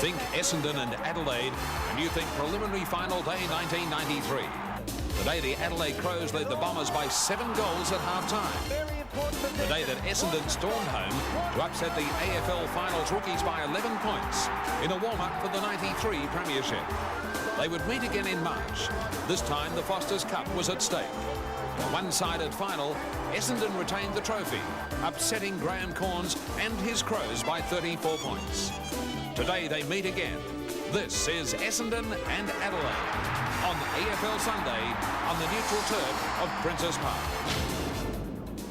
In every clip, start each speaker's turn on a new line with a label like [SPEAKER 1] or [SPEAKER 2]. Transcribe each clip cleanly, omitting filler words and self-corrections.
[SPEAKER 1] Think Essendon and Adelaide, and you think preliminary final day 1993. The day the Adelaide Crows led the Bombers by 7 goals at half-time. The day that Essendon stormed home to upset the AFL Finals rookies by 11 points in a warm-up for the 93 Premiership. They would meet again in March. This time the Foster's Cup was at stake. A one-sided final, Essendon retained the trophy, upsetting Graham Corns and his Crows by 34 points. Today they meet again. This is Essendon and Adelaide on AFL Sunday on the neutral turf of Princes Park.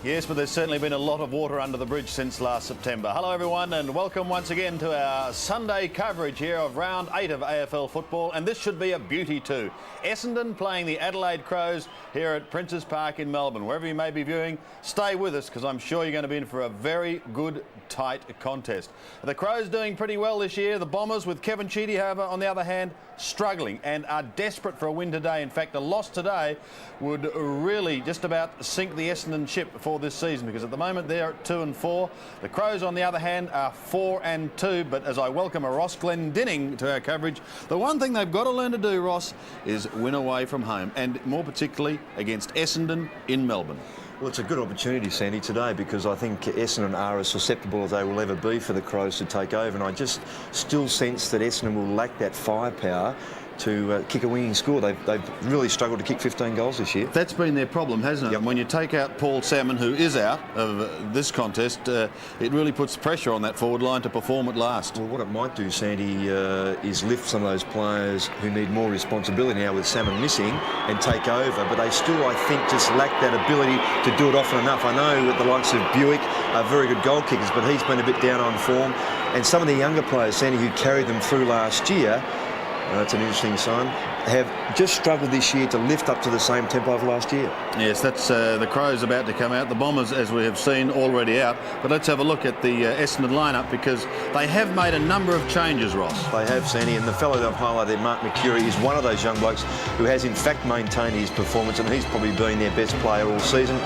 [SPEAKER 2] Yes, but there's certainly been a lot of water under the bridge since last September. Hello everyone and welcome once again to our Sunday coverage here of round 8 of AFL football, and this should be a beauty too. Essendon playing the Adelaide Crows here at Princes Park in Melbourne. Wherever you may be viewing, stay with us because I'm sure you're going to be in for a very good, tight contest. The Crows doing pretty well this year. The Bombers, with Kevin Sheedy, however, on the other hand, struggling and are desperate for a win today. In fact, a loss today would really just about sink the Essendon ship for this season, because at the moment they're at 2-4. The Crows, on the other hand, are 4-2. But as I welcome a Ross Glendinning to our coverage, the one thing they've got to learn to do, Ross, is win away from home, and more particularly against Essendon in Melbourne.
[SPEAKER 3] Well, it's a good opportunity, Sandy, today, because I think Essendon are as susceptible as they will ever be for the Crows to take over, and I just still sense that Essendon will lack that firepower to kick a winning score. They've really struggled to kick 15 goals this year. That's
[SPEAKER 2] been their problem, hasn't it?
[SPEAKER 3] Yep.
[SPEAKER 2] When you take out Paul Salmon, who is out of this contest, it really puts pressure on that forward line to perform at last.
[SPEAKER 3] Well, what it might do, Sandy, is lift some of those players who need more responsibility now with Salmon missing and take over, but they still, I think, just lack that ability to do it often enough. I know that the likes of Buick are very good goal kickers, but he's been a bit down on form, and some of the younger players, Sandy, who carried them through last year, that's an interesting sign, have just struggled this year to lift up to the same tempo of last year.
[SPEAKER 2] Yes, that's the Crows about to come out. The Bombers, as we have seen, already out. But let's have a look at the Essendon lineup, because they have made a number of changes, Ross.
[SPEAKER 3] They have, Sandy, and the fellow they've highlighted, Mark McCurry, is one of those young blokes who has in fact maintained his performance, and he's probably been their best player all season.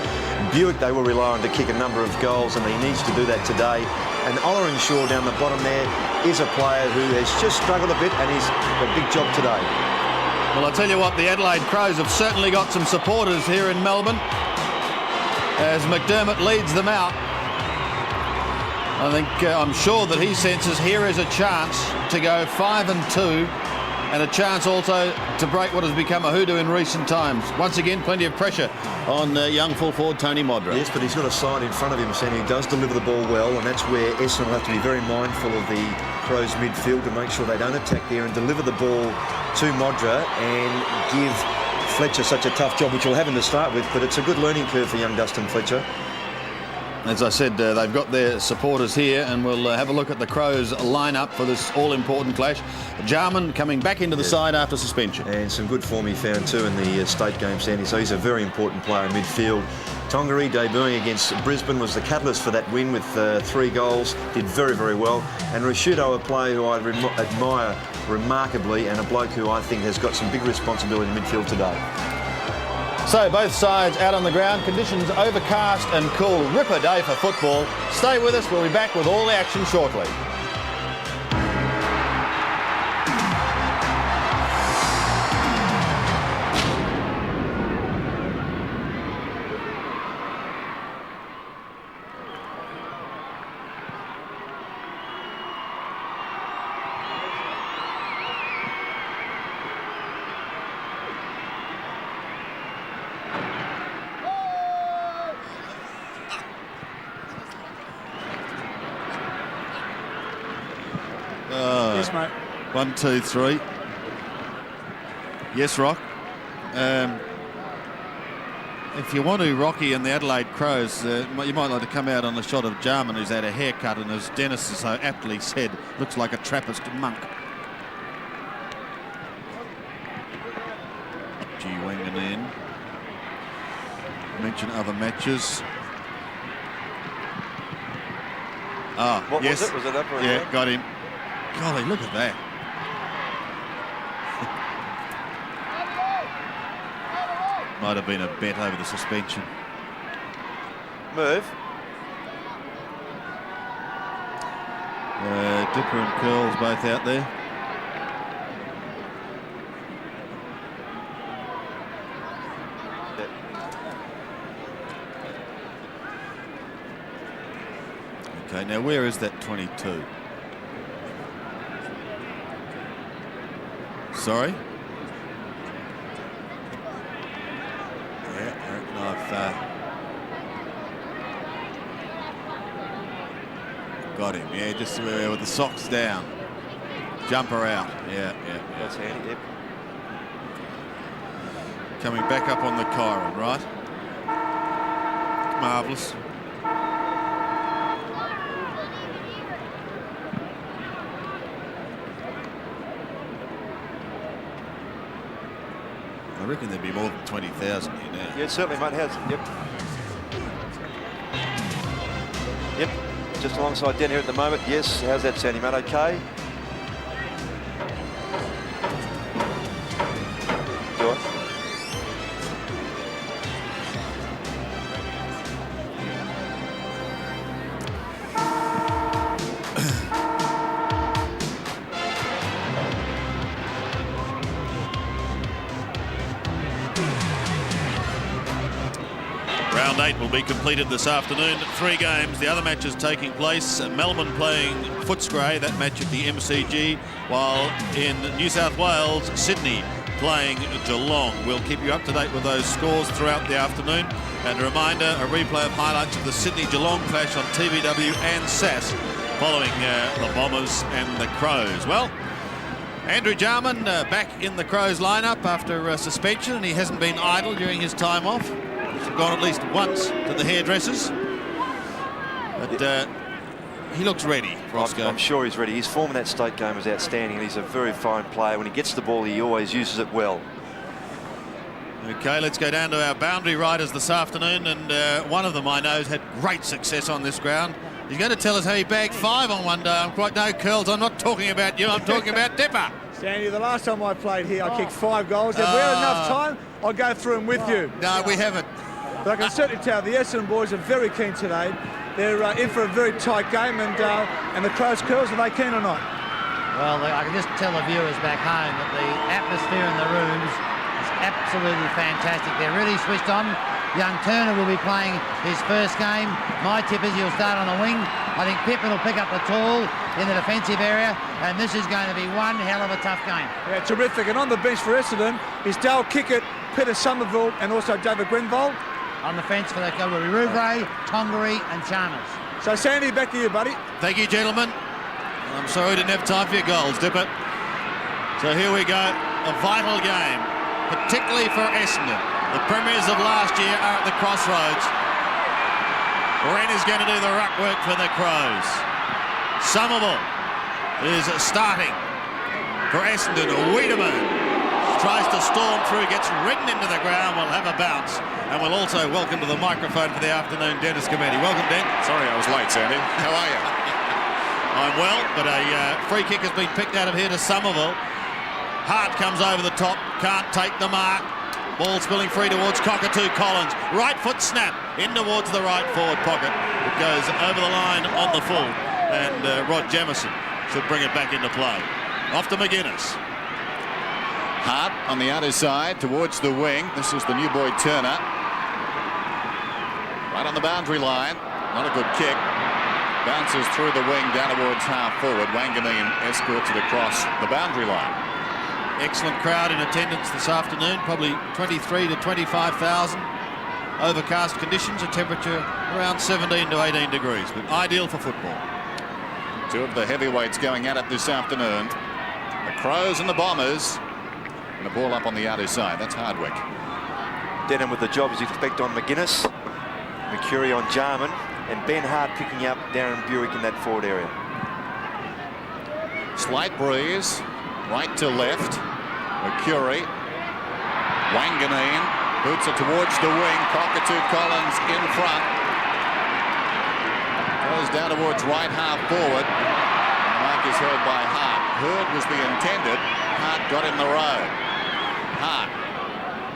[SPEAKER 3] Buick, they will rely on to kick a number of goals, and he needs to do that today. And Oliver Shaw down the bottom there is a player who has just struggled a bit, and he's got a big job today.
[SPEAKER 2] Well, I'll tell you what, the Adelaide Crows have certainly got some supporters here in Melbourne as McDermott leads them out. I think, I'm sure that he senses here is a chance to go 5-2, and a chance also to break what has become a hoodoo in recent times. Once again, plenty of pressure on young full forward Tony Modra.
[SPEAKER 3] Yes, but he's got a side in front of him, Sandy, who does deliver the ball well, and that's where Essendon will have to be very mindful of the Crows midfield to make sure they don't attack there and deliver the ball to Modra and give Fletcher such a tough job, which he'll have him to start with, but it's a good learning curve for young Dustin Fletcher.
[SPEAKER 2] As I said, they've got their supporters here, and we'll have a look at the Crows lineup for this all-important clash. Jarman coming back into the side after suspension.
[SPEAKER 3] And some good form he found too in the state game, Sandy, so he's a very important player in midfield. Tongaree, debuting against Brisbane, was the catalyst for that win with 3 goals, did very, very well. And Rashudo, a player who I admire remarkably, and a bloke who I think has got some big responsibility in midfield today.
[SPEAKER 2] So both sides out on the ground, conditions overcast and cool. Ripper day for football. Stay with us, we'll be back with all the action shortly.
[SPEAKER 4] Yes, mate.
[SPEAKER 2] 1, 2, 3. Yes, Rock. If you want to, Rocky and the Adelaide Crows, you might like to come out on the shot of Jarman, who's had a haircut, and as Dennis has so aptly said, looks like a Trappist monk. G. Wangan in. Mention other matches. Ah,
[SPEAKER 5] What
[SPEAKER 2] yes.
[SPEAKER 5] was it? Was it up or
[SPEAKER 2] Yeah,
[SPEAKER 5] down?
[SPEAKER 2] got him. Golly, look at that. Might have been a bet over the suspension.
[SPEAKER 5] Move.
[SPEAKER 2] Dipper and Curls both out there.
[SPEAKER 5] Yep.
[SPEAKER 4] Okay, now where is that 22? Sorry? Yeah, I reckon I've got him. Yeah, just with the socks down. Jumper out. Yeah.
[SPEAKER 5] That's handy, yep.
[SPEAKER 4] Coming back up on the Chiron, right? Marvellous. I reckon there'd be more than 20,000 here now.
[SPEAKER 5] Yeah, it certainly, mate, has. Yep. Just alongside down here at the moment. Yes, how's that sounding, mate? Okay. Joy.
[SPEAKER 4] Round 8 will be completed this afternoon. 3 games. The other matches taking place. Melbourne playing Footscray, that match at the MCG, while in New South Wales, Sydney playing Geelong. We'll keep you up to date with those scores throughout the afternoon. And a reminder, a replay of highlights of the Sydney-Geelong clash on TVW and SAS following the Bombers and the Crows. Well, Andrew Jarman back in the Crows lineup after suspension, and he hasn't been idle during his time off. He's gone at least once to the hairdressers. But he looks ready, Roscoe.
[SPEAKER 5] I'm sure he's ready. His form in that state game was outstanding, and he's a very fine player. When he gets the ball, he always uses it well.
[SPEAKER 4] Okay, let's go down to our boundary riders this afternoon, and one of them I know has had great success on this ground. He's going to tell us how he bagged 5 on one day. I'm quite no curls. I'm not talking about you. I'm talking about Dipper.
[SPEAKER 6] Sandy, the last time I played here, I kicked 5 goals. If we had enough time, I'll go through them with you.
[SPEAKER 4] No, we haven't.
[SPEAKER 6] But I can certainly tell the Essendon boys are very keen today. They're in for a very tight game, and the Crows curls, are they keen or not?
[SPEAKER 7] Well, I can just tell the viewers back home that the atmosphere in the rooms is absolutely fantastic. They're really switched on. Young Turner will be playing his first game. My tip is he'll start on the wing. I think Pippin will pick up the tall in the defensive area, and this is going to be one hell of a tough game.
[SPEAKER 6] Yeah, terrific. And on the bench for Essendon is Dale Kickett, Peter Somerville, and also David Grenville.
[SPEAKER 7] On the fence for the Rouvray, Tongaree and Chalmers.
[SPEAKER 6] So, Sandy, back to you, buddy.
[SPEAKER 4] Thank you, gentlemen. I'm sorry we didn't have time for your goals, Dipper. So here we go. A vital game, particularly for Essendon. The premiers of last year are at the crossroads. Wren is going to do the ruck work for the Crows. Somerville is starting for Essendon. Wiedemann tries to storm through, gets ridden into the ground, will have a bounce. And we'll also welcome to the microphone for the afternoon Dennis Cometti. Welcome, Den.
[SPEAKER 8] Sorry I was late, Sandy. How are you?
[SPEAKER 4] I'm well, but a free kick has been picked out of here to Somerville. Hart comes over the top, can't take the mark. Ball spilling free towards Cockatoo Collins. Right foot snap in towards the right forward pocket. It goes over the line on the full, and Rod Jamieson should bring it back into play. Off to McGuinness.
[SPEAKER 8] Hart on the other side towards the wing. This is the new boy Turner. Right on the boundary line. Not a good kick. Bounces through the wing down towards half forward. Wanganeen escorts it across the boundary line.
[SPEAKER 4] Excellent crowd in attendance this afternoon. Probably 23 to 25,000. Overcast conditions. A temperature around 17 to 18 degrees. But ideal for football.
[SPEAKER 8] 2 of the heavyweights going at it this afternoon. The Crows and the Bombers. And the ball up on the outer side. That's Hardwick.
[SPEAKER 5] Denham with the job as you'd expect on McGuinness. McCurry on Jarman, and Ben Hart picking up Darren Buick in that forward area.
[SPEAKER 8] Slight breeze, right to left. McCurry, Wanganeen boots it towards the wing. Cockatoo Collins in front. Goes down towards right half forward. The mark is held by Hart. Hurd was the intended. Hart got in the road. Hart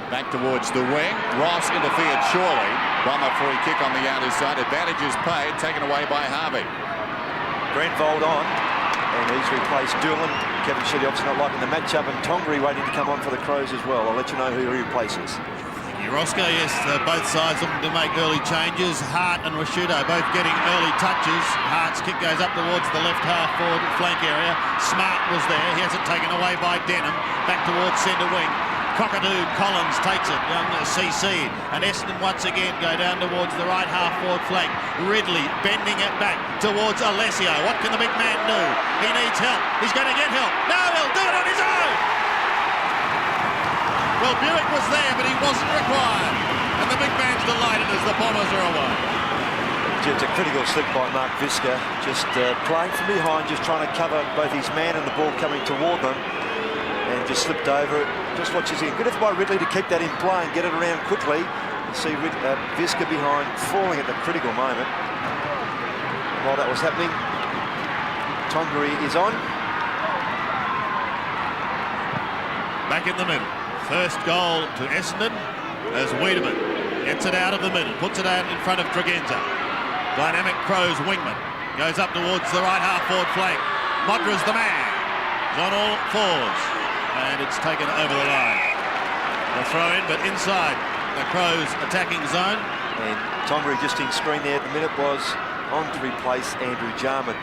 [SPEAKER 8] back towards the wing. Ross interfered surely. Bomber free kick on the outer side. Advantage is paid, taken away by Harvey.
[SPEAKER 5] Grenville on, and he's replaced Doolan. Kevin Sheedy obviously not liking the matchup, and Tongaree waiting to come on for the Crows as well. I'll let you know who he replaces.
[SPEAKER 4] Thank you, Roscoe, yes, both sides looking to make early changes. Hart and Rashudo both getting early touches. Hart's kick goes up towards the left half forward flank area. Smart was there. He has it taken away by Denham. Back towards centre wing. Cockatoo Collins takes it, young CC, and Essendon once again go down towards the right half forward flank. Ridley bending it back towards Alessio. What can the big man do? He needs help. He's going to get help. No, he'll do it on his own. Well, Buick was there, but he wasn't required. And the big man's delighted as the Bombers are away.
[SPEAKER 5] It's a critical slip by Mark Visca, just playing from behind, just trying to cover both his man and the ball coming toward them, and just slipped over it. Just watches here. Good effort by Ridley to keep that in play and get it around quickly. You see Visca behind, falling at the critical moment. And while that was happening, Tongaree is on.
[SPEAKER 4] Back in the middle. First goal to Essendon as Wiedemann gets it out of the middle, puts it out in front of Tregenza. Dynamic Crows wingman goes up towards the right half forward flank. Modra's the man. He's on all fours. And it's taken over the line. A throw in, but inside the Crows attacking zone.
[SPEAKER 5] And Tongaree just in screen there at the minute was on to replace Andrew Jarman.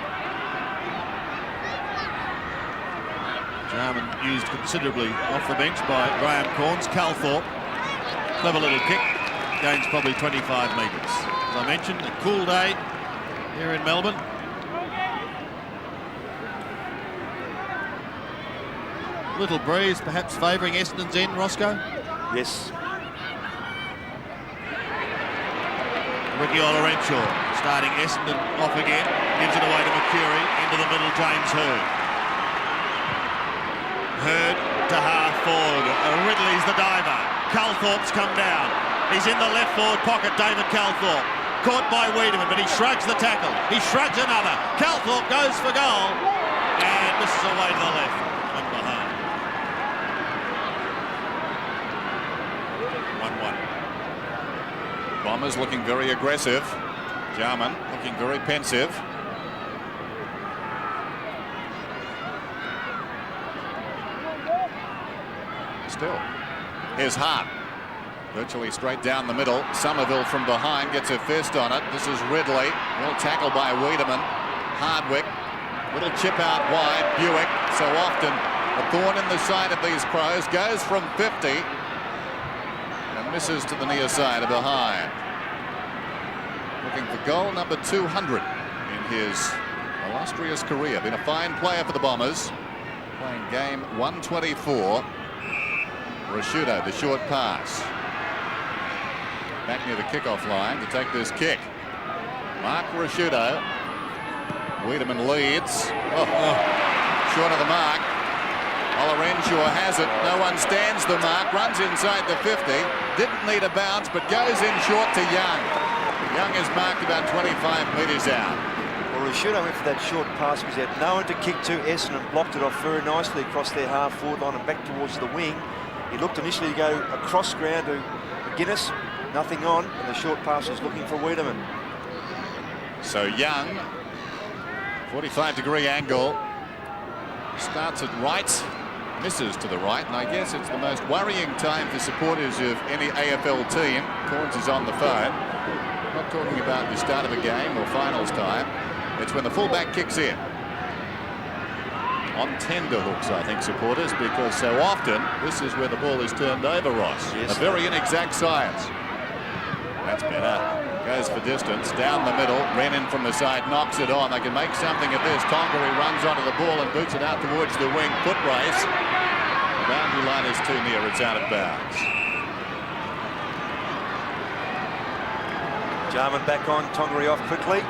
[SPEAKER 4] Jarman used considerably off the bench by Graham Corns. Calthorpe, clever little kick, gains probably 25 metres. As I mentioned, a cool day here in Melbourne. Little breeze, perhaps favouring Essendon's end, Roscoe?
[SPEAKER 5] Yes.
[SPEAKER 4] Ricky Olorenshaw starting Essendon off again. Gives it away to McCurry. Into the middle, James Hurd. Hurd to half forward. Ridley's the diver. Calthorpe's come down. He's in the left forward pocket, David Calthorpe. Caught by Wiedemann, but he shrugs the tackle. He shrugs another. Calthorpe goes for goal. And this is away to the left. One behind. 1-1.
[SPEAKER 8] Bombers looking very aggressive. Jarman looking very pensive. Still, here's Hart. Virtually straight down the middle. Somerville from behind gets a fist on it. This is Ridley. Well tackled by Wiedemann. Hardwick. Little chip out wide. Buick. So often a thorn in the side of these Crows. Goes from 50. And misses to the near side of behind. Looking for goal number 200 in his illustrious career. Been a fine player for the Bombers. Playing game 124. Rashudo, the short pass. Back near the kickoff line to take this kick. Mark Rashudo. Wiedemann leads. Short of the mark. Olorenshaw has it. No one stands the mark. Runs inside the 50. Didn't need a bounce, but goes in short to Young. Young is marked about 25 metres out.
[SPEAKER 5] Well, Rashudo went for that short pass because he had no one to kick to. Essendon blocked it off very nicely across their half forward line and back towards the wing. He looked initially to go across ground to McGuinness. Nothing on, and the short pass was looking for Wiedemann.
[SPEAKER 8] So Young, 45-degree angle, starts at right, misses to the right, and I guess it's the most worrying time for supporters of any AFL team. Corns is on the phone. I'm not talking about the start of a game or finals time. It's when the fullback kicks in. On tender hooks, I think, supporters, because so often this is where the ball is turned over, Ross.
[SPEAKER 5] Yes.
[SPEAKER 8] A very inexact science. That's better. Goes for distance, down the middle. Rennan from the side knocks it on. They can make something of this. Tongaree runs onto the ball and boots it out towards the wing. Foot race. The boundary line is too near. It's out of bounds.
[SPEAKER 5] Jarman back on. Tongaree off quickly.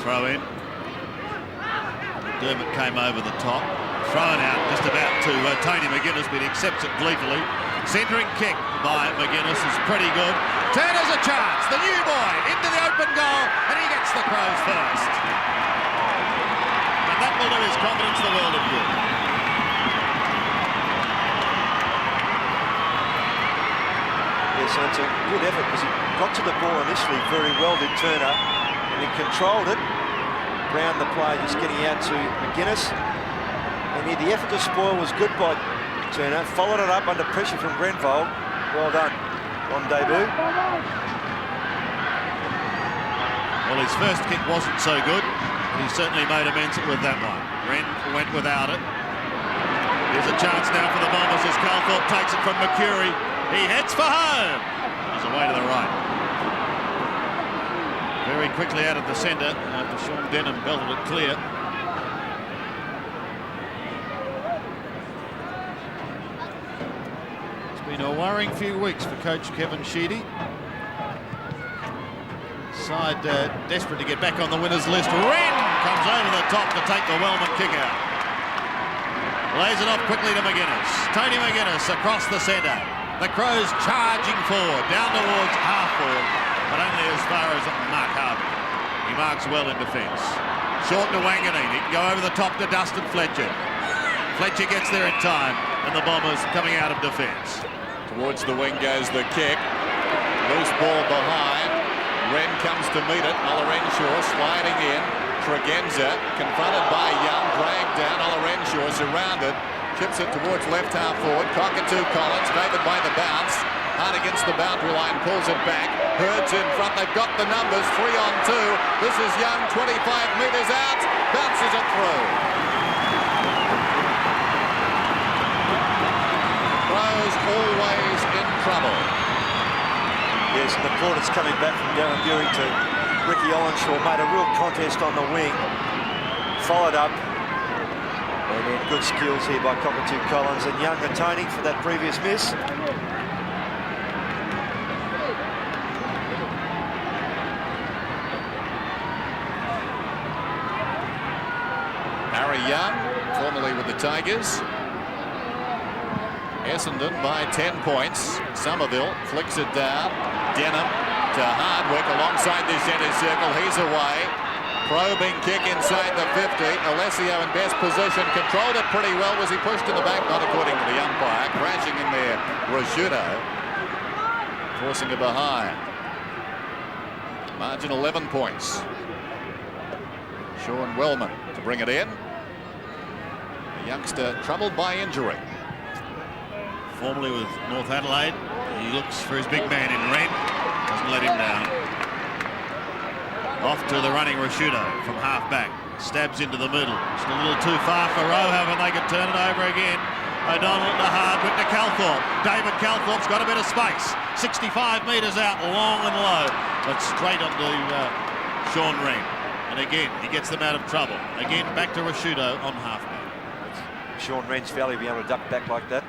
[SPEAKER 4] Throw in. Dermott came over the top. Thrown out just about to Tony McGuinness, but he accepts it gleefully. Centering kick by McGuinness is pretty good. Turner's a chance. The new boy into the open goal, and he gets the Crows first. And that will do his confidence the world of good.
[SPEAKER 5] Yes, so it's a good effort because he got to the ball initially very well, did Turner, and he controlled it. Brown, the player, just getting out to McGuinness. And the effort to spoil was good by Turner. Followed it up under pressure from Grenville. Well done on debut.
[SPEAKER 4] Well, his first kick wasn't so good. He certainly made amends with that one. Wren went without it. Here's a chance now for the Bombers as Calthorpe takes it from Mercury. He heads for home. He's away to the right. Very quickly out of the centre after Sean Denham belted it clear. It's been a worrying few weeks for coach Kevin Sheedy. Side desperate to get back on the winners list. Wren comes over the top to take the Wellman kick out. Lays it off quickly to McGuinness. Tony McGuinness across the centre. The Crows charging forward, down towards half forward, but only as far as Mark Harvey. He marks well in defence. Short to Wanganeen. He can go over the top to Dustin Fletcher. Fletcher gets there in time, and the Bombers coming out of defence.
[SPEAKER 8] Towards the wing goes the kick. Loose ball behind. Wren comes to meet it. Olorenshaw sliding in. Tregenza confronted by Young, dragged down. Olorenshaw surrounded. Chips it towards left half forward. Cockatoo Collins favoured by the bounce. Hard against the boundary line, pulls it back. Hurd's in front. They've got the numbers. 3 on 2. This is Young, 25 metres out. Bounces it through. Crows always in trouble.
[SPEAKER 5] Yes, and the Porters coming back from Darren Bury to Ricky Olenshaw made a real contest on the wing. Followed up. And then good skills here by Cockatoo Collins and Young atoning for that previous miss.
[SPEAKER 8] Harry Young, formerly with the Tigers. Essendon by 10 points. Somerville flicks it down. Denham to Hardwick alongside the centre circle. He's away. Probing kick inside the 50. Alessio in best position. Controlled it pretty well. Was he pushed to the back? Not according to the umpire. Crashing in there, Rashudo. Forcing it behind. Margin 11 points. Sean Wellman to bring it in. The youngster troubled by injury.
[SPEAKER 4] Formerly with North Adelaide. He looks for his big man in Wren. Doesn't let him down. Off to the running Rashudo from half back. Stabs into the middle. Just a little too far for Rowe, and they could turn it over again. O'Donnell to Hardwick to Calthorpe. David Calthorpe's got a bit of space. 65 metres out, long and low. But straight onto Sean Wren. And again, he gets them out of trouble. Again, back to Rashudo on half back.
[SPEAKER 5] Sean Wren's failure to be able to duck back like that.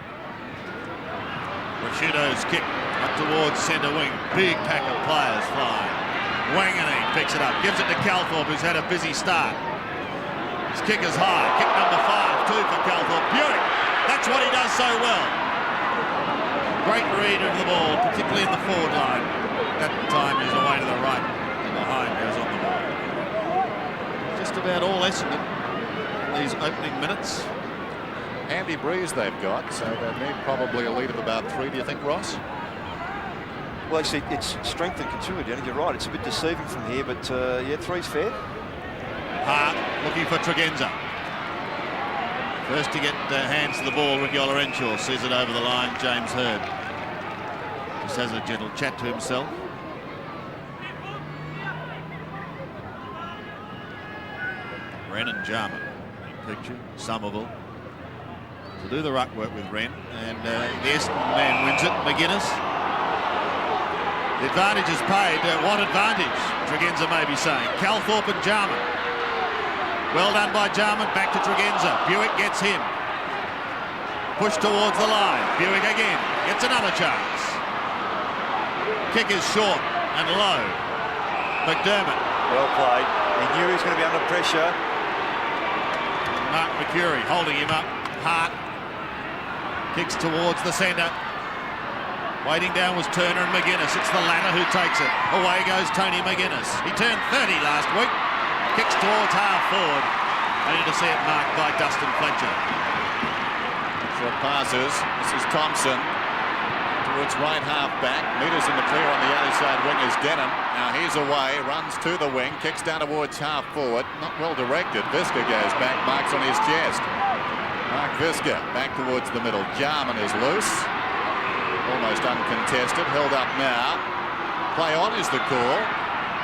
[SPEAKER 4] Rashudo's kick up towards centre wing. Big pack of players flying. Wanganeen picks it up, gives it to Calthorpe, who's had a busy start. His kick is high. Kick number 5, 2 for Calthorpe. Buick, that's what he does so well. Great read of the ball, particularly in the forward line. That time he's away to the right. And behind goes on the ball. Just about all Essendon in these opening minutes.
[SPEAKER 8] Handy breeze they've got, so they need probably a lead of about 3, do you think, Ross?
[SPEAKER 5] Well, actually, it's strength and continuity, and you're right. It's a bit deceiving from here, but yeah, 3's fair.
[SPEAKER 4] Hart looking for Tregenza. First to get hands to the ball, Ricky Olorenshaw sees it over the line. James Hurd just has a gentle chat to himself. Wren and Jarman in picture. Somerville to do the ruck work with Wren, and the Essendon man wins it. McGuinness. The advantage is paid. What advantage? Tregenza may be saying. Calthorpe and Jarman. Well done by Jarman. Back to Tregenza. Buick gets him. Push towards the line. Buick again. Gets another chance. Kick is short and low. McDermott.
[SPEAKER 5] Well played. He knew he was going to be under pressure.
[SPEAKER 4] Mark Mercury holding him up. Hart. Kicks towards the centre. Waiting down was Turner and McGuinness. It's the latter who takes it. Away goes Tony McGuinness. He turned 30 last week. Kicks towards half forward. Only to see it marked by Dustin Fletcher.
[SPEAKER 8] Short passes. This is Thompson towards right half back. Meters in the clear on the outer side wing is Denham. Now he's away. Runs to the wing. Kicks down towards half forward. Not well directed. Visca goes back. Marks on his chest. Mark Visca back towards the middle. Jarman is loose. Almost uncontested. Held up now. Play on is the call.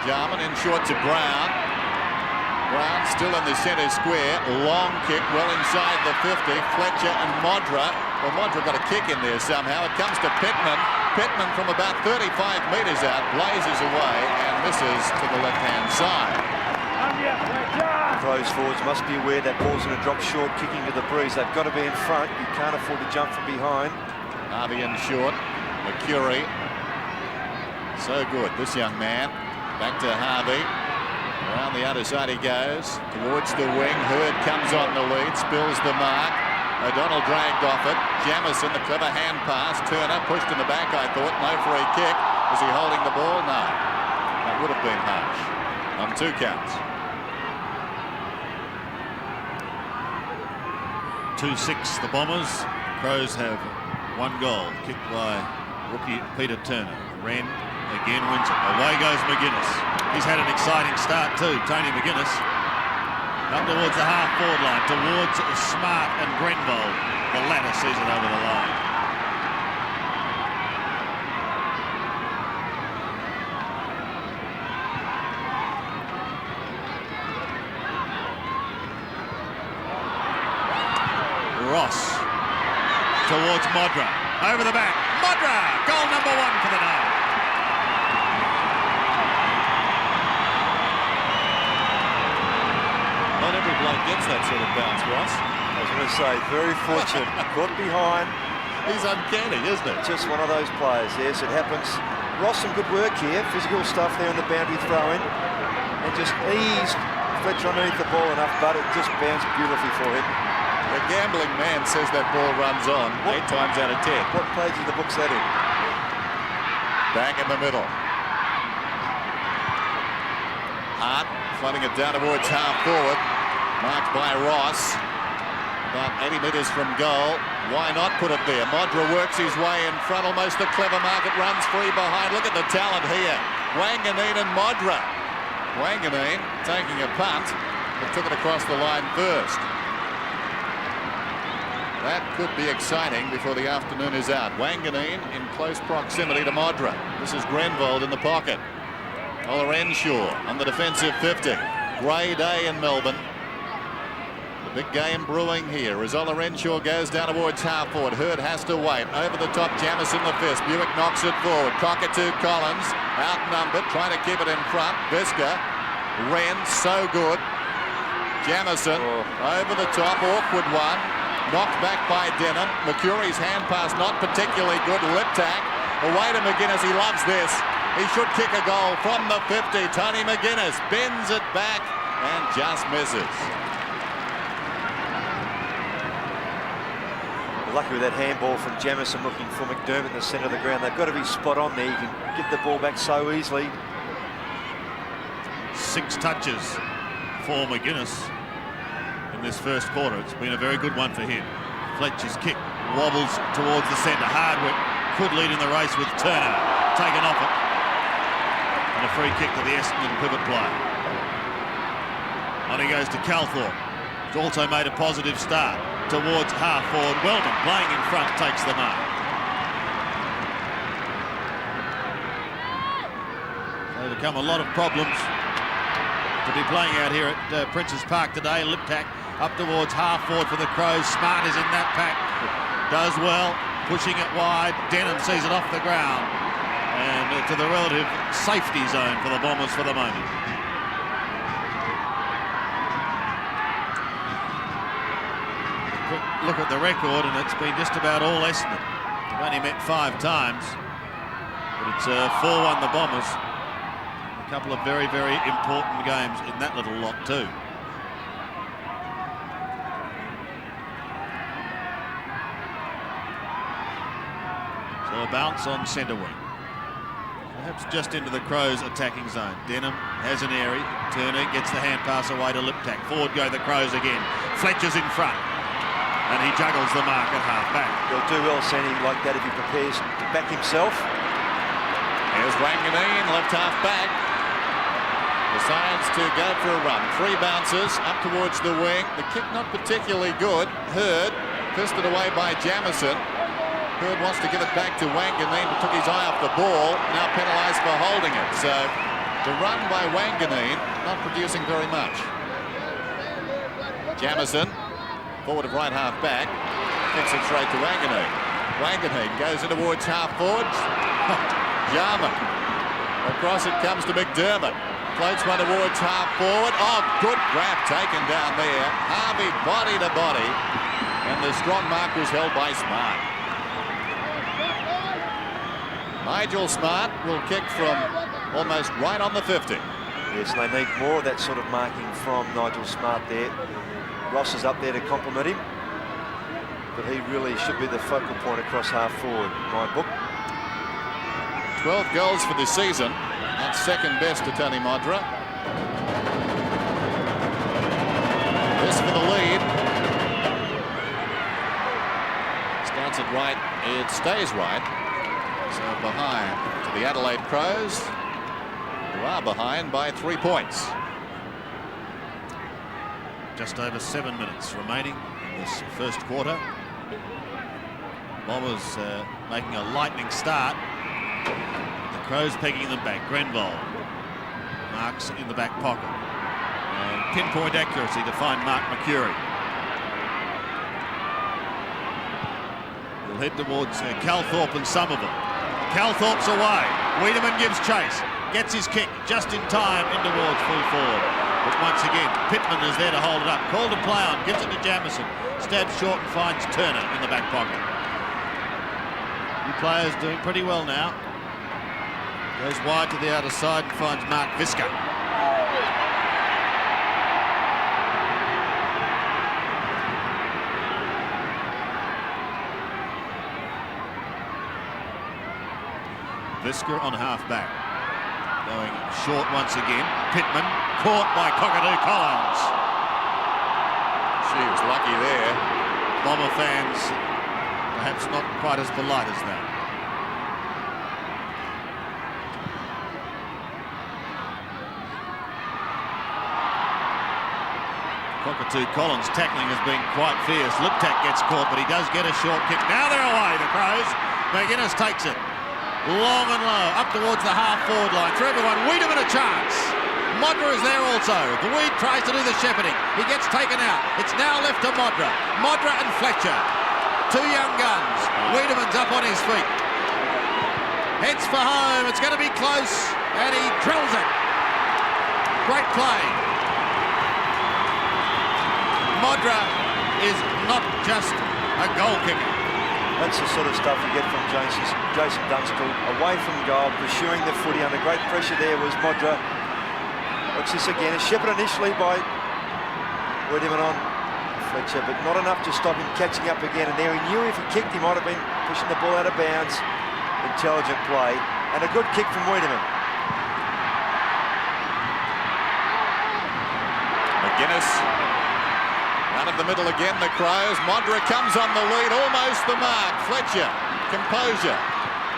[SPEAKER 8] Jarman in short to Brown. Brown still in the centre square. Long kick well inside the 50. Fletcher and Modra. Well, Modra got a kick in there somehow. It comes to Pittman. Pittman from about 35 metres out blazes away and misses to the left-hand side.
[SPEAKER 5] Crows forwards must be aware that ball's going to drop short, kicking to the breeze. They've got to be in front. You can't afford to jump from behind.
[SPEAKER 8] Harvey in short. Mercury. So good, this young man. Back to Harvey. Around the other side he goes. Towards the wing. Hurd comes on the lead. Spills the mark. O'Donnell dragged off it. Jamison, the clever hand pass. Turner pushed in the back, I thought. No free kick. Was he holding the ball? No. That would have been harsh. On 2 counts.
[SPEAKER 4] 2-6 the Bombers. Crows have 1 goal. Kicked by rookie Peter Turner. Wren again wins it. Away goes McGuinness. He's had an exciting start too, Tony McGuinness. Up towards the half-forward line, towards Smart and Grenvold. The latter sees it over the line. Ross towards Modra. Over the back. Modra! Goal number 1 for the night. Not every bloke gets that sort of bounce, Ross.
[SPEAKER 5] I was going to say, very fortunate. Caught behind.
[SPEAKER 8] He's uncanny, isn't it?
[SPEAKER 5] Just one of those players. Yes, it happens. Ross, some good work here. Physical stuff there in the boundary throw-in. And just eased Fletcher underneath the ball enough, but it just bounced beautifully for him.
[SPEAKER 8] The gambling man says that ball runs on 8 times out of 10.
[SPEAKER 5] What page of the book's that in?
[SPEAKER 8] Back in the middle. Hart flooding it down towards half-forward. Marked by Ross. About 80 metres from goal. Why not put it there? Modra works his way in front. Almost a clever mark. It runs free behind. Look at the talent here. Wanganeen and Modra. Wanganeen taking a punt, but took it across the line first. That could be exciting before the afternoon is out. Wanganeen in close proximity to Modra. This is Grenvold in the pocket. Olorenshaw on the defensive 50. Grey day in Melbourne. The big game brewing here as Olorenshaw goes down towards half-forward. Hurd has to wait. Over the top, Jamison the fist. Buick knocks it forward. Cockatoo Collins outnumbered, trying to keep it in front. Visca. Wren, so good. Jamison over the top, awkward one. Knocked back by Denham. Mercury's hand pass not particularly good. Lip tack. Away to McGuinness. He loves this. He should kick a goal from the 50. Tony McGuinness bends it back and just misses.
[SPEAKER 5] Lucky with that handball from Jamison looking for McDermott in the centre of the ground. They've got to be spot on there. You can get the ball back so easily.
[SPEAKER 4] 6 touches for McGuinness in this first quarter. It's been a very good one for him. Fletcher's kick wobbles towards the centre. Hardwick could lead in the race with Turner taken off it. And a free kick to the Essendon pivot player. On he goes to Calthorpe. He's also made a positive start towards half-forward. Wellman playing in front takes the mark. So become a lot of problems to be playing out here at Princes Park today. Liptak up towards half-forward for the Crows. Smart is in that pack. Does well, pushing it wide. Denham sees it off the ground. And to the relative safety zone for the Bombers for the moment. Quick look at the record, and it's been just about all Essendon. They've only met 5 times, but it's 4-1 the Bombers. A couple of very, very important games in that little lot too. So a bounce on centre wing. Perhaps just into the Crows' attacking zone. Denham has an area. Turner gets the hand pass away to Liptak. Forward go the Crows again. Fletcher's in front. And he juggles the mark at half-back.
[SPEAKER 5] He'll do well sending like that if he prepares to back himself.
[SPEAKER 8] Here's Wanganeen, left half-back. Decides to go for a run. 3 bounces up towards the wing. The kick not particularly good. Hurd fisted away by Jamison. Hurd wants to give it back to Wanganeen, but took his eye off the ball. Now penalised for holding it. So the run by Wanganeen not producing very much. Jamison, forward of right half back, kicks it straight to Wanganeen. Wanganeen goes in towards half forwards. Jarman. Across it comes to McDermott. Floats one towards half forward. Oh, good grab taken down there. Harvey body to body. And the strong mark was held by Smart. Nigel Smart will kick from almost right on the 50.
[SPEAKER 5] Yes, they need more of that sort of marking from Nigel Smart there. Ross is up there to compliment him, but he really should be the focal point across half forward, in my book.
[SPEAKER 8] 12 goals for this season. That's second best to Tony Modra. This for the lead. Starts it right, it stays right. So behind to the Adelaide Crows, who are behind by 3 points.
[SPEAKER 4] Just over 7 minutes remaining in this first quarter. Bombers making a lightning start. The Crows pegging them back. Grenville marks in the back pocket. And pinpoint accuracy to find Mark McCurry. We'll head towards Calthorpe and Somerville. Calthorpe's away. Wiedemann gives chase. Gets his kick just in time in towards full forward. But once again, Pittman is there to hold it up. Called a play on. Gives it to Jamison. Stabs short and finds Turner in the back pocket. The players doing pretty well now. Goes wide to the outer side and finds Mark Visca. Visca on half-back. Going short once again. Pittman caught by Cockatoo Collins.
[SPEAKER 8] She was lucky there.
[SPEAKER 4] Bomber fans perhaps not quite as polite as that. Cockatoo Collins' tackling has been quite fierce. Liptak gets caught, but he does get a short kick. Now they're away, the Crows. McGuinness takes it. Long and low, up towards the half-forward line. For everyone, Wiedemann a chance. Modra is there also. The Weed tries to do the shepherding. He gets taken out. It's now left to Modra. Modra and Fletcher. 2 young guns. Wiedemann's up on his feet. Heads for home. It's going to be close. And he drills it. Great play. Modra is not just a goal kicker.
[SPEAKER 5] That's the sort of stuff you get from Jason Dunstall. Away from goal, pursuing the footy under great pressure there was Modra. Watch this again. A shepherd initially by Wiedemann on Fletcher, but not enough to stop him catching up again. And there he knew if he kicked, he might have been pushing the ball out of bounds. Intelligent play. And a good kick from Wiedemann.
[SPEAKER 8] McGuinness. Out of the middle again, the Crows. Modra comes on the lead, almost the mark. Fletcher, composure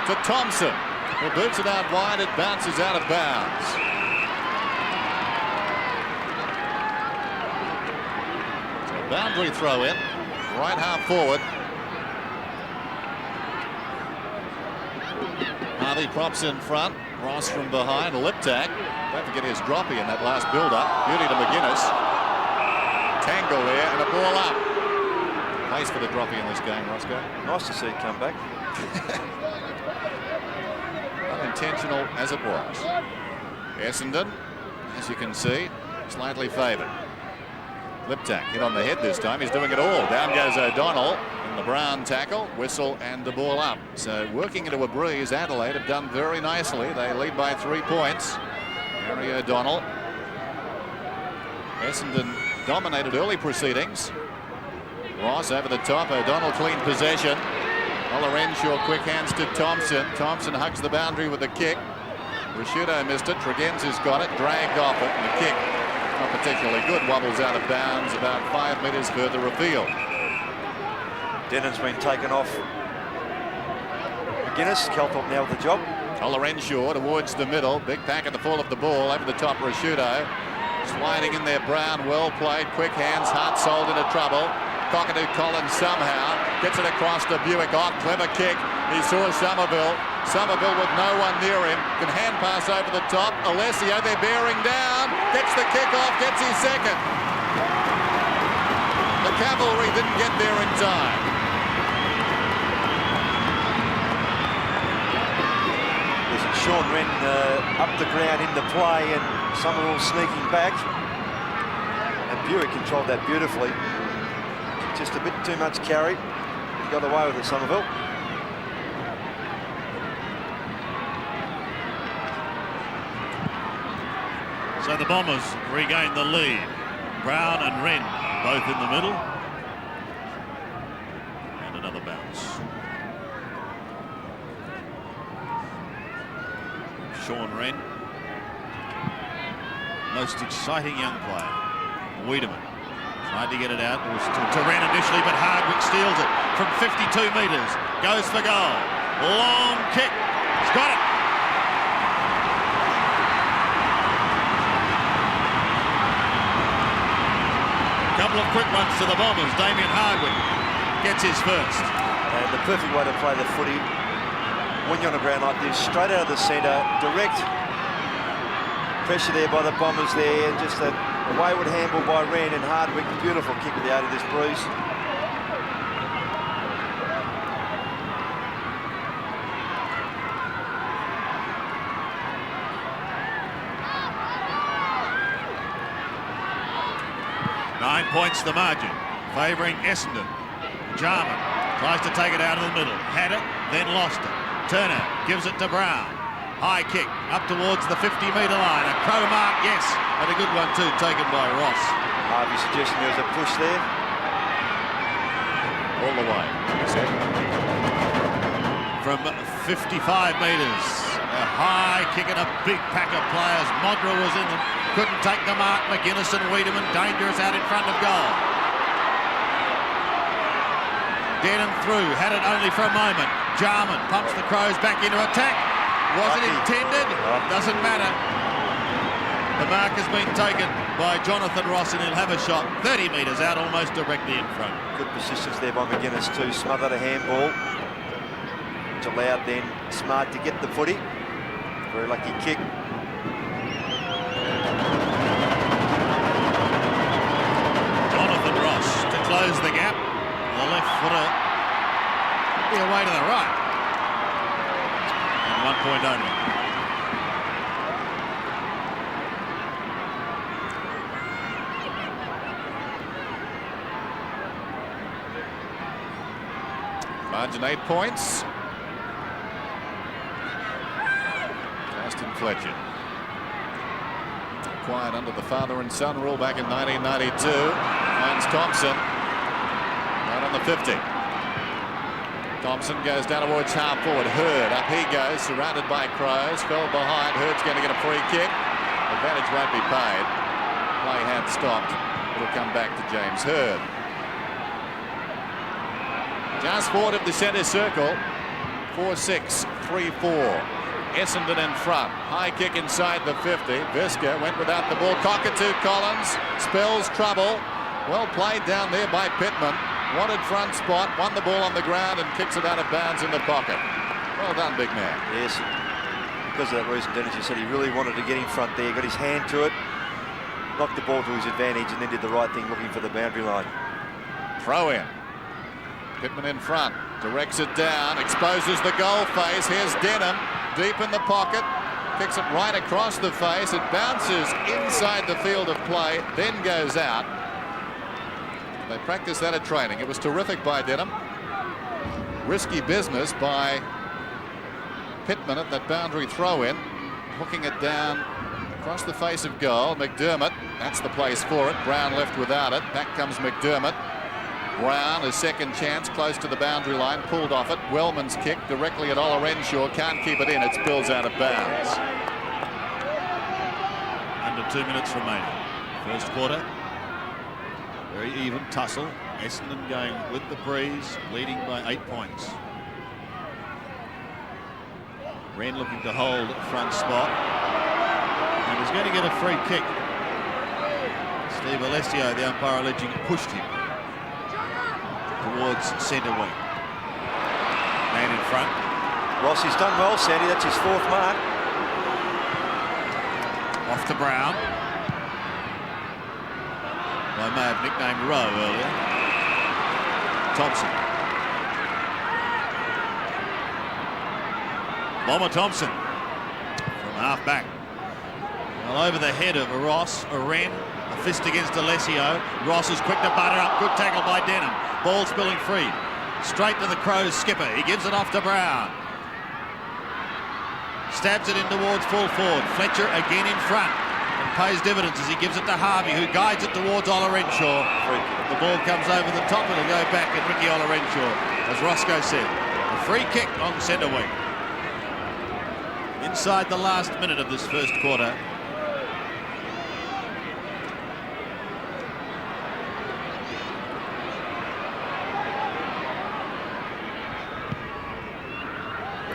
[SPEAKER 8] to Thompson, who boots it out wide. It bounces out of bounds. So boundary throw in, right half forward. Harvey props in front. Ross from behind. Liptak. Don't forget his droppy in that last build-up. Beauty to McGuinness. Tangle there and a ball up. Place for the droppy in this game, Roscoe.
[SPEAKER 5] Nice to see it come back.
[SPEAKER 8] Unintentional as it was. Essendon, as you can see, slightly favoured. Liptak hit on the head this time. He's doing it all. Down goes O'Donnell in the Brown tackle. Whistle and the ball up. So working into a breeze, Adelaide have done very nicely. They lead by 3 points. Harry O'Donnell. Essendon dominated early proceedings. Ross over the top. O'Donnell clean possession. Olorenshaw quick hands to Thompson. Thompson hugs the boundary with a kick. Rashudo missed it. Tregenz's got it. Dragged off it. And the kick, not particularly good, wobbles out of bounds about 5 metres further afield.
[SPEAKER 5] Dennon's been taken off. McGuinness, Calthorpe now with the job.
[SPEAKER 8] Olorenshaw towards the middle. Big pack at the fall of the ball. Over the top, Rashudo. Sliding in there, Brown. Well played. Quick hands. Hart sold into trouble. Cockatoo Collins somehow gets it across to Buick. Oh, clever kick. He saw Somerville. Somerville with no one near him. Can hand pass over the top. Alessio, they're bearing down. Gets the kick off. Gets his second. The cavalry didn't get there in time.
[SPEAKER 5] Sean Wren up the ground in the play, and Somerville sneaking back. And Buick controlled that beautifully. Just a bit too much carry. He got away with it, Somerville.
[SPEAKER 4] So the Bombers regain the lead. Brown and Wren both in the middle. And another bounce. Sean Wren, most exciting young player. Wiedemann tried to get it out. It was to Wren initially, but Hardwick steals it from 52 metres. Goes for goal. Long kick. He's got it. Couple of quick ones to the Bombers. Damien Hardwick gets his first.
[SPEAKER 5] And the perfect way to play the footy when you're on the ground like this, straight out of the centre, direct pressure there by the Bombers there, and just a wayward handball by Wren, and Hardwick, beautiful kick with the aid of this breeze.
[SPEAKER 4] Nine points the margin, favouring Essendon. Jarman tries to take it out of the middle. Had it, then lost it. Turner gives it to Brown. High kick up towards the 50-metre line. A crow mark, yes, and a good one too, taken by Ross.
[SPEAKER 5] Harvey's suggesting there was a push there.
[SPEAKER 8] All the way.
[SPEAKER 4] From 55 metres. A high kick and a big pack of players. Modra was in them. Couldn't take the mark. McGuinness and Wiedemann dangerous out in front of goal. Denham through, had it only for a moment. Jarman pumps the Crows back into attack. Was it intended? Doesn't matter. The mark has been taken by Jonathan Ross, and he'll have a shot 30 metres out, almost directly in front.
[SPEAKER 5] Good persistence there by McGuinness too. Smothered a handball, which allowed then Smart to get the footy. Very lucky kick.
[SPEAKER 4] Jonathan Ross to close the gap. The left footer be away to the right. And 1 point only.
[SPEAKER 8] Margin 8 points. Justin Fletcher. Acquired under the father and son rule back in 1992. Finds Thompson. Right on the 50. Thompson goes down towards half forward. Hurd, up he goes, surrounded by Crows. Fell behind. Hurd's going to get a free kick. Advantage won't be paid. Play hand stopped. It'll come back to James Hurd. Just forward of the centre circle. 4-6, 3-4. Essendon in front. High kick inside the 50. Visca went without the ball. Cockatoo Collins spells trouble. Well played down there by Pittman. Wanted front spot, won the ball on the ground and kicks it out of bounds in the pocket. Well done, big man.
[SPEAKER 5] Yes, because of that reason, Dennis, you said he really wanted to get in front there, got his hand to it, knocked the ball to his advantage, and then did the right thing looking for the boundary line.
[SPEAKER 8] Throw in. Pittman in front, directs it down, exposes the goal face. Here's Denham, deep in the pocket, kicks it right across the face. It bounces inside the field of play, then goes out. They practiced that at training. It was terrific by Denham. Risky business by Pittman at that boundary throw-in. Hooking it down across the face of goal. McDermott, that's the place for it. Brown left without it. Back comes McDermott. Brown, his second chance, close to the boundary line. Pulled off it. Wellman's kick directly at Olorenshaw. Can't keep it in. It spills out of bounds.
[SPEAKER 4] Under 2 minutes remaining. First quarter. Very even tussle. Essendon going with the breeze, leading by 8 points. Wren looking to hold front spot. And he's going to get a free kick. Steve Alessio, the umpire, alleging pushed him towards centre wing. Man in front.
[SPEAKER 5] Rossi's done well, Sandy. That's his 4th mark.
[SPEAKER 4] Off to Brown. I may have nicknamed Rowe earlier. Thompson. Bomber Thompson from half back. Well, over the head of Ross, a Wren, a fist against Alessio. Ross is quick to butter up. Good tackle by Denham. Ball spilling free. Straight to the Crows skipper. He gives it off to Brown. Stabs it in towards full forward. Fletcher again in front. And pays dividends as he gives it to Harvey, who guides it towards Ola Renshaw. The ball comes over the top, it'll go back, and Ricky Ola Renshaw, as Roscoe said, a free kick on centre wing. Inside the last minute of this first quarter.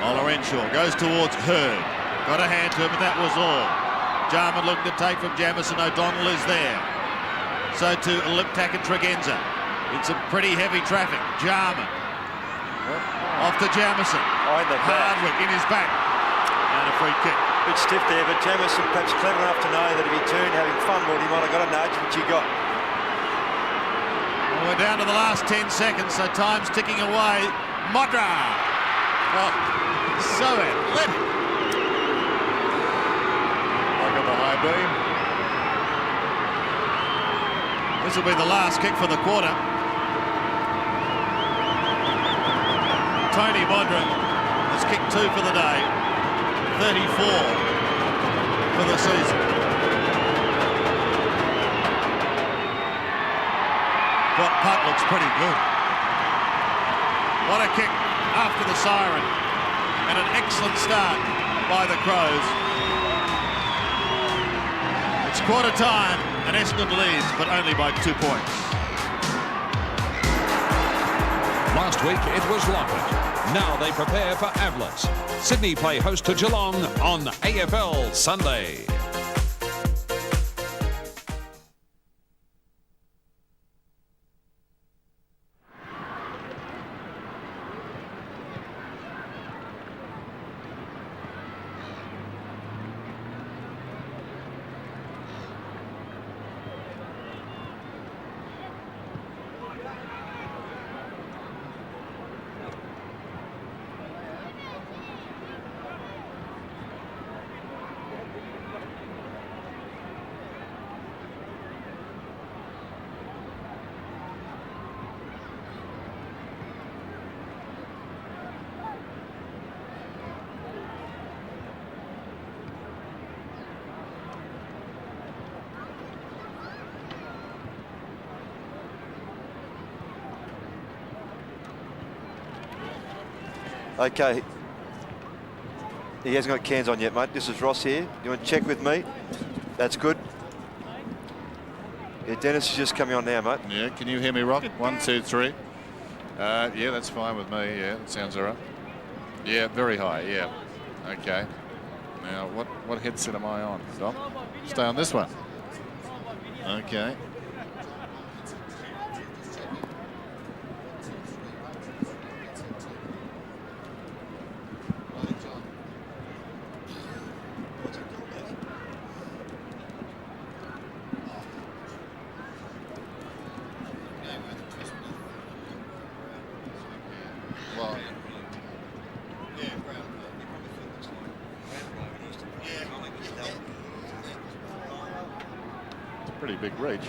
[SPEAKER 4] Ola Renshaw goes towards Hurd. Got a hand to it, but that was all. Jarman looking to take from Jamison. O'Donnell is there. So too Liptak and Tregenza. In some pretty heavy traffic. Jarman. Off to Jamison. Hardwick in his back. And a free kick.
[SPEAKER 5] Bit stiff there, but Jamison perhaps clever enough to know that if he turned having fumbled, he might have got a nudge, which he got.
[SPEAKER 4] Well, we're down to the last 10 seconds, so time's ticking away. Modra. Oh, so athletic.
[SPEAKER 8] High beam.
[SPEAKER 4] This will be the last kick for the quarter. Tony Modra has kicked 2 for the day. 34 for the season. That putt looks pretty good. What a kick after the siren. And an excellent start by the Crows. It's quarter time and Essendon leads, but only by 2 points.
[SPEAKER 1] Last week it was Lockett. Now they prepare for Ablett. Sydney play host to Geelong on AFL Sunday.
[SPEAKER 5] Okay. He hasn't got cans on yet, mate. This is Ross here. You want to check with me? That's good. Yeah, Dennis is just coming on now, mate.
[SPEAKER 8] Yeah, can you hear me, Rock? 1, 2, 3. Yeah, that's fine with me. Yeah, that sounds all right. Yeah, very high. Yeah. Okay. Now, what headset am I on, Dom? Stay on this one. Okay. Pretty big reach.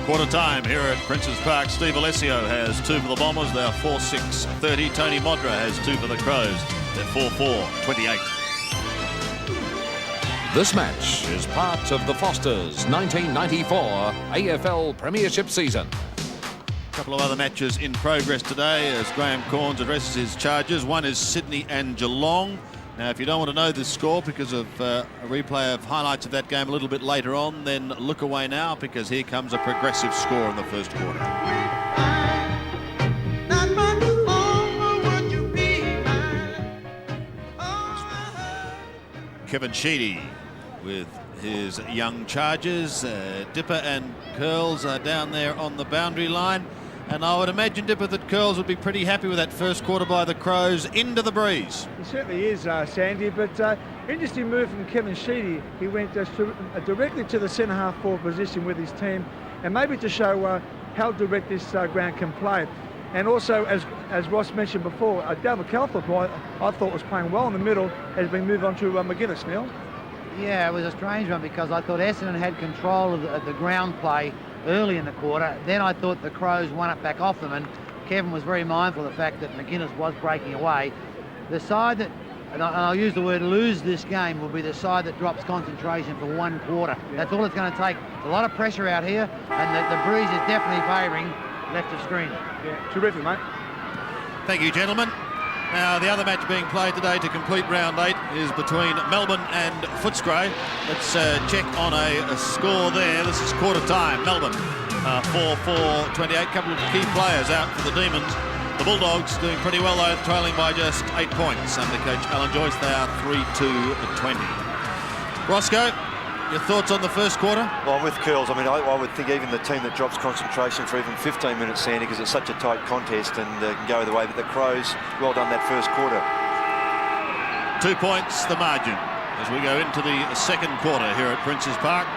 [SPEAKER 4] Quarter time here at Princes Park. Steve Alessio has 2 for the Bombers. They're 4-6-30. Tony Modra has 2 for the Crows. They're 4-4-28.
[SPEAKER 1] This match is part of the Foster's 1994 AFL Premiership season.
[SPEAKER 4] A couple of other matches in progress today as Graham Corns addresses his charges. One is Sydney and Geelong. Now, if you don't want to know the score because of a replay of highlights of that game a little bit later on, then look away now, because here comes a progressive score in the first quarter. Kevin Sheedy with his young charges. Dipper and Curls are down there on the boundary line. And I would imagine, Dipper, that Curls would be pretty happy with that first quarter by the Crows into the breeze.
[SPEAKER 6] He certainly is, Sandy, but interesting move from Kevin Sheedy. He went directly to the centre-half forward position with his team, and maybe to show how direct this ground can play. And also, as Ross mentioned before, David Calthorpe, I thought was playing well in the middle, has been moved on to McGuinness, Neil.
[SPEAKER 7] Yeah, it was a strange one, because I thought Essendon had control of the ground play early in the quarter. Then I thought the Crows won it back off them, and Kevin was very mindful of the fact that McGuinness was breaking away. The side that, and I'll use the word lose this game, will be the side that drops concentration for 1 quarter. Yeah. That's all it's going to take. A lot of pressure out here, and the breeze is definitely favouring left of screen.
[SPEAKER 6] Yeah, terrific, mate.
[SPEAKER 4] Thank you, gentlemen. Now, the other match being played today to complete round 8 is between Melbourne and Footscray. Let's check on a score there. This is quarter time. Melbourne 4-4-28. Couple of key players out for the Demons. The Bulldogs doing pretty well, though, trailing by just 8 points under coach Alan Joyce. They are 3-2-20. Roscoe, your thoughts on the first quarter?
[SPEAKER 5] Well, I'm with Curls. I mean, I would think even the team that drops concentration for even 15 minutes, Sandy, because it's such a tight contest and can go the way. But the Crows, well done that first quarter.
[SPEAKER 4] 2 points the margin as we go into the second quarter here at Princes Park.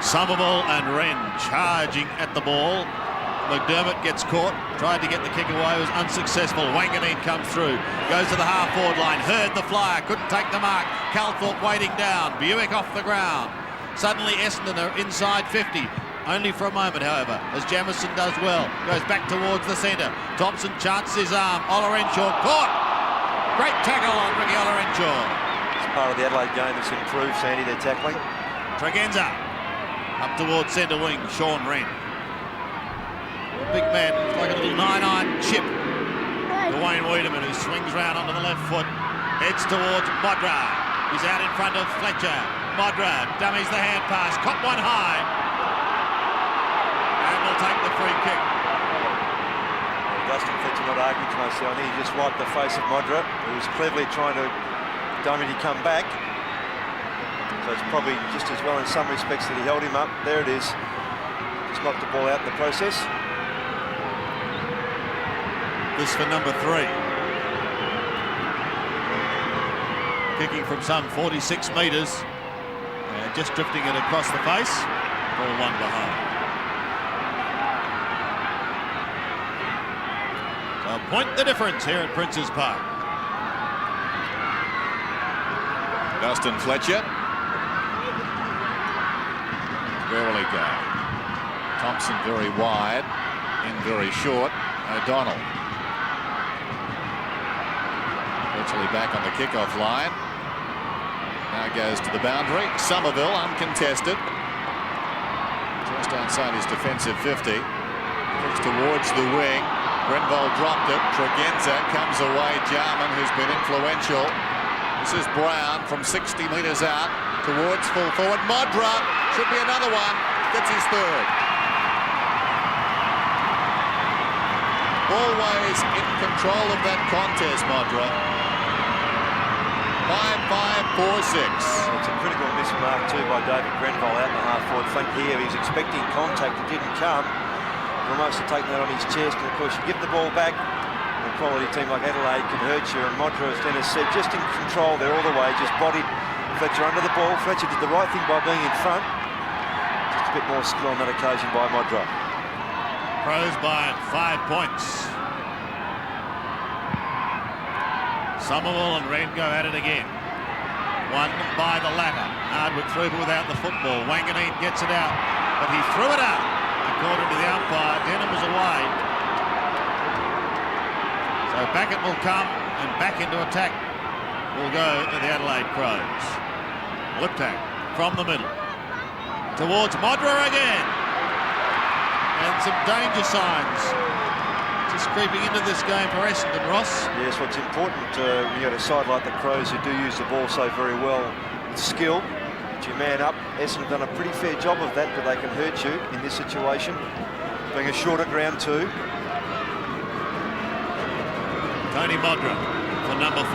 [SPEAKER 4] Somerville and Wren charging at the ball. McDermott gets caught, tried to get the kick away, was unsuccessful. Wanganeen comes through, goes to the half-forward line, heard the flyer, couldn't take the mark. Calthorpe waiting down, Buick off the ground. Suddenly Essendon are inside 50, only for a moment, however, as Jamison does well, goes back towards the centre. Thompson chances his arm, Olorenshaw caught. Great tackle on Ricky Olorenshaw.
[SPEAKER 5] It's part of the Adelaide game that's improved, Sandy, their tackling.
[SPEAKER 4] Tregenza up towards centre wing, Sean Wren. Big man, it's like a little 9-iron chip. Dwayne Wiedemann, who swings round onto the left foot, heads towards Modra. He's out in front of Fletcher. Modra dummies the hand pass, caught one high, and will take the free kick.
[SPEAKER 5] Dustin Fletcher not arguing too much there. I think he just wiped the face of Modra, who was cleverly trying to dummy to come back. So it's probably just as well in some respects that he held him up. There it is. Just knocked the ball out in the process.
[SPEAKER 4] This for number 3. Kicking from some 46 metres and just drifting it across the face. Ball one behind. So point the difference here at Princes Park.
[SPEAKER 8] Dustin Fletcher. Where will he go? Thompson very wide, in very short. O'Donnell. Virtually back on the kickoff line. Now goes to the boundary. Somerville uncontested. Just outside his defensive 50. Looks towards the wing. Grenville dropped it. Tregenza comes away. Jarman, who's been influential. This is Brown from 60 metres out towards full forward. Modra should be another one. Gets his third. Always in control of that contest, Modra. 5-5-4-6.
[SPEAKER 5] It's a critical miss mark too by David Grenville out in the half-forward flank here. He's expecting contact, it didn't come. Almost to take that on his chest, and of course you give the ball back. A quality team like Adelaide can hurt you, and Modra, as Dennis said, just in control there all the way, just bodied Fletcher under the ball. Fletcher did the right thing by being in front. Just a bit more skill on that occasion by Modra.
[SPEAKER 4] Crows by 5 points. Somerville and Wren go at it again. One by the latter. Hardwick through but without the football. Wanganeen gets it out. but he threw it out. According to the umpire, Denham was away. So back it will come, and back into attack will go to the Adelaide Crows. Liptak from the middle towards Modra again, and some danger signs just creeping into this game for Essendon, Ross.
[SPEAKER 5] Yes, what's important when you got a side like the Crows who do use the ball so very well with skill. Get your man up. Essendon have done a pretty fair job of that, but they can hurt you in this situation. Being a shorter ground too.
[SPEAKER 4] Tony Modra for number 4.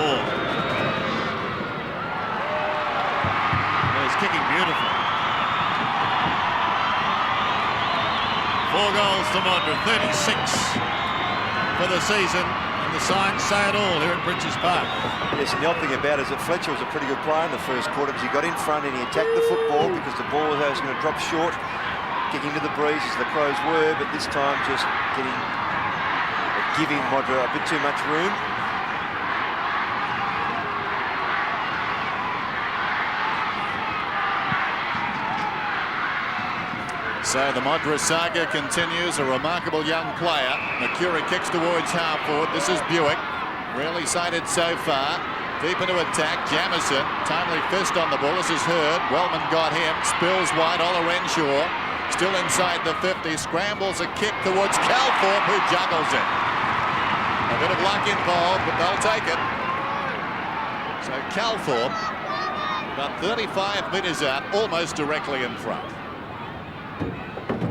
[SPEAKER 4] He's kicking beautifully. 4 goals to Modra, 36 for the season, and the signs say it all here at Princes Park.
[SPEAKER 5] Yes, and the odd thing about it is that Fletcher was a pretty good player in the first quarter because he got in front and he attacked the football because the ball was going to drop short, kicking to the breeze as the Crows were, but this time just giving Modra a bit too much room.
[SPEAKER 8] So the Modra saga continues. A remarkable young player. Mercury kicks towards half forward. This is Buick. Really sighted so far. Deep into attack. Jamison. Timely fist on the ball. This is Hurd. Wellman got him. Spills wide. Ola Renshaw. Still inside the 50. Scrambles a kick towards Calthorpe, who juggles it. A bit of luck involved, but they'll take it. So Calthorpe, about 35 metres out, almost directly in front.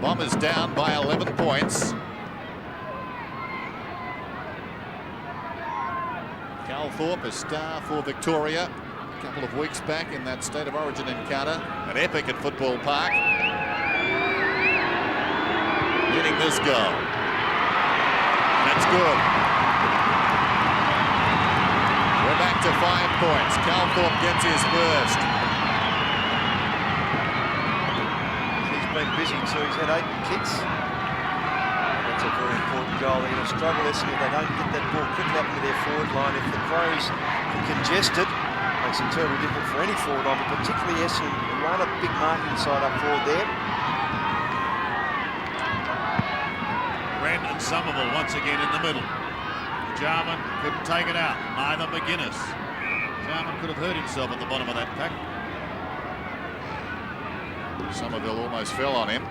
[SPEAKER 8] Bombers down by 11 points. Calthorpe, a star for Victoria a couple of weeks back in that State of Origin encounter. An epic at Football Park. Leading this goal. That's good. We're back to 5 points. Calthorpe gets his first.
[SPEAKER 5] Been busy too. He's had 8 kicks. That's a very important goal. They're going to struggle this if they don't get that ball quickly up into their forward line. If the Crows can congest it, makes it terribly difficult for any forward line, but particularly Essendon, who run a big marking side up forward there.
[SPEAKER 4] Wren and Somerville once again in the middle. Jarman couldn't take it out. Neither McGuinness. Jarman could have hurt himself at the bottom of that pack.
[SPEAKER 8] Somerville almost fell on him.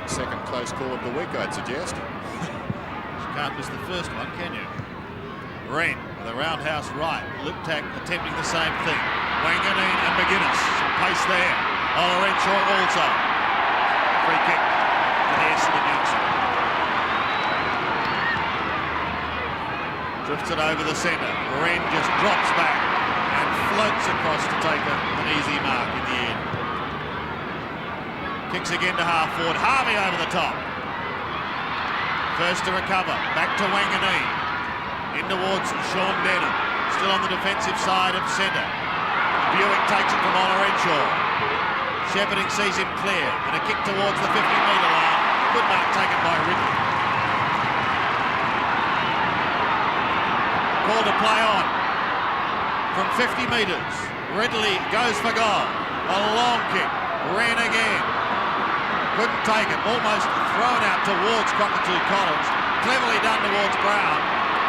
[SPEAKER 8] Second close call of the week, I'd suggest.
[SPEAKER 4] You can't miss the first one, can you? Wren with a roundhouse right. Liptak attempting the same thing. Wanganeen and McGuinness. Some pace there. Ola Renshaw also. Free kick to the Essendon youngster. Drifts it over the centre. Wren just drops back and floats across to take an easy mark in the end. Kicks again to half forward. Harvey over the top. First to recover. Back to Wanganeen. In towards Sean Denham. Still on the defensive side of centre. Buick takes it from Ola Renshaw. Shepherding sees him clear. And a kick towards the 50-metre line. Good mark taken by Ridley. Call to play on. From 50 metres. Ridley goes for goal. A long kick. Ran again. Couldn't take it, almost thrown out towards Cockatoo Collins. Cleverly done towards Brown,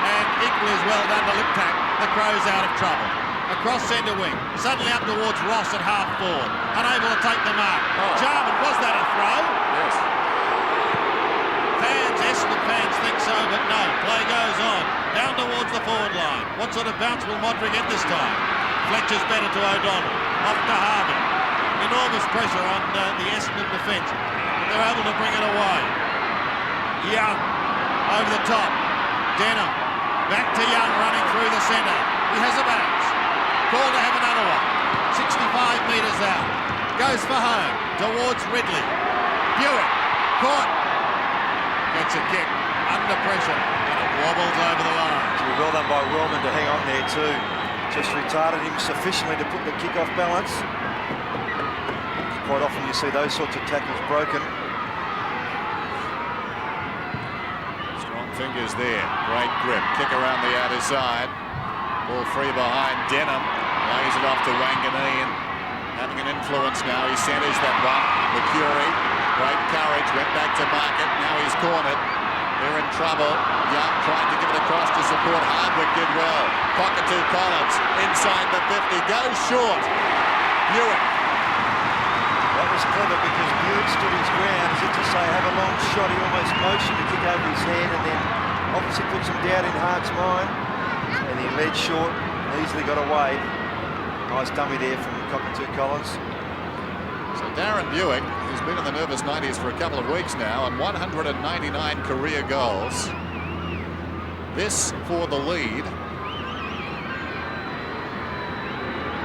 [SPEAKER 4] and equally as well done to Liptak. The Crows out of trouble. Across centre wing, suddenly up towards Ross at half forward. Unable to take the mark. Jarman, was that a throw?
[SPEAKER 8] Yes.
[SPEAKER 4] Essendon fans think so, but no. Play goes on. Down towards the forward line. What sort of bounce will Modra get this time? Fletcher's better to O'Donnell. Off to Harvey. Enormous pressure on the Essendon defence. They're able to bring it away. Young over the top. Denham back to Young running through the centre. He has a bounce. Call to have another one. 65 metres out. Goes for home towards Ridley. Buick caught. Gets a kick under pressure and it wobbles over the line.
[SPEAKER 5] Well done by Wellman to hang on there too. Just retarded him sufficiently to put the kick off balance. Quite often you see those sorts of tackles broken.
[SPEAKER 8] Strong fingers there. Great grip. Kick around the outer side. Ball free behind Denham. Lays it off to Wanganeen. Having an influence now. He centres that one. Mercury. Great courage, went back to market. Now he's cornered. They're in trouble. Young trying to give it across to support. Hardwick did well. Cockatoo Collins inside the 50. Goes short. Buick.
[SPEAKER 5] That was clever because Buick stood his ground, as if to say, have a long shot. He almost motioned to kick over his head and then obviously put some doubt in Hart's mind. And he led short, easily got away. Nice dummy there from Cockatoo Collins.
[SPEAKER 8] So Darren Buick, who's been in the nervous 90s for a couple of weeks now, and 199 career goals. This for the lead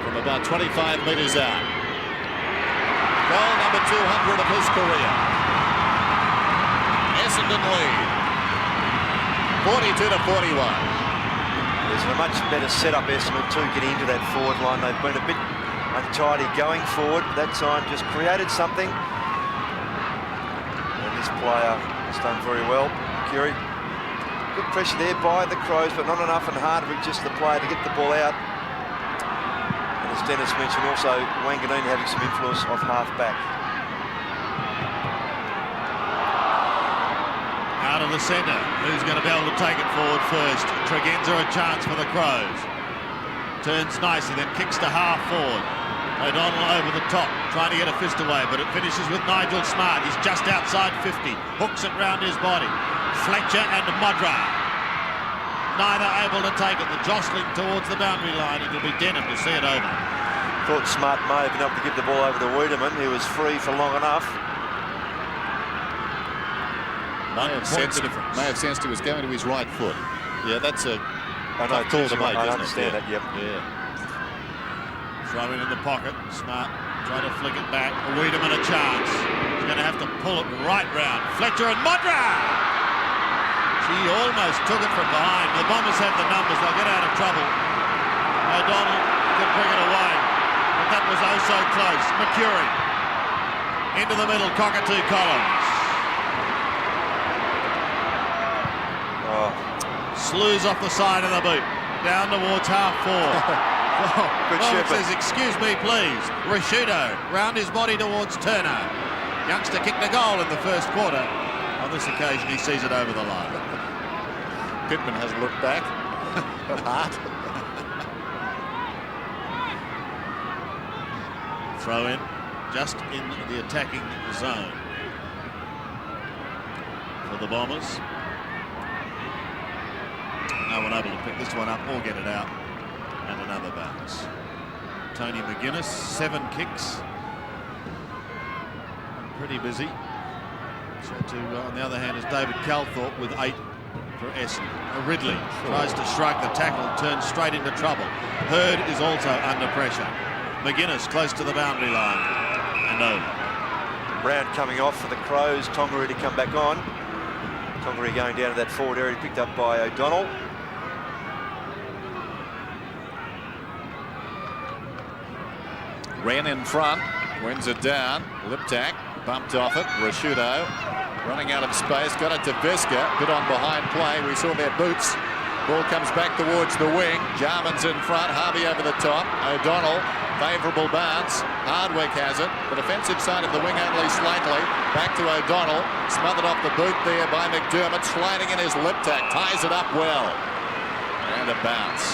[SPEAKER 8] from about 25 metres out. Goal number 200 of his career. Essendon lead, 42-41.
[SPEAKER 5] There's a much better setup, Essendon, too, getting into that forward line. They've been a bit untidy going forward. That time just created something. And this player has done very well. Curie. Good pressure there by the Crows, but not enough, and Hardwick just the player to get the ball out. And as Dennis mentioned, also Wanganeen having some influence off half-back.
[SPEAKER 4] Out of the centre, who's going to be able to take it forward first? Tregenza a chance for the Crows. Turns nicely, then kicks to half forward. O'Donnell over the top, trying to get a fist away, but it finishes with Nigel Smart. He's just outside 50, hooks it round his body. Fletcher and Mudra, neither able to take it. The jostling towards the boundary line. It'll be Denham to see it over.
[SPEAKER 5] Thought Smart may have been able to give the ball over to Wiedemann, who was free for long enough.
[SPEAKER 8] May have sensed he was going to his right foot. Yeah, that's a tough call to make,
[SPEAKER 5] I
[SPEAKER 8] isn't
[SPEAKER 5] understand
[SPEAKER 8] it?
[SPEAKER 5] that, yep.
[SPEAKER 8] Yeah.
[SPEAKER 4] Throw it in the pocket. Smart trying to flick it back. Wiedemann a chance. He's going to have to pull it right round. Fletcher and Mudra! He almost took it from behind. The Bombers have the numbers. They'll get out of trouble. O'Donnell could bring it away, but that was oh so close. McCurry into the middle. Cockatoo Collins. Slews off the side of the boot. Down towards half forward.
[SPEAKER 5] Good
[SPEAKER 4] says, excuse me, please. Rashudo round his body towards Turner. Youngster kicked a goal in the first quarter. On this occasion, he sees it over the line.
[SPEAKER 8] Pittman has looked back at Hart.
[SPEAKER 4] Throw in, just in the attacking zone for the Bombers. No one able to pick this one up or get it out. And another bounce. Tony McGuinness, 7 kicks. Pretty busy. So on the other hand is David Calthorpe with 8 for Essendon. Ridley tries to shrug the tackle, turns straight into trouble. Hurd is also under pressure. McGuinness close to the boundary line. And over.
[SPEAKER 5] Brown coming off for the Crows. Tongaree to come back on. Tongaree going down to that forward area, picked up by O'Donnell.
[SPEAKER 8] Wren in front, wins it down. Liptak bumped off it. Rashudo running out of space, got it to Visca. Bit on behind play. We saw their boots. Ball comes back towards the wing. Jarman's in front. Harvey over the top. O'Donnell, favourable bounce. Hardwick has it. The defensive side of the wing only slightly. Back to O'Donnell. Smothered off the boot there by McDermott. Sliding in his Liptak. Ties it up well. And a bounce.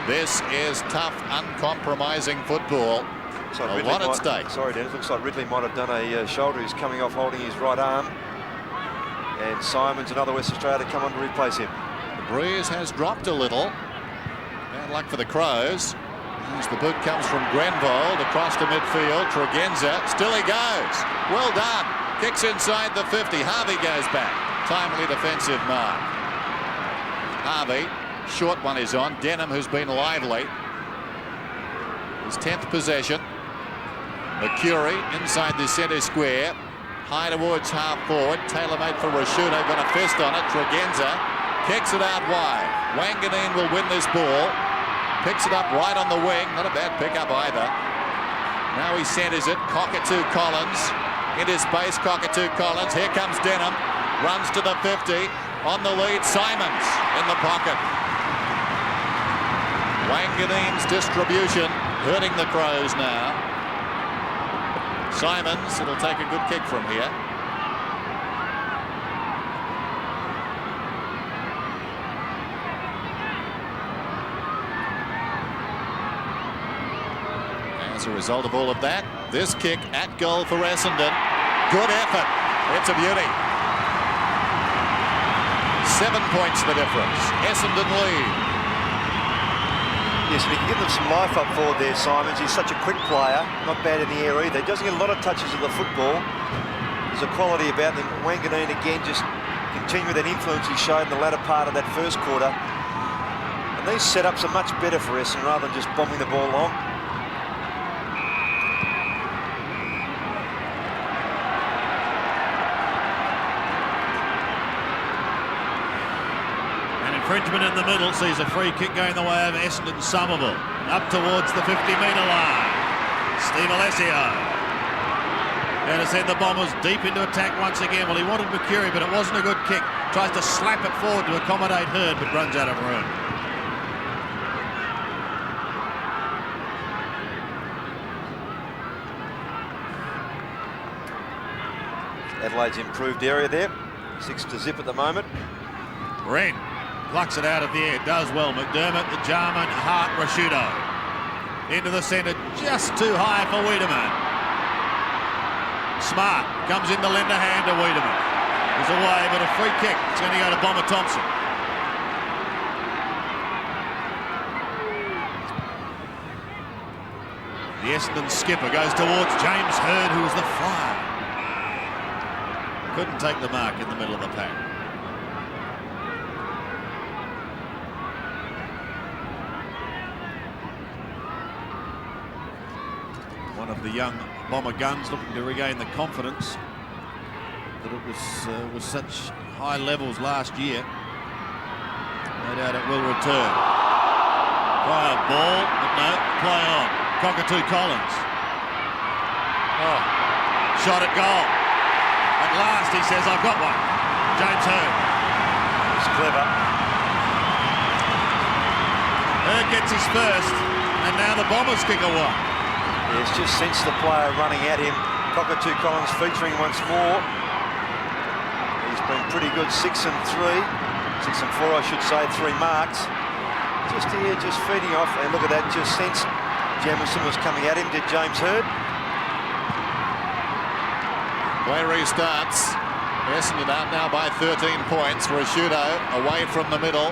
[SPEAKER 8] This is tough, uncompromising football.
[SPEAKER 5] So
[SPEAKER 8] a lot at stake.
[SPEAKER 5] Sorry, Dennis. Looks like Ridley might have done a shoulder. He's coming off holding his right arm. And Simons, another West Australia, to come on to replace him.
[SPEAKER 8] The breeze has dropped a little. Bad luck for the Crows. As the boot comes from Grenvold across to midfield. Tregenza, still he goes. Well done. Kicks inside the 50. Harvey goes back. Timely defensive mark. Harvey. Short one is on. Denham, who's been lively. His 10th possession. McCurry inside the centre square. High towards half forward. Tailor-made for Rashudo. Got a fist on it. Tregenza kicks it out wide. Wanganeen will win this ball. Picks it up right on the wing. Not a bad pickup either. Now he centres it. Cockatoo Collins. Into space. Cockatoo Collins. Here comes Denham. Runs to the 50. On the lead. Simons in the pocket. Wanganeen's distribution hurting the Crows now. Simons, it'll take a good kick from here. As a result of all of that, this kick at goal for Essendon. Good effort. It's a beauty. 7 points the difference. Essendon lead.
[SPEAKER 5] Yes, and he can give them some life up forward there, Simons. He's such a quick player. Not bad in the air either. He doesn't get a lot of touches of the football. There's a quality about him. Wanganeen again just continue that influence he showed in the latter part of that first quarter. And these setups are much better for Essendon rather than just bombing the ball long.
[SPEAKER 4] Infringement in the middle sees a free kick going the way of Essendon Somerville. Up towards the 50-metre line. Steve Alessio. Going to send the Bombers deep into attack once again. Well, he wanted Mercury, but it wasn't a good kick. Tries to slap it forward to accommodate Hurd, but runs out of room.
[SPEAKER 5] Adelaide's improved area there. 6-0 at the moment.
[SPEAKER 4] Wren plucks it out of the air, does well. McDermott, the Jarman, Hart, Rashudo. Into the centre, just too high for Wiedemann. Smart comes in to lend a hand to Wiedemann. He's away, but a free kick. It's going to go to Bomber Thompson. The Essendon skipper goes towards James Hurd, who was the flyer. Couldn't take the mark in the middle of the pack. One of the young Bomber guns looking to regain the confidence that it was such high levels last year. No doubt it will return. Try a ball, but no, play on. Cockatoo Collins. Oh, shot at goal. At last he says, I've got one. James Hurd.
[SPEAKER 5] It's clever.
[SPEAKER 4] Hurd gets his first, and now the Bombers kick a one.
[SPEAKER 5] Yeah, it's just sensed the player running at him. Cockatoo Collins featuring once more. He's been pretty good, 6 and 3. 6 and 4, I should say, 3 marks. Just here, just feeding off. And look at that, just sensed Jamison was coming at him, did James Hurd.
[SPEAKER 8] Play restarts. Essendon out now by 13 points. Rashudo away from the middle.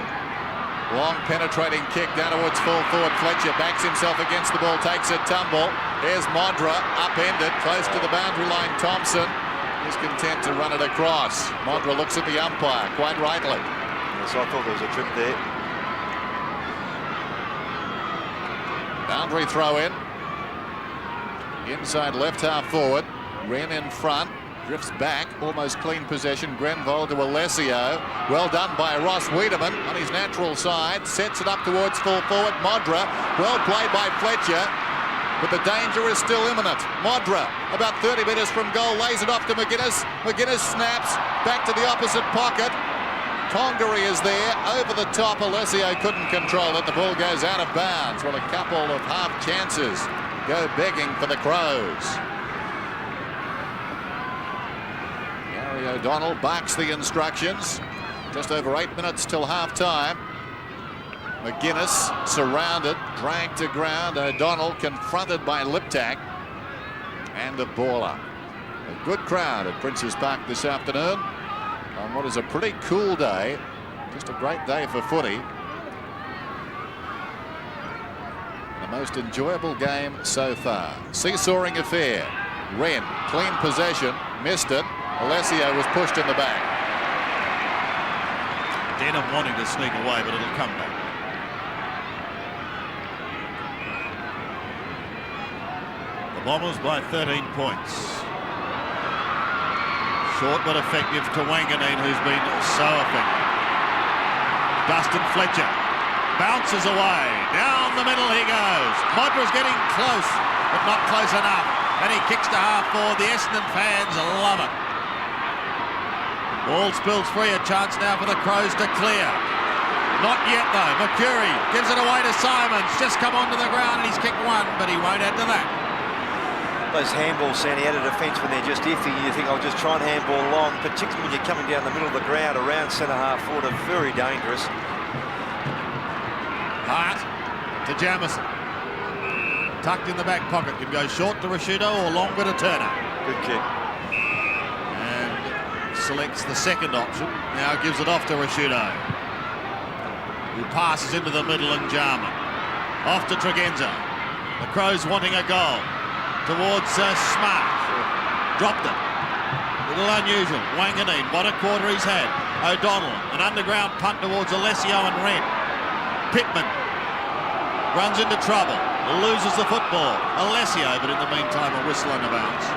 [SPEAKER 8] Long penetrating kick down towards full forward. Fletcher backs himself against the ball, takes a tumble. Here's Modra, upended, close to the boundary line. Thompson is content to run it across. Modra looks at the umpire, quite rightly.
[SPEAKER 5] Yes, I thought there was a trip there.
[SPEAKER 8] Boundary throw in. Inside left half forward. Wren in front. Drifts back, almost clean possession. Grenville to Alessio. Well done by Ross Wiedemann on his natural side. Sets it up towards full forward. Modra, well played by Fletcher, but the danger is still imminent. Modra, about 30 metres from goal, lays it off to McGuinness. McGuinness snaps back to the opposite pocket. Tongaree is there, over the top. Alessio couldn't control it. The ball goes out of bounds. Well, a couple of half chances go begging for the Crows. O'Donnell barks the instructions. Just over 8 minutes till half-time. McGuinness surrounded, dragged to ground. O'Donnell confronted by Liptak and a baller. A good crowd at Princes Park this afternoon on what is a pretty cool day. Just a great day for footy. The most enjoyable game so far. Seesawing affair. Wren, clean possession, missed it. Alessio was pushed in the back.
[SPEAKER 4] Denham wanting to sneak away, but it'll come back. The Bombers by 13 points. Short but effective to Wanganeen, who's been so effective. Dustin Fletcher bounces away. Down the middle he goes. Modra's getting close, but not close enough. And he kicks to half forward. The Essendon fans love it. Ball spills free, a chance now for the Crows to clear. Not yet though. Mercury gives it away to Simons. Just come onto the ground and he's kicked one, but he won't add to that.
[SPEAKER 5] those handballs, Sandy, out of defence when they're just iffy. You think, I'll just try and handball long, particularly when you're coming down the middle of the ground around centre-half forward, are very dangerous.
[SPEAKER 4] Hart to Jamison. Tucked in the back pocket, can go short to Rashudo or longer to Turner.
[SPEAKER 5] Good kick.
[SPEAKER 4] And selects the second option. Now gives it off to Rashudo, who passes into the middle, and Jarman. Off to Tregenza. The Crows wanting a goal. Towards Smart. Dropped it. Little unusual. Wanganeen, what a quarter he's had. O'Donnell, an underground punt towards Alessio and Wren. Pittman runs into trouble. Loses the football. Alessio, but in the meantime a whistle and a bounce.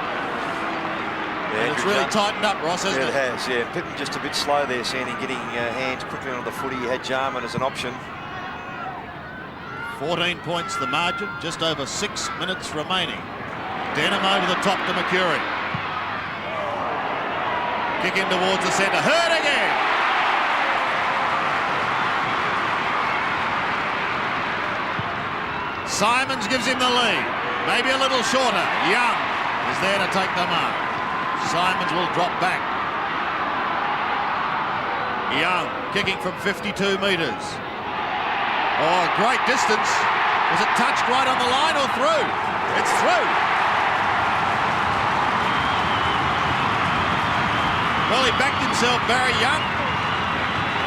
[SPEAKER 5] Yeah,
[SPEAKER 4] and it's really tightened up, Ross, hasn't it?
[SPEAKER 5] It has, yeah. Pittman just a bit slow there, Sandy, getting hands quickly onto the footy. He had Jarman as an option.
[SPEAKER 4] 14 points the margin, just over 6 minutes remaining. Denham over the top to McCurry. Kick in towards the centre. Hurt again! Simons gives him the lead. Maybe a little shorter. Young is there to take the mark. Simons will drop back. Young kicking from 52 metres. Oh, great distance. Was it touched right on the line or through? It's through. Well, he backed himself, Barry Young,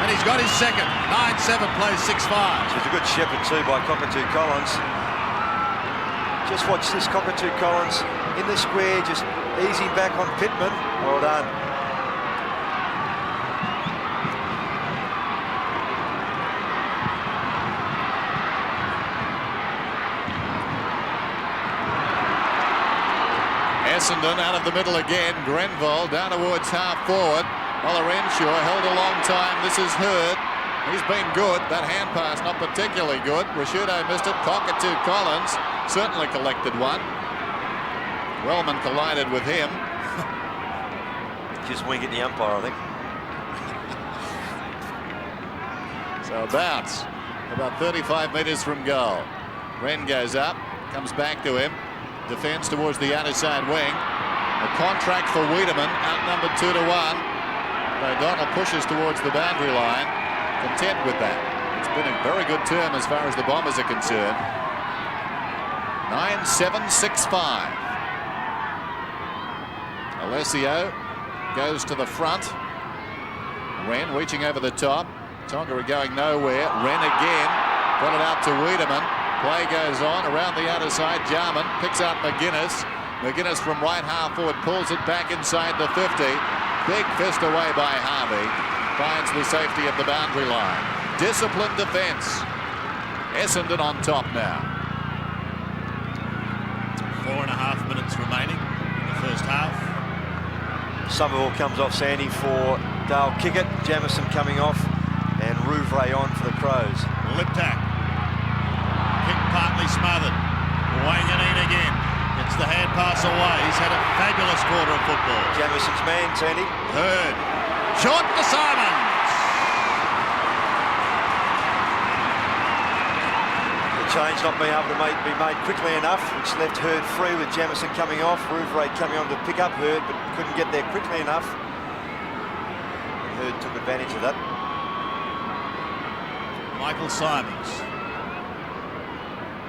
[SPEAKER 4] and he's got his second. 9-7 plays 6-5.
[SPEAKER 5] It's a good shepherd too by Cockatoo Collins. Just watch this, Cockatoo Collins in the square, just easing back on Pittman. Well done.
[SPEAKER 8] Essendon out of the middle again. Grenville down towards half forward. Olorenshaw held a long time. This is Hurd. He's been good. That hand pass not particularly good. Rashudo missed it. Cockatoo Collins certainly collected one. Wellman collided with him.
[SPEAKER 5] Just wink at the umpire, I think.
[SPEAKER 8] So a bounce. About 35 metres from goal. Wren goes up. Comes back to him. Defence towards the outer side wing. A contract for Wiedemann, outnumbered 2-1. O'Donnell pushes towards the boundary line. Content with that. It's been a very good term as far as the Bombers are concerned. 9-7, 6-5. Alessio goes to the front. Wren reaching over the top. Tonga going nowhere. Wren again. Got it out to Wiedemann. Play goes on around the outer side. Jarman picks out McGuinness. McGuinness from right half forward pulls it back inside the 50. Big fist away by Harvey. Finds the safety of the boundary line. Disciplined defence. Essendon on top now.
[SPEAKER 4] 4.5 minutes remaining in the first half.
[SPEAKER 5] Somerville comes off, Sandy, for Dale Kickett. Jamison coming off, and Rouvray on for the Crows.
[SPEAKER 4] Liptak. Kick partly smothered. Wanganeen again. Gets the hand pass away. He's had a fabulous quarter of football.
[SPEAKER 5] Jamison's man, Sandy.
[SPEAKER 4] Hurd. Short to Simons.
[SPEAKER 5] The change not being able to be made quickly enough, which left Hurd free with Jamison coming off. Rouvray coming on to pick up Hurd, but couldn't get there quickly enough. Hurd took advantage of that.
[SPEAKER 4] Michael Simons.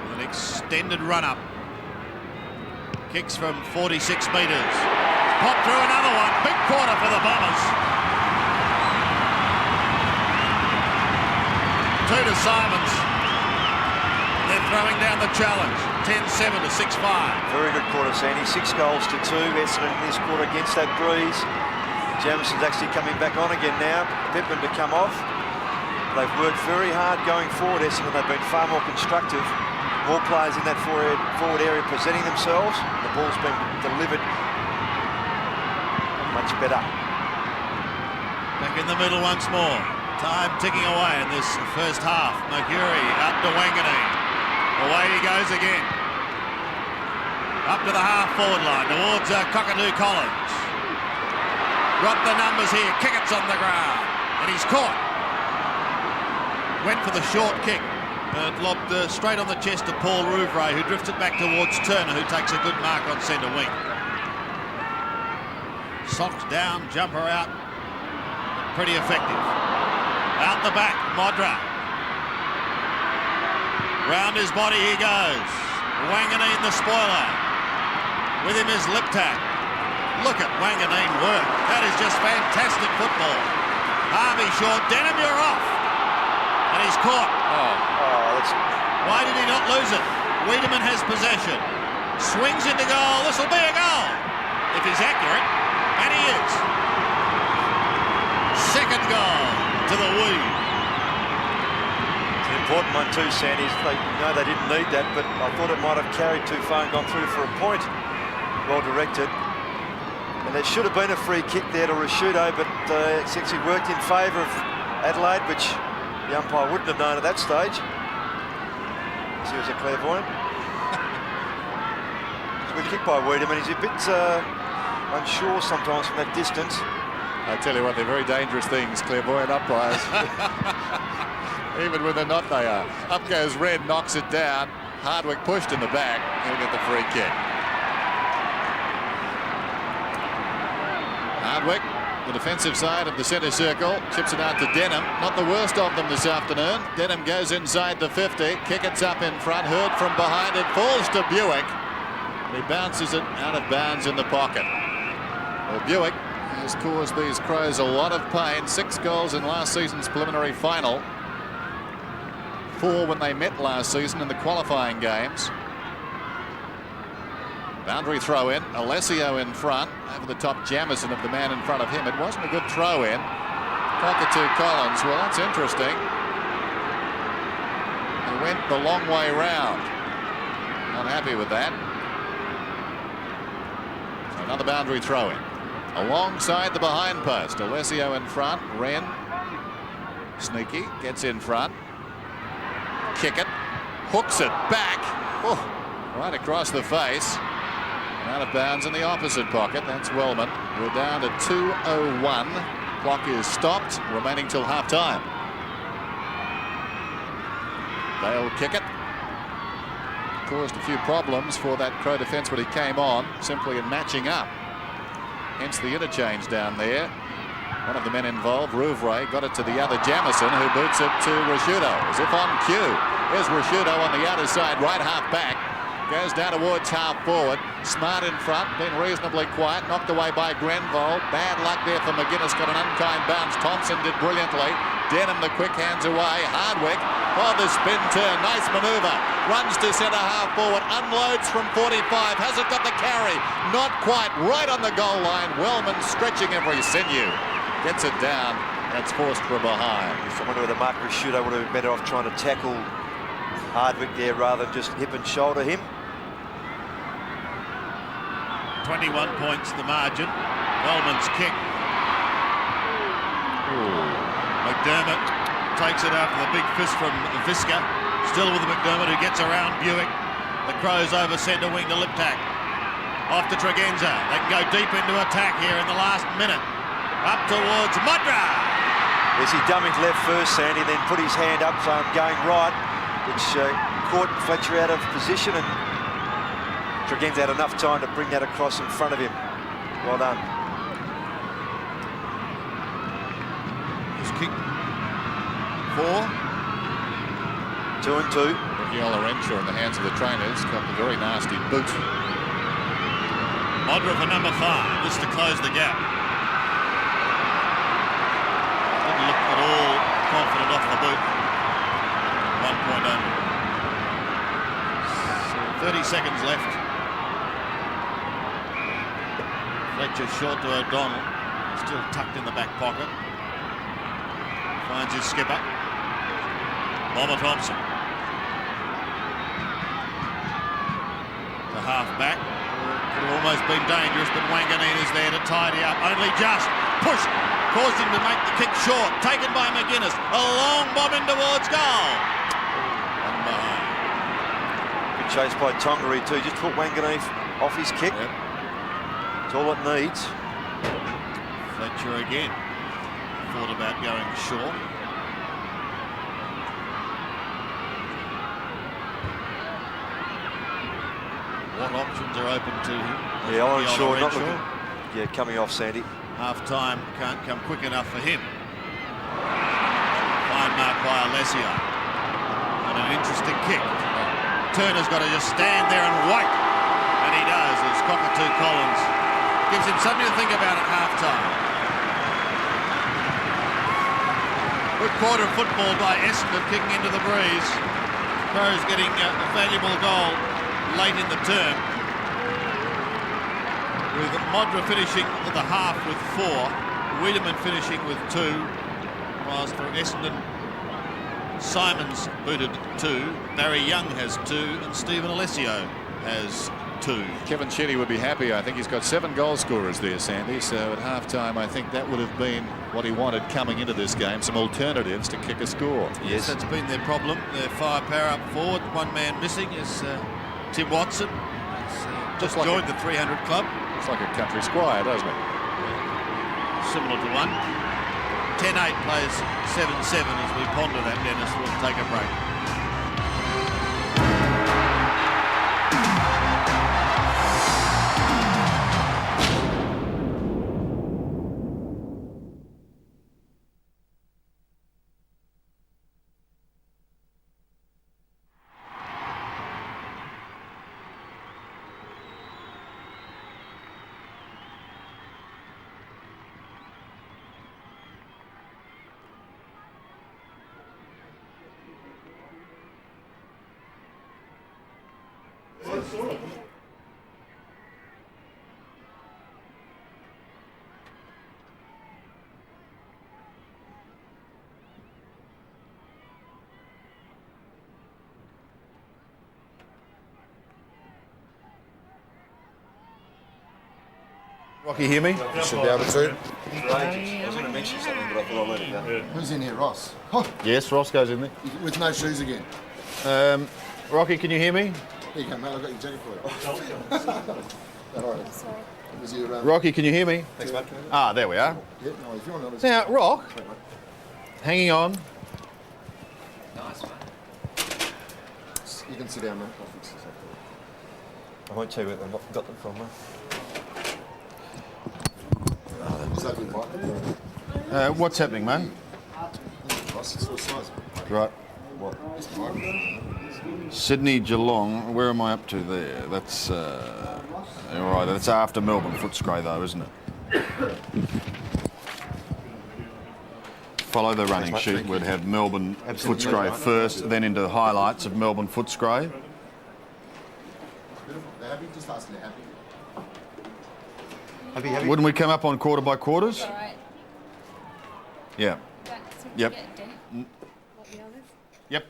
[SPEAKER 4] With an extended run-up. Kicks from 46 metres. Popped through another one. Big quarter for the Bombers. 2 to Simons. They're throwing down the challenge. 10-7 to 6-5.
[SPEAKER 5] Very good quarter, Sandy. 6 goals to 2. Essendon in this quarter against that breeze. Jamison's actually coming back on again now. Pittman to come off. They've worked very hard going forward, Essendon. They've been far more constructive. More players in that forward area presenting themselves. The ball's been delivered much better.
[SPEAKER 4] Back in the middle once more. Time ticking away in this first half. Mercury up to Wanganeen. Away he goes again. Up to the half-forward line towards Cockatoo Collins. Got the numbers here. Kickett's on the ground. And he's caught. Went for the short kick. Lobbed straight on the chest of Paul Rouvray, who drifts it back towards Turner, who takes a good mark on centre wing. Socks down, jumper out. Pretty effective. Out the back, Modra. Round his body he goes. Wanganeen the spoiler. With him is Liptak. Look at Wanganeen work. That is just fantastic football. Harvey short. Denham, you're off. And he's caught. Why did he not lose it? Wiedemann has possession. Swings into goal. This will be a goal. If he's accurate. And he is. Second goal to the Weed.
[SPEAKER 5] It's an important one too, Sandy. They didn't need that, but I thought it might have carried too far and gone through for a point. Well directed. And there should have been a free kick there to Rashudo, but it's actually worked in favour of Adelaide, which the umpire wouldn't have known at that stage. He was a clairvoyant. It's a good kick by Wiedemann. He's a bit unsure sometimes from that distance.
[SPEAKER 8] I tell you what, they're very dangerous things, clairvoyant umpires. Even when they're not, they are. Up goes Red, knocks it down. Hardwick pushed in the back. He'll get the free kick. Hardwick, the defensive side of the centre circle, chips it out to Denham. Not the worst of them this afternoon. Denham goes inside the 50. Kickett's up in front. Hurd from behind it. Falls to Buick. He bounces it out of bounds in the pocket. Well, Buick has caused these Crows a lot of pain. 6 goals in last season's preliminary final. 4 when they met last season in the qualifying games. Boundary throw in. Alessio in front. Over the top Jamison of the man in front of him. It wasn't a good throw in. Cockatoo Collins. Well, that's interesting. He went the long way round. Not happy with that. So another boundary throw in. Alongside the behind post. Alessio in front. Wren. Sneaky. Gets in front. Kick it. Hooks it back. Oh, right across the face. Out of bounds in the opposite pocket. That's Wellman. We're down to 2:01. Clock is stopped. Remaining till half time. They'll kick it. Caused a few problems for that Crow defence when he came on, simply in matching up. Hence the interchange down there. One of the men involved, Rouvray, got it to the other Jamison, who boots it to Rashudo, as if on cue. Here's Rashudo on the outer side, right half back. Goes down towards half forward. Smart in front, been reasonably quiet. Knocked away by Grenville. Bad luck there for McGuinness. Got an unkind bounce. Thompson did brilliantly. Denham the quick hands away. Hardwick. Oh, the spin turn. Nice manoeuvre. Runs to centre half forward. Unloads from 45. Hasn't got the carry. Not quite. Right on the goal line. Wellman stretching every sinew. Gets it down. That's forced from behind.
[SPEAKER 5] I wonder whether Mark Rashudo would have been better off trying to tackle Hardwick there rather than just hip and shoulder him.
[SPEAKER 4] 21 points the margin. Wellman's kick.
[SPEAKER 8] Ooh.
[SPEAKER 4] McDermott takes it after the big fist from Visca. Still with McDermott, who gets around Buick. The Crows over centre wing to Liptak. Off to Tregenza. They can go deep into attack here in the last minute. Up towards Modra.
[SPEAKER 5] Yes, he dummied left first, Sandy, then put his hand up, so I'm going right, which caught Fletcher out of position, and Tregenza had enough time to bring that across in front of him. Well done.
[SPEAKER 4] His kick. 4.
[SPEAKER 5] 2 and 2.
[SPEAKER 8] Ricky Olorenshaw in the hands of the trainers. Got the very nasty boot.
[SPEAKER 4] Modra for number 5. This to close the gap. Didn't look at all confident off the boot. 1 point only. So 30 seconds left. Fletcher short to O'Donnell. Still tucked in the back pocket. Finds his skipper. Bomber Thompson. The half back. Could have almost been dangerous, but Wanganeen is there to tidy up. Only just. Push. Caused him to make the kick short. Taken by McGuinness. A long bob in towards goal. And behind.
[SPEAKER 5] Good chase by Tongaree too. Just put Wanganeen off his kick.
[SPEAKER 4] Yep.
[SPEAKER 5] That's all it needs.
[SPEAKER 4] Fletcher again. Thought about going short. what options are open to him.
[SPEAKER 5] Yeah, orange short, not
[SPEAKER 4] Shore.
[SPEAKER 5] looking. Yeah, coming off, Sandy.
[SPEAKER 4] Half-time can't come quick enough for him. Fine mark by Alessio. And an interesting kick. Turner's got to just stand there and wait. And he does, as Cockatoo Collins gives him something to think about at half-time. Good quarter of football by Essendon, kicking into the breeze. Crows getting a valuable goal late in the term, with Modra finishing the half with 4, Wiedemann finishing with 2, whilst for Essendon, Simons booted 2, Barry Young has 2, and Stephen Alessio has 2.
[SPEAKER 8] Kevin Sheedy would be happy. I think he's got 7 goal scorers there, Sandy. So at half-time, I think that would have been what he wanted coming into this game, some alternatives to kick a score.
[SPEAKER 4] Yes, that's been their problem. Their firepower up forward. One man missing is Tim Watson. He's just
[SPEAKER 8] like
[SPEAKER 4] joined the 300 club.
[SPEAKER 8] It's like a country squire, doesn't it?
[SPEAKER 4] Similar to one. 10-8 plays 7-7 as we ponder that, Dennis. We'll take a break.
[SPEAKER 2] Rocky, hear me?
[SPEAKER 9] You should be able to.
[SPEAKER 5] I was going to mention something, but I thought I'll let it go.
[SPEAKER 9] Who's in here, Ross? Oh,
[SPEAKER 2] Yes, Ross goes in there.
[SPEAKER 9] with no shoes again.
[SPEAKER 2] Rocky, can you hear me?
[SPEAKER 9] Here you go, mate. I've got your jacket for you. All right.
[SPEAKER 10] Sorry.
[SPEAKER 9] It was your,
[SPEAKER 2] Rocky, can you hear me?
[SPEAKER 9] Thanks, mate.
[SPEAKER 2] Ah, there we are.
[SPEAKER 9] Yeah, no, if you want to...
[SPEAKER 2] Now, Rock, hanging on.
[SPEAKER 9] Nice, mate. You can sit down, mate. I'll fix this up for you.
[SPEAKER 5] I won't tell you where they got them from, mate.
[SPEAKER 9] Is that good, Mike?
[SPEAKER 2] What's happening, man?
[SPEAKER 9] Ross, it's your size.
[SPEAKER 2] Right.
[SPEAKER 9] What? It's the Mike.
[SPEAKER 2] Sydney, Geelong. Where am I up to there? That's all right. That's after Melbourne Footscray, though, isn't it? Follow the running
[SPEAKER 9] mate.
[SPEAKER 2] sheet.
[SPEAKER 9] Thank
[SPEAKER 2] We'd
[SPEAKER 9] you.
[SPEAKER 2] have Melbourne
[SPEAKER 9] Absolutely.
[SPEAKER 2] Footscray first, then into highlights of Melbourne Footscray.
[SPEAKER 9] They're happy? Just ask if they're happy.
[SPEAKER 5] Happy?
[SPEAKER 2] Wouldn't we come up on quarter by quarters?
[SPEAKER 10] All right.
[SPEAKER 2] Yeah.
[SPEAKER 10] Don't
[SPEAKER 2] Yep.
[SPEAKER 10] forget, Denny. Like the others.
[SPEAKER 2] Yep.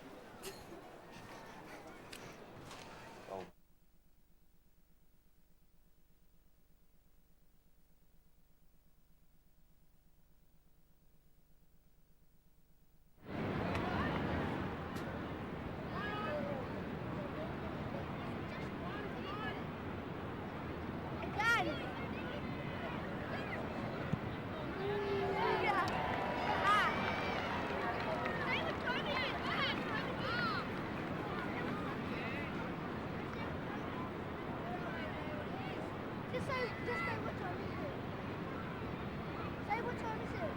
[SPEAKER 10] Just say what time is it? Say what time is it?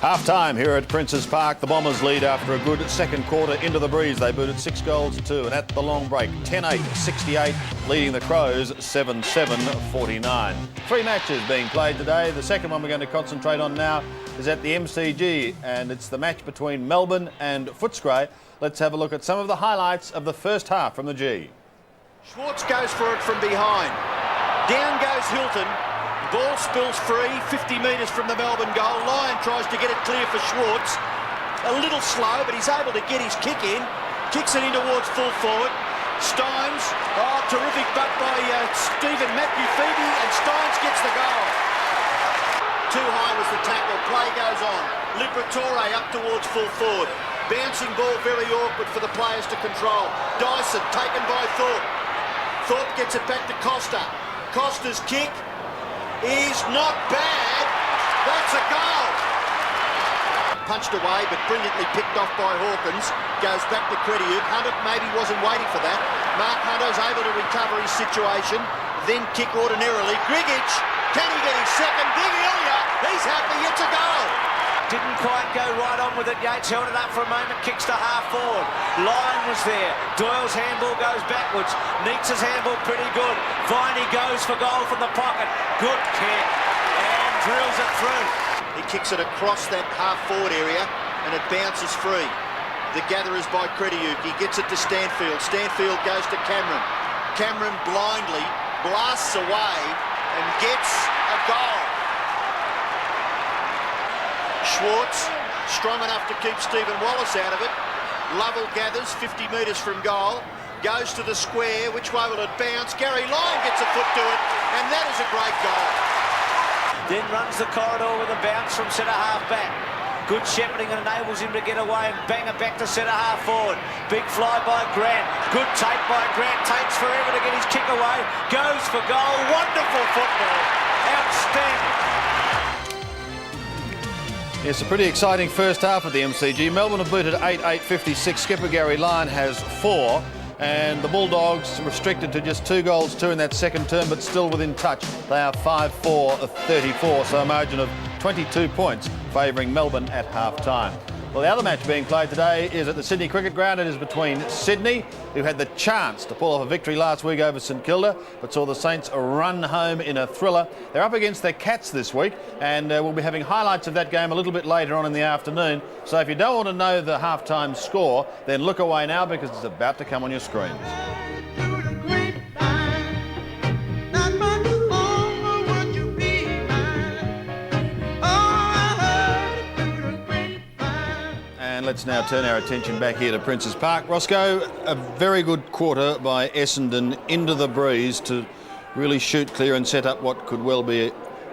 [SPEAKER 2] Half-time here at Princes Park. The Bombers lead after a good second quarter into the breeze. They booted 6 goals to 2, and at the long break, 10-8, 68, leading the Crows 7-7, 49. 3 matches being played today. The second one we're going to concentrate on now is at the MCG, and it's the match between Melbourne and Footscray. Let's have a look at some of the highlights of the first half from the G.
[SPEAKER 11] Schwartz goes for it from behind. Down goes Hilton. Ball spills free, 50 metres from the Melbourne goal. Lyon tries to get it clear for Schwartz. A little slow, but he's able to get his kick in. Kicks it in towards full forward. Steins, terrific butt by Stephen Matthew Phoebe, and Steins gets the goal. Too high was the tackle, play goes on. Liberatore up towards full forward. Bouncing ball, very awkward for the players to control. Dyson taken by Thorpe. Thorpe gets it back to Costa. Costa's kick is not bad. That's a goal. Punched away, but brilliantly picked off by Hawkins. Goes back to Crediube. Hunter maybe wasn't waiting for that. Mark Hunter's able to recover his situation. Then kick ordinarily. Grigic, can he get his second? Big Ilya, he's happy, it's a goal.
[SPEAKER 12] Didn't quite go right on with it. Yates held it up for a moment, kicks to half forward. Lyon was there. Doyle's handball goes backwards. Neats's handball pretty good. Viney goes for goal from the pocket. Good kick. And drills it through.
[SPEAKER 11] He kicks it across that half forward area and it bounces free. The gatherers by Crediube. He gets it to Stanfield. Stanfield goes to Cameron. Cameron blindly blasts away and gets a goal. Schwartz, strong enough to keep Stephen Wallace out of it. Lovell gathers 50 metres from goal, goes to the square. Which way will it bounce? Gary Lyon gets a foot to it, and that is a great goal.
[SPEAKER 12] Then runs the corridor with a bounce from centre half back. Good shepherding and enables him to get away and bang it back to centre half forward. Big fly by Grant. Good take by Grant. Takes forever to get his kick away. Goes for goal. Wonderful football. Outstanding.
[SPEAKER 2] It's a pretty exciting first half of the MCG. Melbourne have booted 8-8-56. Skipper Gary Lyon has 4. And the Bulldogs restricted to just 2 goals, 2 in that second term, but still within touch. They are 5-4-34, so a margin of 22 points favouring Melbourne at half-time. Well, the other match being played today is at the Sydney Cricket Ground. It is between Sydney, who had the chance to pull off a victory last week over St Kilda, but saw the Saints run home in a thriller. They're up against their Cats this week, and we'll be having highlights of that game a little bit later on in the afternoon. So if you don't want to know the half-time score, then look away now because it's about to come on your screens. Let's now turn our attention back here to Princes Park. Roscoe, a very good quarter by Essendon into the breeze to really shoot clear and set up what could well be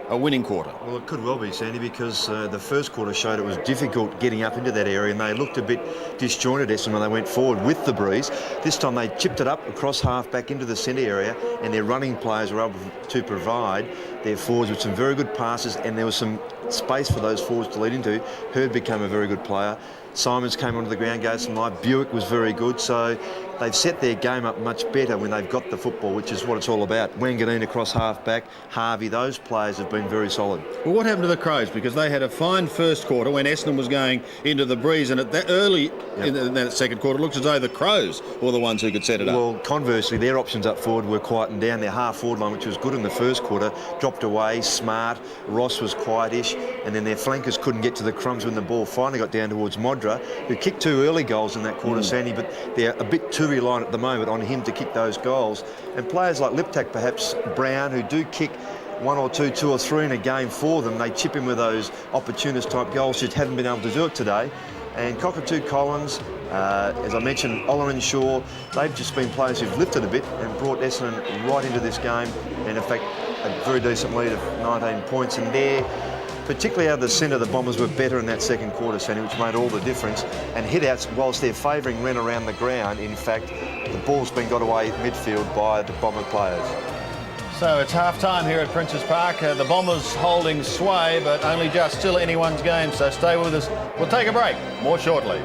[SPEAKER 2] a winning quarter.
[SPEAKER 3] Well, it could well be, Sandy, because the first quarter showed it was difficult getting up into that area and they looked a bit disjointed, Essendon, when they went forward with the breeze. This time they chipped it up across half back into the centre area and their running players were able to provide their forwards with some very good passes and there was some space for those forwards to lead into. Hurd became a very good player. Simons came onto the ground, gave some life. Buick was very good. So they've set their game up much better when they've got the football, which is what it's all about. Wanganeen across half-back, Harvey, those players have been very solid.
[SPEAKER 2] Well, what happened to the Crows? Because they had a fine first quarter when Essendon was going into the breeze, and at that early in that second quarter, it looks as though the Crows were the ones who could set it up.
[SPEAKER 3] Well, conversely, their options up forward were quietened down. Their half-forward line, which was good in the first quarter, dropped away. Smart, Ross was quietish, and then their flankers couldn't get to the crumbs when the ball finally got down towards Modra, who kicked 2 early goals in that quarter, Sandy, but they're a bit too reliant at the moment on him to kick those goals. And players like Liptak, perhaps Brown, who do kick 1 or 2, 2 or 3 in a game for them, they chip in with those opportunist type goals, just haven't been able to do it today. And Cockatoo Collins, as I mentioned, Olerin Shaw, they've just been players who've lifted a bit and brought Essendon right into this game, and in fact a very decent lead of 19 points. And there, particularly out of the centre, the Bombers were better in that second quarter, Sandy, which made all the difference. And hit-outs, whilst they're favouring Wren around the ground, in fact, the ball's been got away at midfield by the Bomber players.
[SPEAKER 2] So it's half-time here at Princes Park. The Bombers holding sway, but only just still anyone's game, so stay with us. We'll take a break. More shortly.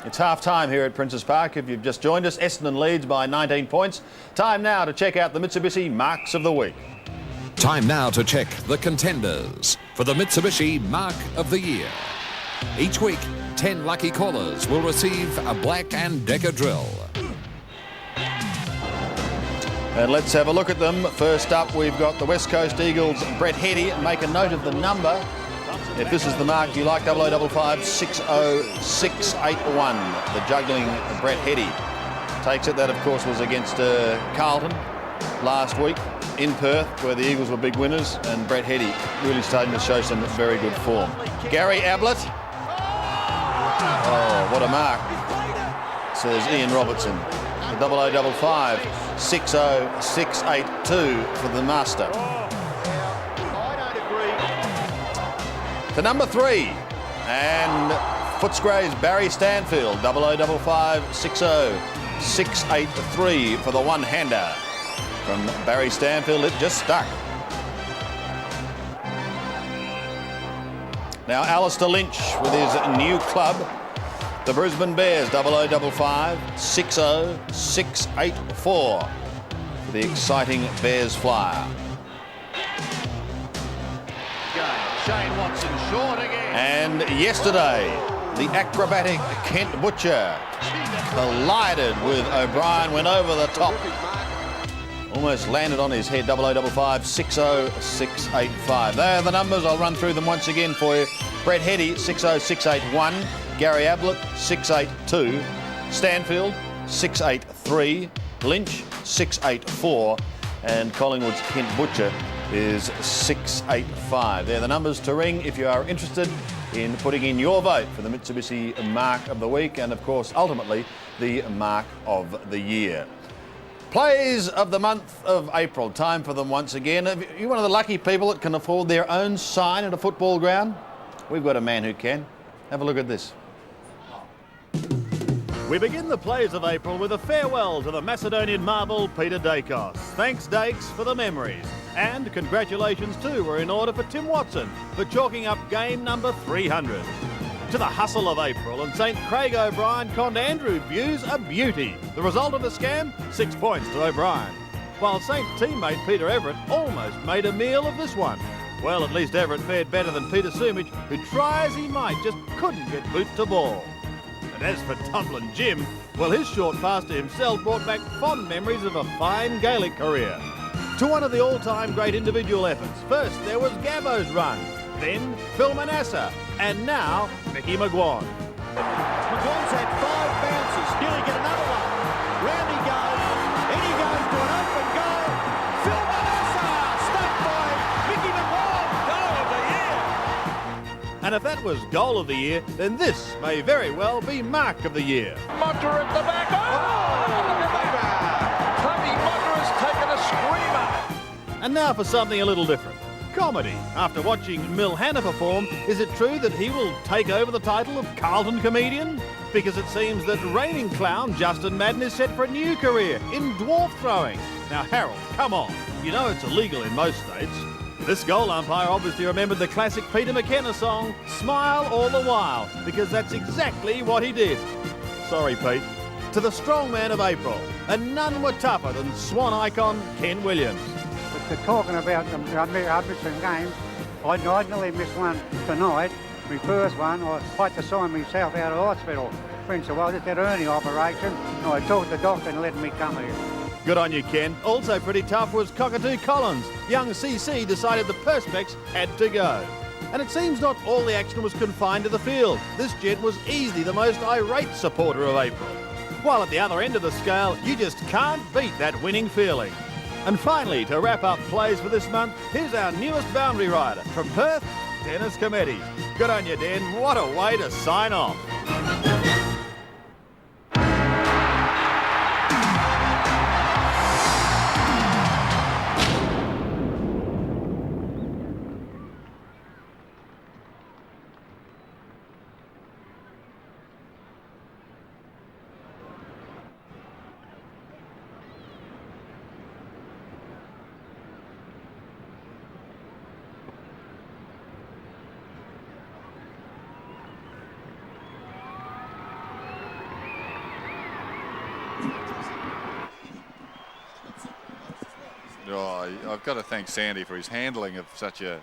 [SPEAKER 2] It's half-time here at Princes Park. If you've just joined us, Essendon leads by 19 points. Time now to check out the Mitsubishi Marks of the Week.
[SPEAKER 1] Time now to check the contenders for the Mitsubishi Mark of the Year. Each week, 10 lucky callers will receive a Black & Decker drill.
[SPEAKER 2] And let's have a look at them. First up, we've got the West Coast Eagles' Brett Heady. Make a note of the number. If this is the mark you like, 0055 60681. The juggling Brett Heady takes it. That, of course, was against Carlton last week in Perth, where the Eagles were big winners, and Brett Heady really starting to show some very good form. Gary Ablett. Oh, what a mark, says Ian Robertson. The 0055 60682 for the master. To number 3, and Footscray's Barry Stanfield, 0055 60683 for the one-hander. From Barry Stanfield, it just stuck. Now Alistair Lynch with his new club, the Brisbane Bears, 0055 60684 for the exciting Bears flyer.
[SPEAKER 13] Shane Watson short again.
[SPEAKER 2] And yesterday, the acrobatic Kent Butcher collided with O'Brien, went over the top. Almost landed on his head, 0055 60685. There are the numbers. I'll run through them once again for you. Brett Heady, 60681. Gary Ablett, 682. Stanfield, 683. Lynch, 684. And Collingwood's Kent Butcher is 685. They're the numbers to ring if you are interested in putting in your vote for the Mitsubishi Mark of the Week and, of course, ultimately, the Mark of the Year. Plays of the month of April. Time for them once again. Are you one of the lucky people that can afford their own sign at a football ground? We've got a man who can. Have a look at this.
[SPEAKER 14] We begin the plays of April with a farewell to the Macedonian marvel Peter Dacos. Thanks, Dakes, for the memories. And congratulations too were in order for Tim Watson for chalking up game number 300. To the hustle of April, and St Craig O'Brien conned Andrew Views a beauty. The result of the scam, 6 points to O'Brien. While St teammate Peter Everett almost made a meal of this one. Well, at least Everett fared better than Peter Sumich, who try as he might just couldn't get boot to ball. And as for Dublin Jim, well, his short pass to himself brought back fond memories of a fine Gaelic career. To one of the all-time great individual efforts. First, there was Gabbo's run, then Phil Manasseh, and now Mickey McGuan.
[SPEAKER 11] McGuan's had 5 bounces, nearly get another one. Round he goes, and he goes to an open goal. Phil Manasseh, stuck by Mickey McGuan, goal of the year.
[SPEAKER 14] And if that was goal of the year, then this may very well be Mark of the Year.
[SPEAKER 13] Mutter at the back. Tony Mutter has taken a screamer.
[SPEAKER 14] And now for something a little different. Comedy. After watching Mill Hanna perform, is it true that he will take over the title of Carlton comedian? Because it seems that reigning clown Justin Madden is set for a new career in dwarf throwing. Now, Harold, come on. You know it's illegal in most states. This goal umpire obviously remembered the classic Peter McKenna song, Smile All the While, because that's exactly what he did. Sorry, Pete. To the strong man of April, and none were tougher than Swan icon Ken Williams.
[SPEAKER 15] But talking about the Albertson games, I nearly missed one tonight. My first one, I had to sign myself out of hospital. Friend said, well, I just had a hernia operation. No, I told the doctor and let me come here.
[SPEAKER 14] Good on you, Ken. Also pretty tough was Cockatoo Collins. Young CC decided the Perspex had to go. And it seems not all the action was confined to the field. This gent was easily the most irate supporter of April. While at the other end of the scale, you just can't beat that winning feeling. And finally, to wrap up plays for this month, here's our newest boundary rider from Perth, Dennis Cometti. Good on you, Den. What a way to sign off.
[SPEAKER 8] Oh, I've got to thank Sandy for his handling of such a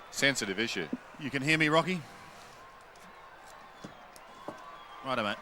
[SPEAKER 8] sensitive issue.
[SPEAKER 4] You can hear me, Rocky? Righto, mate.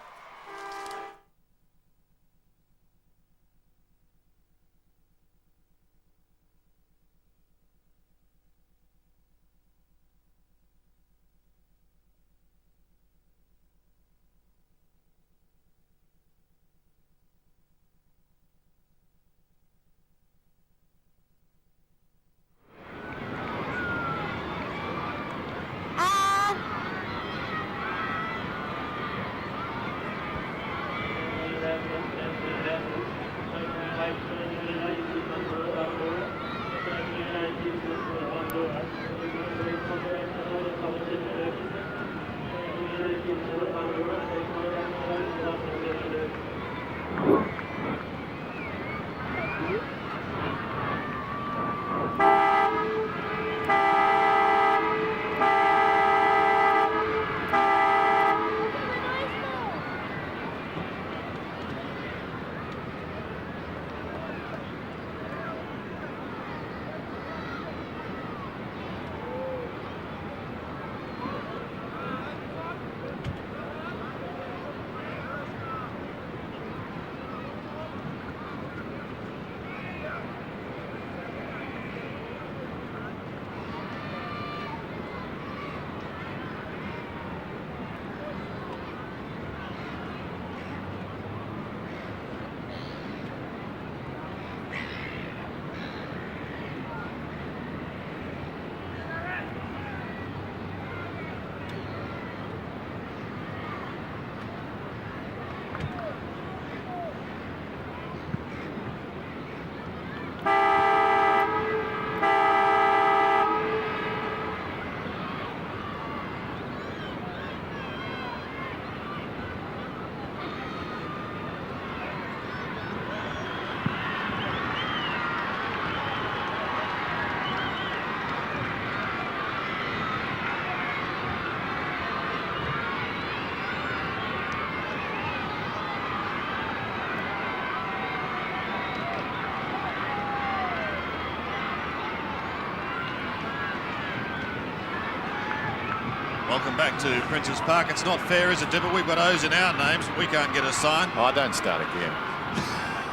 [SPEAKER 4] Welcome back to Princes Park. It's not fair, is it, Dipper? We've got O's in our names. We can't get a sign.
[SPEAKER 8] Oh, don't start again.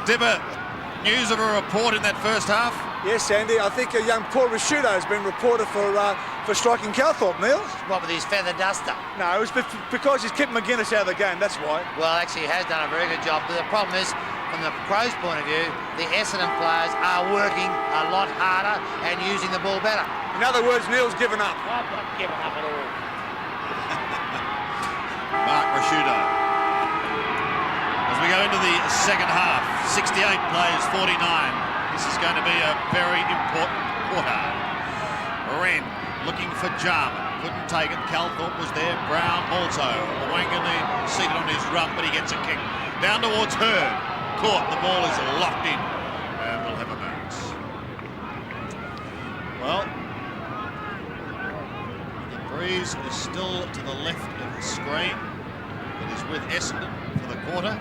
[SPEAKER 4] Dipper, news of a report in that first half?
[SPEAKER 6] Yes, Andy. I think a young Paul Rashudo has been reported for striking Calthorpe, Neil.
[SPEAKER 7] What, with his feather duster?
[SPEAKER 6] No, it was because he's kept McGuinness out of the game, that's why.
[SPEAKER 7] Well, actually, he has done a very good job. But the problem is, from the Crows' point of view, the Essendon players are working a lot harder and using the ball better.
[SPEAKER 6] In other words, Neil's given up.
[SPEAKER 7] I'm not giving up at all.
[SPEAKER 4] Mark Rashudo. As we go into the second half, 68 plays 49. This is going to be a very important quarter. Wren looking for Jarman. Couldn't take it. Calthorpe was there. Brown also. Wanganeen seated on his rump, but he gets a kick. Down towards Hurd. Caught. The ball is locked in. Well, the breeze is still to the left of the screen. It is with Essendon for the quarter.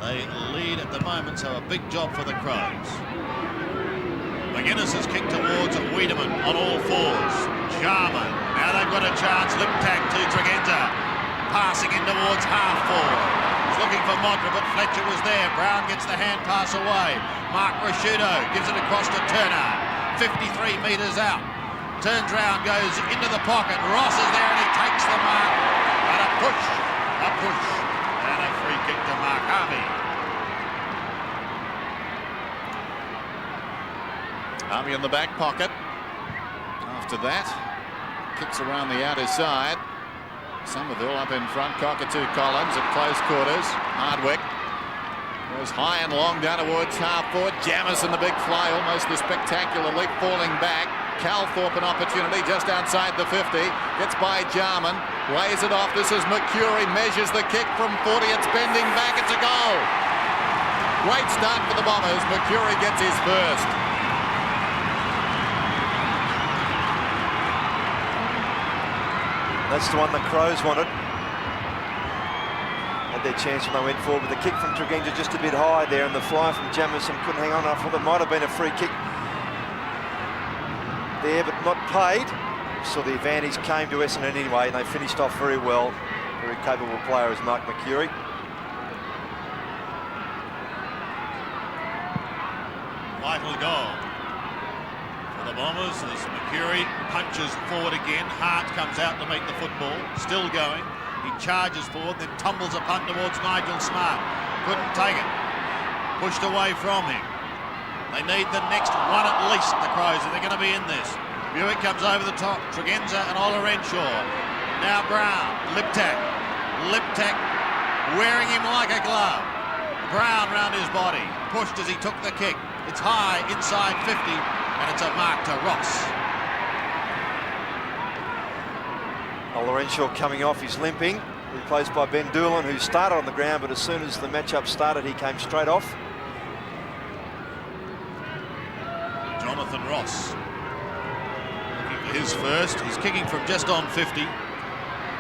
[SPEAKER 4] They lead at the moment, so a big job for the Crows. McGuinness has kicked towards Wiedemann on all fours. Jarman, now they've got a chance. Lip tack to Tregenza. Passing in towards half forward. He's looking for Modra, but Fletcher was there. Brown gets the hand pass away. Mark Rashudo gives it across to Turner. 53 metres out. Turns round, goes into the pocket. Ross is there and he takes the mark. And a push, and a free kick to Mark Harvey.
[SPEAKER 8] Harvey in the back pocket. After that, kicks around the outer side. Somerville up in front. Cockatoo Collins at close quarters. Hardwick goes high and long down towards half forward. Jamison, the big fly, almost a spectacular leap, falling back. Calthorpe an opportunity just outside the 50. Gets by Jarman. Lays it off. This is Mercury. Measures the kick from 40. It's bending back. It's a goal. Great start for the Bombers. Mercury gets his first.
[SPEAKER 5] That's the one the Crows wanted. Had their chance when they went forward, but the kick from Tregenza just a bit high there, and the fly from Jamison couldn't hang on. I thought it might have been a free kick there, but not paid. So the advantage came to Essendon anyway, and they finished off very well. Very capable player is Mark Mercury.
[SPEAKER 4] Vital goal for the Bombers as Mercury punches forward again. Hart comes out to meet the football, still going. He charges forward, then tumbles a punt towards Nigel Smart. Couldn't take it. Pushed away from him. They need the next one at least, the Crows, if they're going to be in this. Buick comes over the top. Tregenza and Olorenshaw. Now Brown. Liptak wearing him like a glove. Brown round his body. Pushed as he took the kick. It's high inside 50, and it's a mark to Ross.
[SPEAKER 5] Olorenshaw coming off, he's limping. Replaced by Ben Doolan, who started on the ground, but as soon as the match-up started, he came straight off.
[SPEAKER 4] Jonathan Ross looking for his first. He's kicking from just on 50.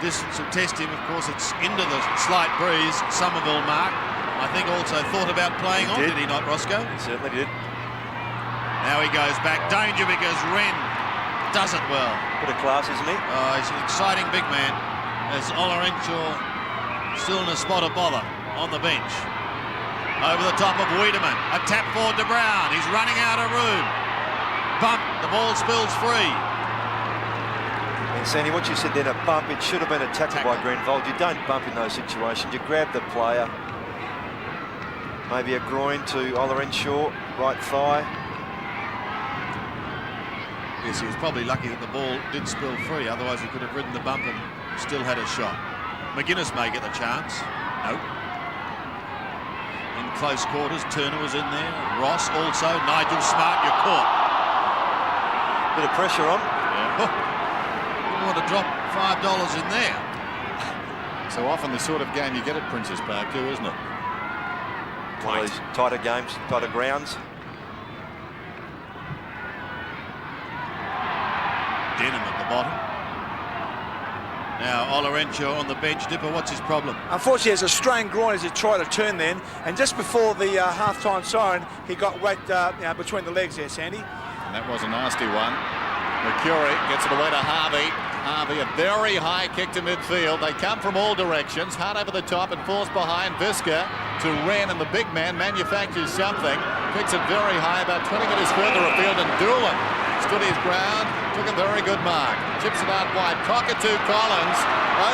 [SPEAKER 4] Distance will test him, of course. It's into the slight breeze. Somerville mark. I think also thought about playing on, did he not, Roscoe?
[SPEAKER 5] He certainly did.
[SPEAKER 4] Now he goes back. Danger because Wren does it well.
[SPEAKER 5] Bit of class, isn't he?
[SPEAKER 4] He's an exciting big man. As Olorenshaw still in a spot of bother on the bench. Over the top of Wiedemann. A tap forward to Brown. He's running out of room. Bump. The ball spills free.
[SPEAKER 5] And Sandy, what you said then, a bump, it should have been a tackle by Grenvold. You don't bump in those situations. You grab the player. Maybe a groin to Olorenshaw, right thigh.
[SPEAKER 4] Yes, he was probably lucky that the ball did spill free. Otherwise, he could have ridden the bump and still had a shot. McGuinness may get the chance. No. In close quarters, Turner was in there. Ross also. Nigel Smart, you're caught.
[SPEAKER 5] Bit of pressure on.
[SPEAKER 4] Yeah. Wouldn't want to drop $5 in there.
[SPEAKER 8] So often the sort of game you get at Princes Park too, isn't it?
[SPEAKER 5] One of these tighter games, tighter grounds.
[SPEAKER 4] Denham at the bottom. Now Olorenshaw on the bench. Dipper, what's his problem?
[SPEAKER 6] Unfortunately, he has a strained groin as he tried to turn then, and just before the half-time siren, he got whacked between the legs there, Sandy.
[SPEAKER 8] And that was a nasty one. Mercury gets it away to Harvey. Harvey, a very high kick to midfield. They come from all directions. Hard over the top and falls behind Visca to Wren, and the big man manufactures something. Kicks it very high, about 20 metres further afield, and Doolan stood his ground, took a very good mark. Chips it out wide. Cockatoo Collins,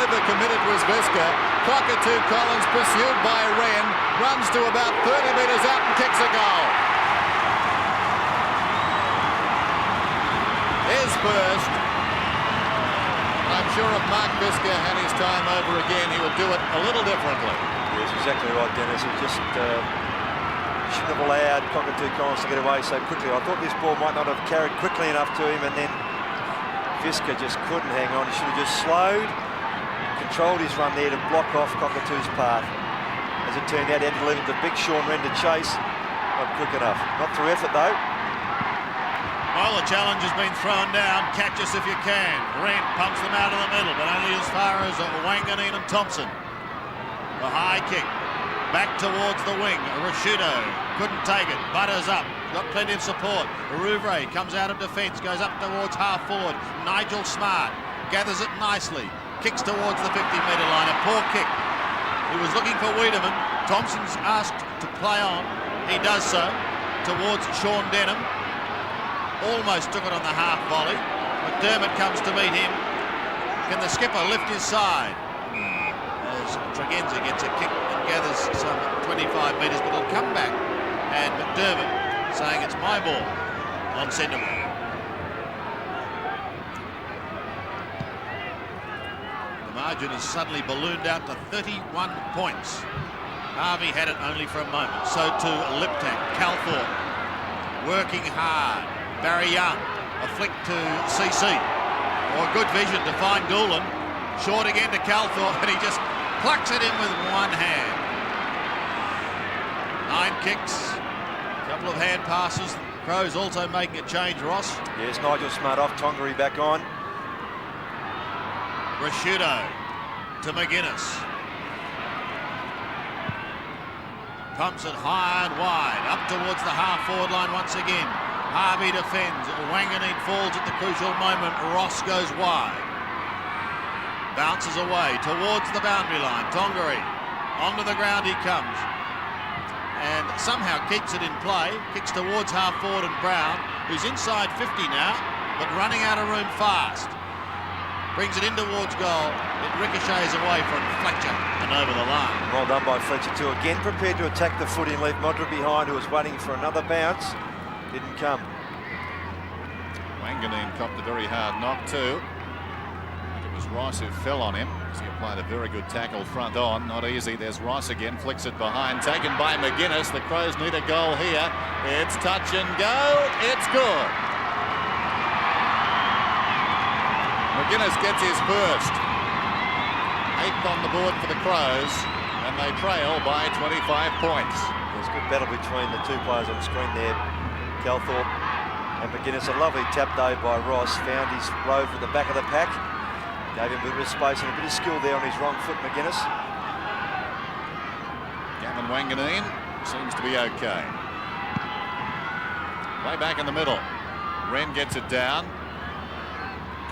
[SPEAKER 8] over-committed was Visca. Cockatoo Collins pursued by Wren, runs to about 30 metres out and kicks a goal. His first. I'm sure if Mark Visca had his time over again, he would do it a little differently.
[SPEAKER 5] Yes, exactly right, Dennis. He just shouldn't have allowed Cockatoo Collins to get away so quickly. I thought this ball might not have carried quickly enough to him, and then Visca just couldn't hang on. He should have just slowed, controlled his run there to block off Cockatoo's path. As it turned out, he had to leave it to big Sean Wren to chase. Not quick enough. Not through effort, though.
[SPEAKER 4] Well, the challenge has been thrown down. Catch us if you can. Wren pumps them out of the middle, but only as far as Wanganeen and Thompson. The high kick. Back towards the wing. Rashudo couldn't take it. Butters up. Got plenty of support. Rouvray comes out of defence. Goes up towards half forward. Nigel Smart gathers it nicely. Kicks towards the 50-metre line. A poor kick. He was looking for Wiedemann. Thompson's asked to play on. He does so. Towards Sean Denham. Almost took it on the half volley. McDermott comes to meet him. Can the skipper lift his side? As Tregenza gets a kick and gathers some 25 metres, but it'll come back. And McDermott saying it's my ball on centre. The margin has suddenly ballooned out to 31 points. Harvey had it only for a moment. So too Liptak. Calthorpe working hard. Barry Young, a flick to CC. Or good vision to find Doolan. Short again to Calthorpe, and he just plucks it in with one hand. 9 kicks, a couple of hand passes. Crows also making a change, Ross.
[SPEAKER 5] Yes, Nigel Smart off, Tongaree back on.
[SPEAKER 4] Rashudo to McGuinness. Pumps it high and wide, up towards the half-forward line once again. Harvey defends, Wanganeen falls at the crucial moment, Ross goes wide. Bounces away towards the boundary line. Tongaree onto the ground he comes and somehow keeps it in play. Kicks towards half forward and Brown, who's inside 50 now, but running out of room fast. Brings it in towards goal. It ricochets away from Fletcher and over the line.
[SPEAKER 5] Well done by Fletcher too. Again prepared to attack the footy and leave Modra behind, who was waiting for another bounce. Didn't come.
[SPEAKER 8] Wanganeen copped a very hard knock too. Rice who fell on him. He applied a very good tackle front on. Not easy. There's Rice again. Flicks it behind. Taken by McGuinness. The Crows need a goal here. It's touch and go. It's good. McGuinness gets his first. 8th on the board for the Crows. And they trail by 25 points.
[SPEAKER 5] There's a good battle between the two players on screen there. Calthorpe and McGuinness. A lovely tap though by Ross. Found his road at the back of the pack. Gave him a bit of space and a bit of skill there on his wrong foot, McGuinness.
[SPEAKER 8] Gavin Wanganeen seems to be okay. Way back in the middle. Wren gets it down.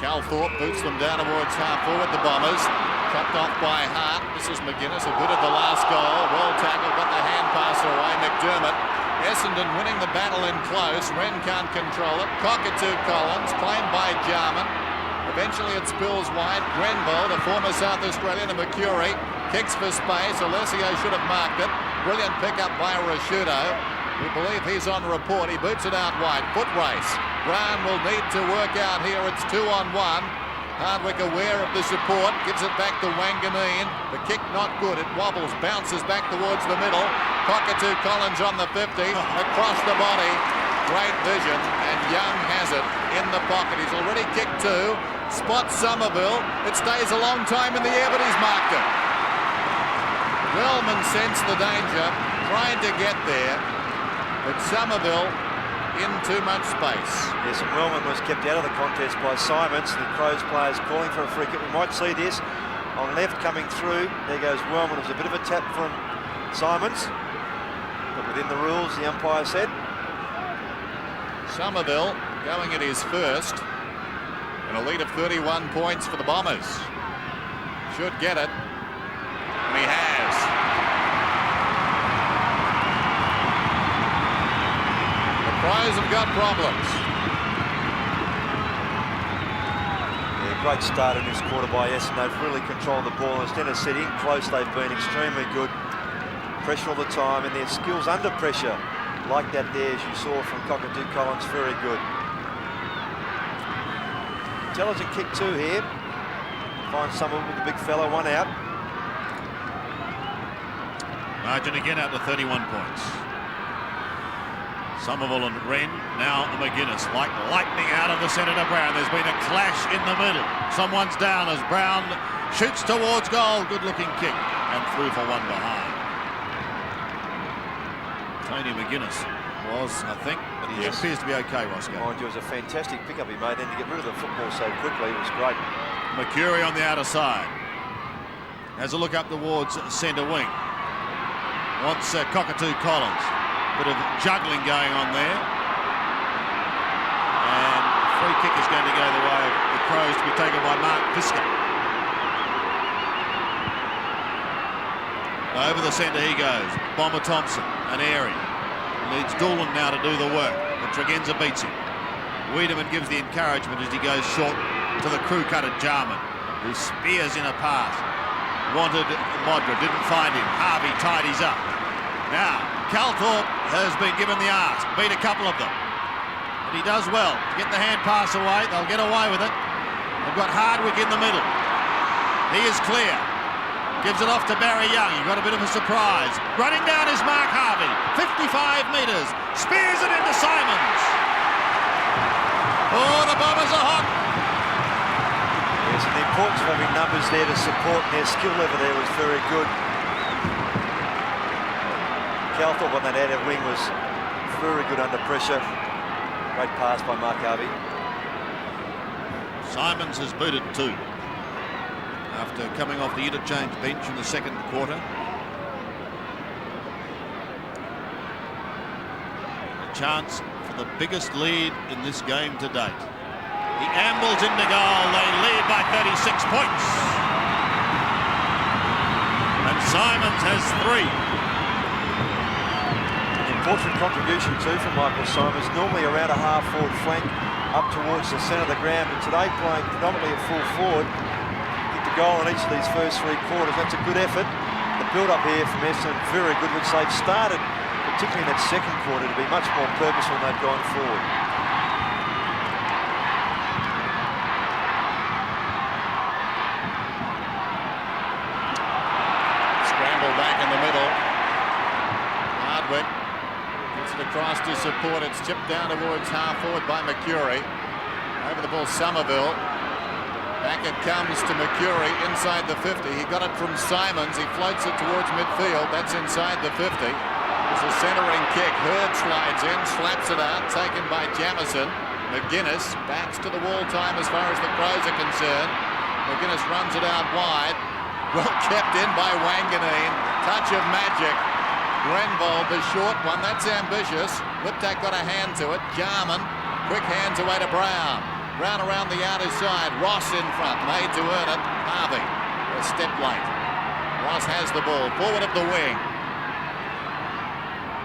[SPEAKER 8] Calthorpe boots them down towards half forward, the Bombers. Chopped off by Hart. This is McGuinness, who good at the last goal. Well tackled, got the hand passer away. McDermott. Essendon winning the battle in close. Wren can't control it. Cockatoo Collins, claimed by Jarman. Eventually it spills wide. Grenville, the former South Australian, and Mercury kicks for space. Alessio should have marked it. Brilliant pickup by Rashudo. We believe he's on report. He boots it out wide. Foot race. Brown will need to work out here. It's 2-on-1. Hardwick aware of the support. Gives it back to Wanganeen. The kick not good. It wobbles. Bounces back towards the middle. Cockatoo Collins on the 50. Across the body. Great vision. And Young has it in the pocket. He's already kicked 2. Spots Somerville. It stays a long time in the air, but he's marked it. Wellman sensed the danger, trying to get there, but Somerville in too much space.
[SPEAKER 5] Yes, and Wellman was kept out of the contest by Simons. The Crows players calling for a free kick. We might see this on left coming through. There goes Wellman. It was a bit of a tap from Simons, but within the rules, the umpire said.
[SPEAKER 8] Somerville going at his first. And a lead of 31 points for the Bombers. Should get it. And he has. The Crows have got problems.
[SPEAKER 5] Yeah, great start in this quarter by Essendon. They've really controlled the ball. Instead of sitting close, they've been extremely good. Pressure all the time, and their skills under pressure, like that there, as you saw from Cockatoo Collins, very good. Intelligent kick 2 here. Finds someone with the big fella, one out.
[SPEAKER 4] Margin again out to 31 points. Somerville and Wren, now McGuinness, like lightning out of the centre to Brown. There's been a clash in the middle. Someone's down as Brown shoots towards goal. Good looking kick and through for one behind. Tony McGuinness was, I think, but he appears to be okay, Roscoe.
[SPEAKER 5] Mind you, it was a fantastic pickup he made. Then to get rid of the football so quickly, it was great.
[SPEAKER 4] Mercury on the outer side. Has a look up towards centre wing. Wants Cockatoo Collins. Bit of juggling going on there. And free kick is going to go the way of the Crows, to be taken by Mark Fisker. Over the centre he goes. Bomber Thompson, an airy. Needs Doolan now to do the work, but Tregenza beats him. Wiedemann gives the encouragement as he goes short to the crew-cutted Jarman, who spears in a pass. Wanted Modra, didn't find him. Harvey tidies up. Now, Calthorpe has been given the ask, beat a couple of them. And he does well to get the hand pass away. They'll get away with it. They've got Hardwick in the middle. He is clear. Gives it off to Barry Young. He got a bit of a surprise. Running down is Mark Harvey. 55 metres. Spears it into Simons. Oh, the Bombers are hot.
[SPEAKER 5] Yes, and the importance of having numbers there to support their skill level there was very good. Calthorpe on that outer wing was very good under pressure. Great pass by Mark Harvey.
[SPEAKER 4] Simons has booted two after coming off the interchange bench in the second quarter. A chance for the biggest lead in this game to date. He ambles into goal. They lead by 36 points. And Simons has 3.
[SPEAKER 5] Important contribution too from Michael Simons. Normally around a half-forward flank up towards the centre of the ground, but today playing predominantly at full forward. Goal in each of these first 3 quarters. That's a good effort. The build-up here from Essendon very good, which they've started, particularly in that second quarter, to be much more purposeful than they've gone forward.
[SPEAKER 8] Scramble back in the middle. Hardwick gets it across to support. It's chipped down towards half forward by Mercury. Over the ball, Somerville. Back it comes to Mercury inside the 50. He got it from Simons. He floats it towards midfield. That's inside the 50. There's a centering kick. Hurd slides in, slaps it out. Taken by Jamison. McGuinness backs to the wall time as far as the Crows are concerned. McGuinness runs it out wide. Well kept in by Wanganeen. Touch of magic. Grenvold, the short one. That's ambitious. Liptak got a hand to it. Jarman. Quick hands away to Brown. Brown around the outer side. Ross in front. Made to earn it. Harvey. A step late. Ross has the ball. Forward of the wing.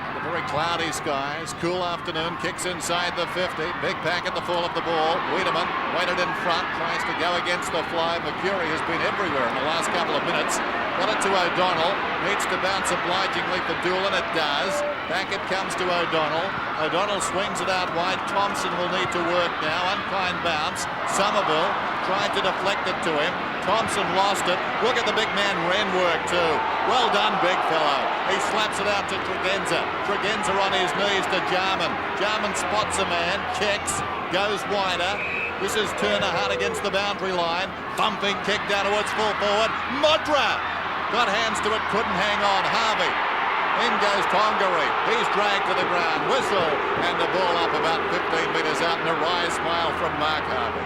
[SPEAKER 8] Under very cloudy skies. Cool afternoon. Kicks inside the 50. Big pack at the fall of the ball. Wiedemann waited in front. Tries to go against the fly. Mercury has been everywhere in the last couple of minutes. Got it to O'Donnell. Needs to bounce obligingly for Doolan. It does. Back it comes to O'Donnell. O'Donnell swings it out wide. Thompson will need to work now. Unkind bounce. Somerville tried to deflect it to him. Thompson lost it. Look at the big man Wren work too. Well done, big fellow. He slaps it out to Tregenza. Tregenza on his knees to Jarman. Jarman spots a man. Checks. Goes wider. This is Turner hard against the boundary line. Thumping kick down towards full forward. Modra got hands to it. Couldn't hang on. Harvey. In goes Tongaree. He's dragged to the ground. Whistle. And the ball up about 15 metres out. And a wry smile from Mark Harvey.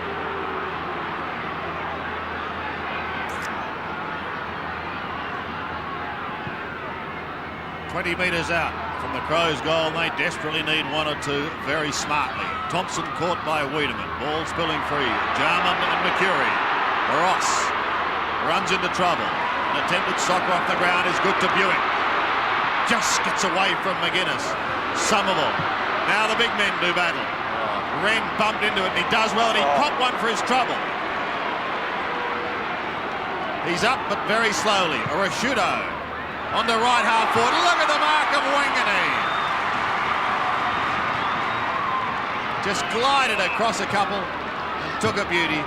[SPEAKER 4] "20 metres out from the Crows' goal. They desperately need 1 or 2 very smartly. Thompson caught by Wiedemann. Ball spilling free. Jarman and Mercury. Ross runs into trouble. An attempted soccer off the ground is good to Buick. Just gets away from McGuinness. Somerville. Now the big men do battle. Wren bumped into it and he does well, and he popped one for his trouble. He's up but very slowly. Arashudo on the right half forward. Look at the mark of Wanganeen. Just glided across a couple and took a beauty.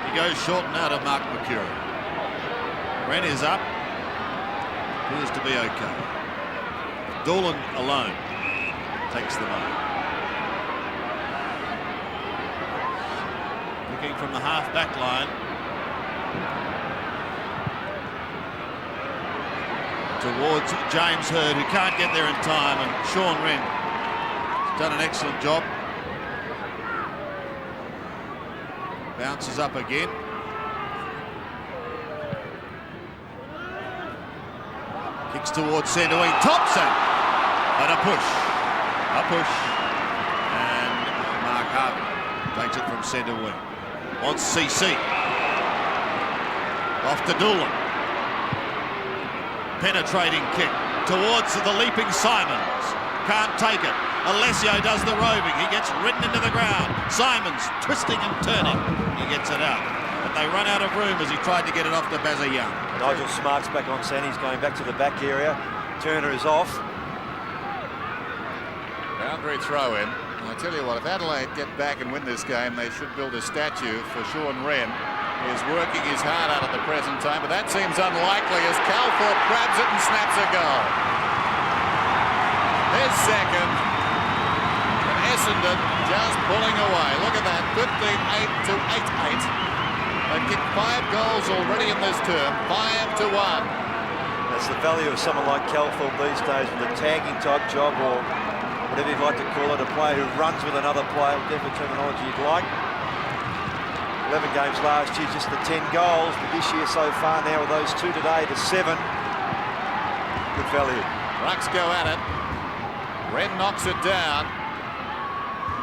[SPEAKER 4] He goes short and out of Mark Mercury. Wren is up. Appears to be okay. Doolan alone takes the mark. Looking from the half-back line. Towards James Hurd, who can't get there in time, and Sean Wren done an excellent job. Bounces up again. Kicks towards centre wing. Thompson! And a push. And Mark Harvey takes it from centre wing. Wants CC. Off to Doolan. Penetrating kick towards the leaping Simons. Can't take it. Alessio does the roving. He gets ridden into the ground. Simons twisting and turning. He gets it out. But they run out of room as he tried to get it off to Bazza Young.
[SPEAKER 5] Nigel Smart's back on centre. He's going back to the back area. Turner is off.
[SPEAKER 8] Boundary throw in. I tell you what, if Adelaide get back and win this game, they should build a statue for Sean Wren. He is working his heart out at the present time, but that seems unlikely as Calthorpe grabs it and snaps a goal. His second. And Essendon just pulling away. Look at that, 15-8 to 8-8. They've kicked 5 goals already in this term, 5-1.
[SPEAKER 5] That's the value of someone like Calthorpe these days with a tagging type job, or whatever you'd like to call it, a player who runs with another player, whatever terminology you'd like. 11 games last year, just the 10 goals, but this year so far now with those 2 today to 7. Good value.
[SPEAKER 8] Rucks go at it. Wren knocks it down.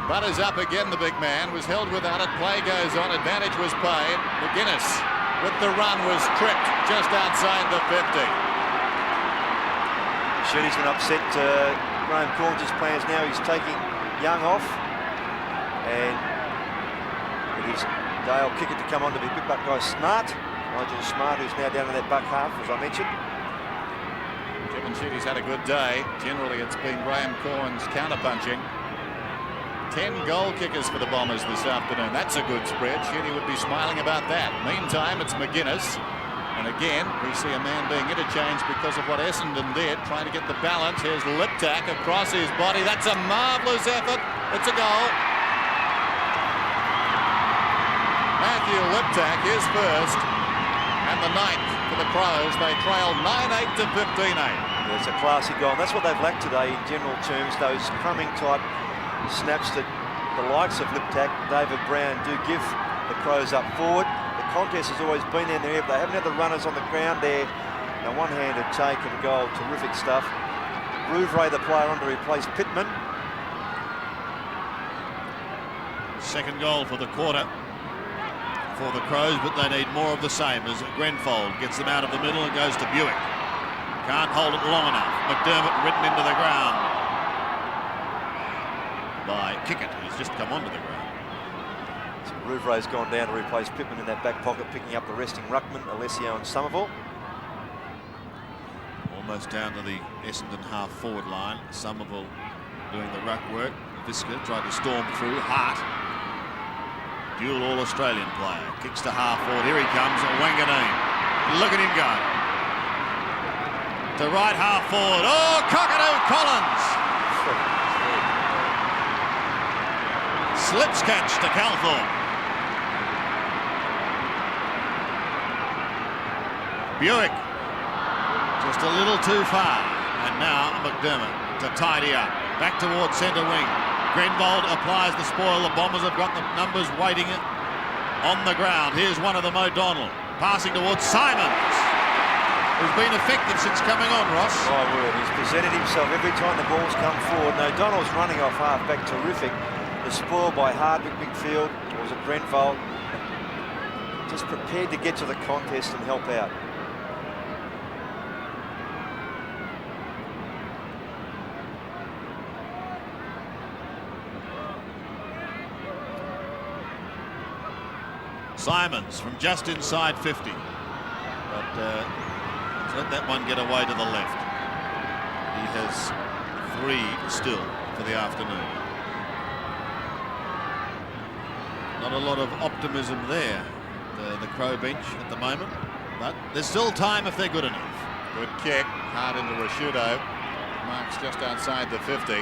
[SPEAKER 8] Butters up again, the big man. Was held without it. Play goes on. Advantage was paid. McGuinness with the run was tripped just outside the 50.
[SPEAKER 5] Shooty's been upset. Graham Corns' plans now. He's taking Young off. And it is Dale Kickett to come on to be picked up by Smart. Nigel Smart, who's now down in that back half, as I mentioned.
[SPEAKER 8] Kevin Sheedy's had a good day. Generally, it's been Graham Corns counter-punching. 10 goal kickers for the Bombers this afternoon. That's a good spread. Sheedy would be smiling about that. Meantime, it's McGuinness. And again, we see a man being interchanged because of what Essendon did, trying to get the balance. Here's Liptak across his body. That's a marvellous effort. It's a goal. Matthew Liptak is first. And the 9th for the Crows. They trail 9-8 to 15-8.
[SPEAKER 5] Yeah, it's a classy goal. And that's what they've lacked today in general terms. Those crumbing type snaps that the likes of Liptak, David Brown do give the Crows up forward. The contest has always been in there, but they haven't had the runners on the ground there. Now one-handed take and goal, terrific stuff. Rouvray, the player on to replace Pittman.
[SPEAKER 4] Second goal for the quarter for the Crows, but they need more of the same as Grenfold gets them out of the middle and goes to Buick. Can't hold it long enough. McDermott ridden into the ground by Kickett, who's just come onto the ground.
[SPEAKER 5] So Rouvray's gone down to replace Pittman in that back pocket, picking up the resting ruckman, Alessio and Somerville.
[SPEAKER 4] Almost down to the Essendon half-forward line. Somerville doing the ruck work. Visca tried to storm through. Hart, dual All-Australian player, kicks to half-forward. Here he comes, Wanganeen. Look at him go. To right half-forward. Oh, Cockatoo Collins! Slips catch to Calthorpe. Buick just a little too far. And now McDermott to tidy up. Back towards centre wing. Grenvold applies the spoil. The Bombers have got the numbers waiting on the ground. Here's one of them, O'Donnell. Passing towards Simons, who's been effective since coming on, Ross.
[SPEAKER 5] My word, he's presented himself every time the ball's come forward. And O'Donnell's running off half-back, terrific. The spoil by Hardwick midfield, or was it Grenvold? Just prepared to get to the contest and help out.
[SPEAKER 4] Simons from just inside 50. But let that one get away to the left. He has 3 still for the afternoon. Not a lot of optimism there, the Crow bench at the moment, but there's still time if they're good enough.
[SPEAKER 8] Good kick, hard into Rashudo. Marks just outside the 50.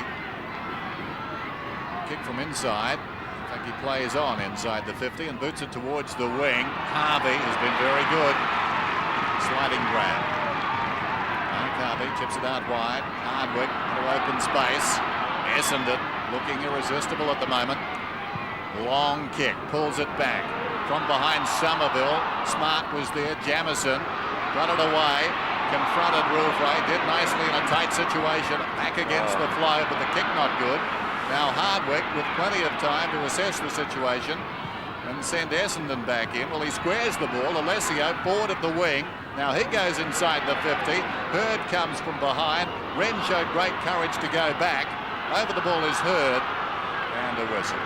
[SPEAKER 8] Kick from inside. In fact, he plays on inside the 50 and boots it towards the wing. Harvey has been very good. Sliding grab. Mark Harvey chips it out wide. Hardwick into open space. Essendon looking irresistible at the moment. Long kick, pulls it back. From behind Somerville, Smart was there, Jamison got it away, confronted Rouvray, did nicely in a tight situation, back against the flow, but the kick not good. Now Hardwick with plenty of time to assess the situation and send Essendon back in. Well, he squares the ball, Alessio forward at the wing. Now he goes inside the 50. Hurd comes from behind. Wren showed great courage to go back. Over the ball is Hurd, and a whistle.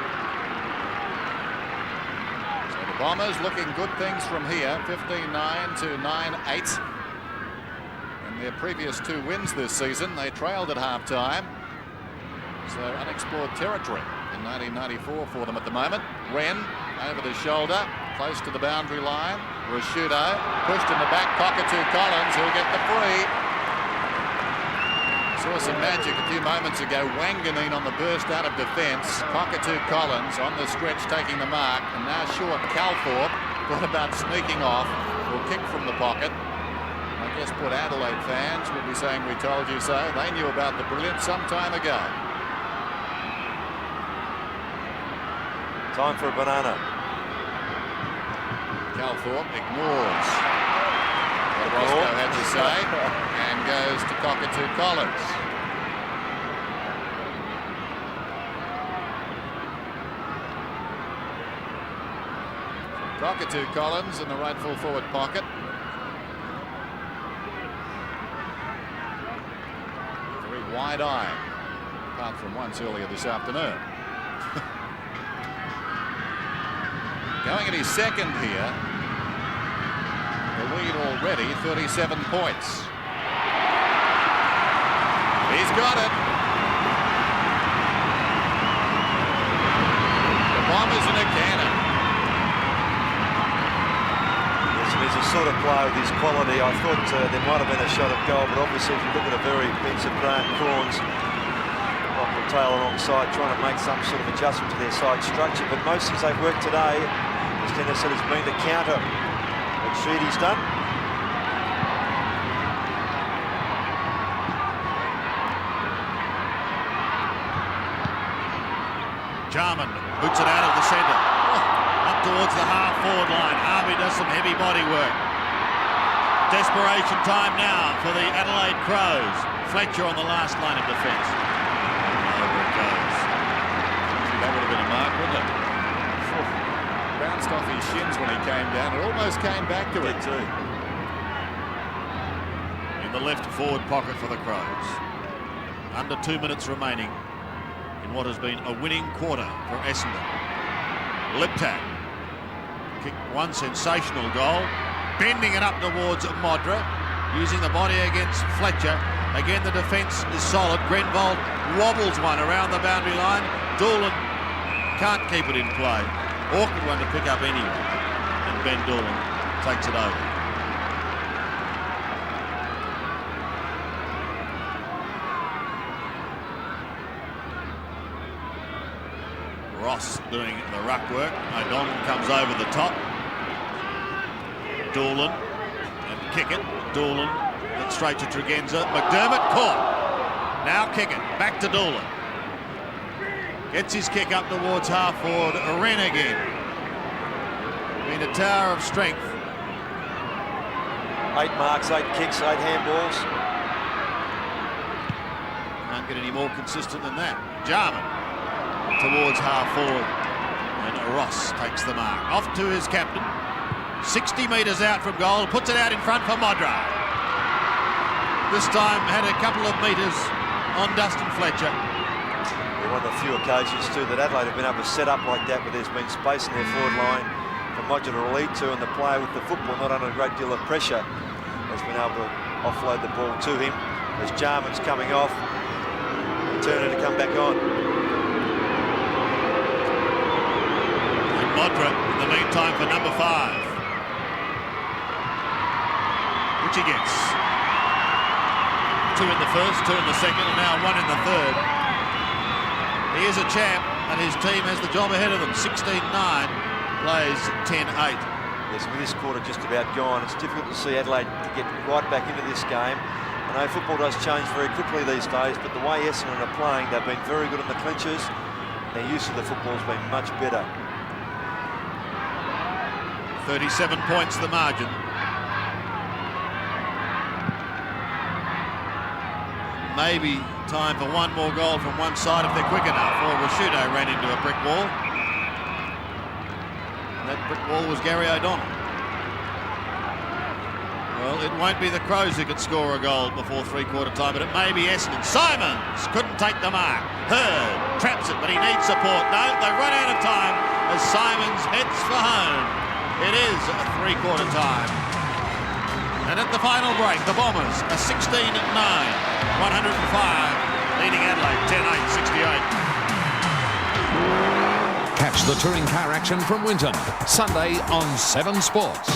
[SPEAKER 8] So the Bombers looking good things from here, 15-9 to 9-8. In their previous 2 wins this season, they trailed at half-time. So unexplored territory in 1994 for them at the moment. Wren over the shoulder, close to the boundary line. Rashudo pushed in the back pocket to Collins, who'll get the free. Saw some magic a few moments ago. Wanganeen on the burst out of defence. Cockatoo Collins on the stretch taking the mark, and now short Calthorpe thought about sneaking off or kick from the pocket. I guess what Adelaide fans would be saying, we told you so. They knew about the brilliance some time ago.
[SPEAKER 5] Time for a banana.
[SPEAKER 8] Calthorpe ignores what Roscoe had to say and goes to Cockatoo Collins. Cockatoo Collins in the right full forward pocket. Very wide-eyed, apart from once earlier this afternoon. Going at his second here. The lead already, 37 points. He's got it. The Bombers in a cannon.
[SPEAKER 5] Yes, and he's a sort of player with his quality. I thought there might have been a shot at goal, but obviously if you look at a very defensive Grant Corns, Michael Taylor alongside trying to make some sort of adjustment to their side structure, but most things they've worked today, as Dennis said, has been the counter that Sheedy's done.
[SPEAKER 4] Jarman boots it out of the centre. Up towards the half-forward line. Harvey does some heavy body work. Desperation time now for the Adelaide Crows. Fletcher on the last line of defence. Over it goes.
[SPEAKER 8] That would have been a mark, wouldn't it? Bounced off his shins when he came down. It almost came back to it too.
[SPEAKER 4] In the left forward pocket for the Crows. Under 2 minutes remaining in what has been a winning quarter for Essendon. Liptak kicked one sensational goal, bending it up towards Modra, using the body against Fletcher. Again, the defence is solid. Grenvold wobbles one around the boundary line. Doolan can't keep it in play. Awkward one to pick up anyway. And Ben Doolan takes it over. Ross doing the ruck work. O'Donnell comes over the top. Doolan and kick it. Doolan gets straight to Tregenza. McDermott caught. Now kick it. Back to Doolan. Gets his kick up towards half forward. Wren again. Been a tower of strength.
[SPEAKER 5] 8 marks, 8 kicks, 8 handballs.
[SPEAKER 4] Can't get any more consistent than that. Jarman towards half forward. And Ross takes the mark. Off to his captain. 60 metres out from goal. Puts it out in front for Modra. This time had a couple of metres on Dustin Fletcher.
[SPEAKER 5] One of the few occasions too that Adelaide have been able to set up like that, where there's been space in their forward line for Modra to lead to, and the player with the football not under a great deal of pressure has been able to offload the ball to him as Jarman's coming off. Turner to come back on.
[SPEAKER 4] And Modra in the meantime for number 5, which he gets. 2 in the first, 2 in the second, and now 1 in the third. He is a champ, and his team has the job ahead of them. 16-9, plays 10-8.
[SPEAKER 5] Yes, with this quarter just about gone, it's difficult to see Adelaide to get right back into this game. I know football does change very quickly these days, but the way Essendon are playing, they've been very good in the clinches. Their use of the football has been much better.
[SPEAKER 4] 37 points the margin. Maybe time for one more goal from one side if they're quick enough. Or Rashudo ran into a brick wall. And that brick wall was Gary O'Donnell. Well, it won't be the Crows who could score a goal before three-quarter time, but it may be Essendon. Simons couldn't take the mark. Hurd traps it, but he needs support. No, they've run out of time as Simons heads for home. It is a three-quarter time. And at the final break, the Bombers are 16-9, 105, leading Adelaide 10-8, 68.
[SPEAKER 1] Catch the touring car action from Winton, Sunday on 7 Sports.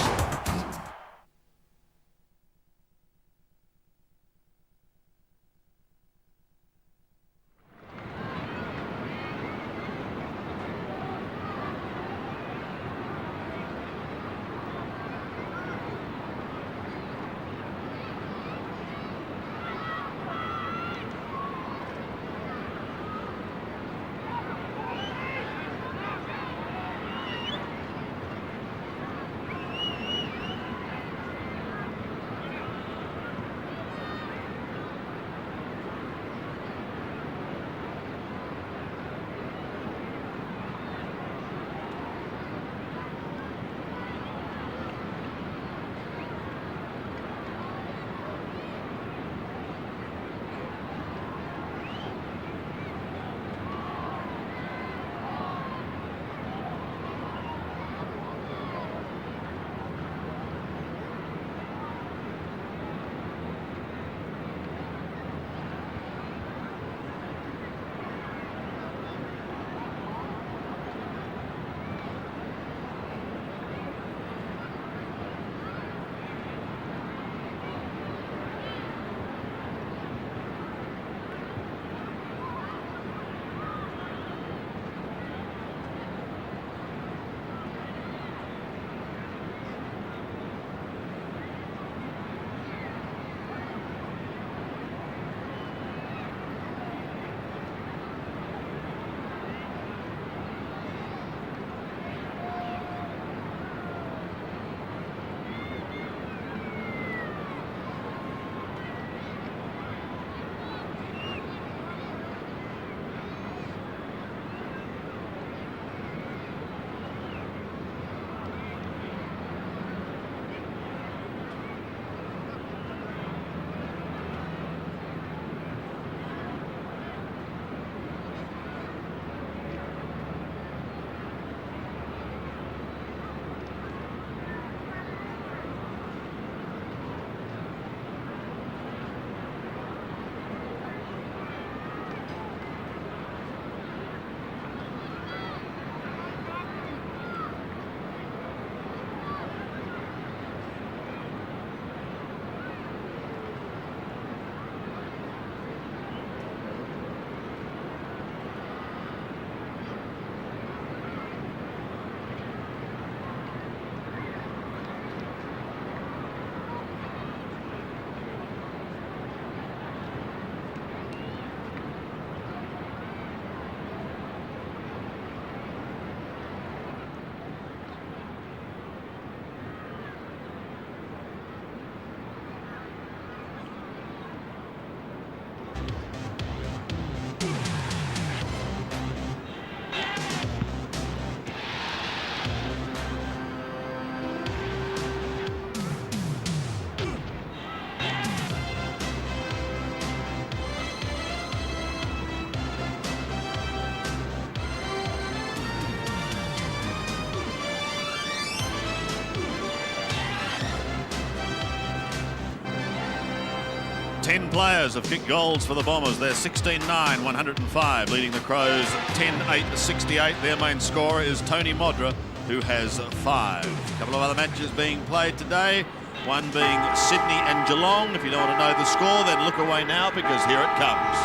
[SPEAKER 4] Ten players have kicked goals for the Bombers. They're 16-9, 105, leading the Crows 10-8 68. Their main scorer is Tony Modra, who has 5. A couple of other matches being played today, one being Sydney and Geelong. If you don't want to know the score, then look away now, because here it comes.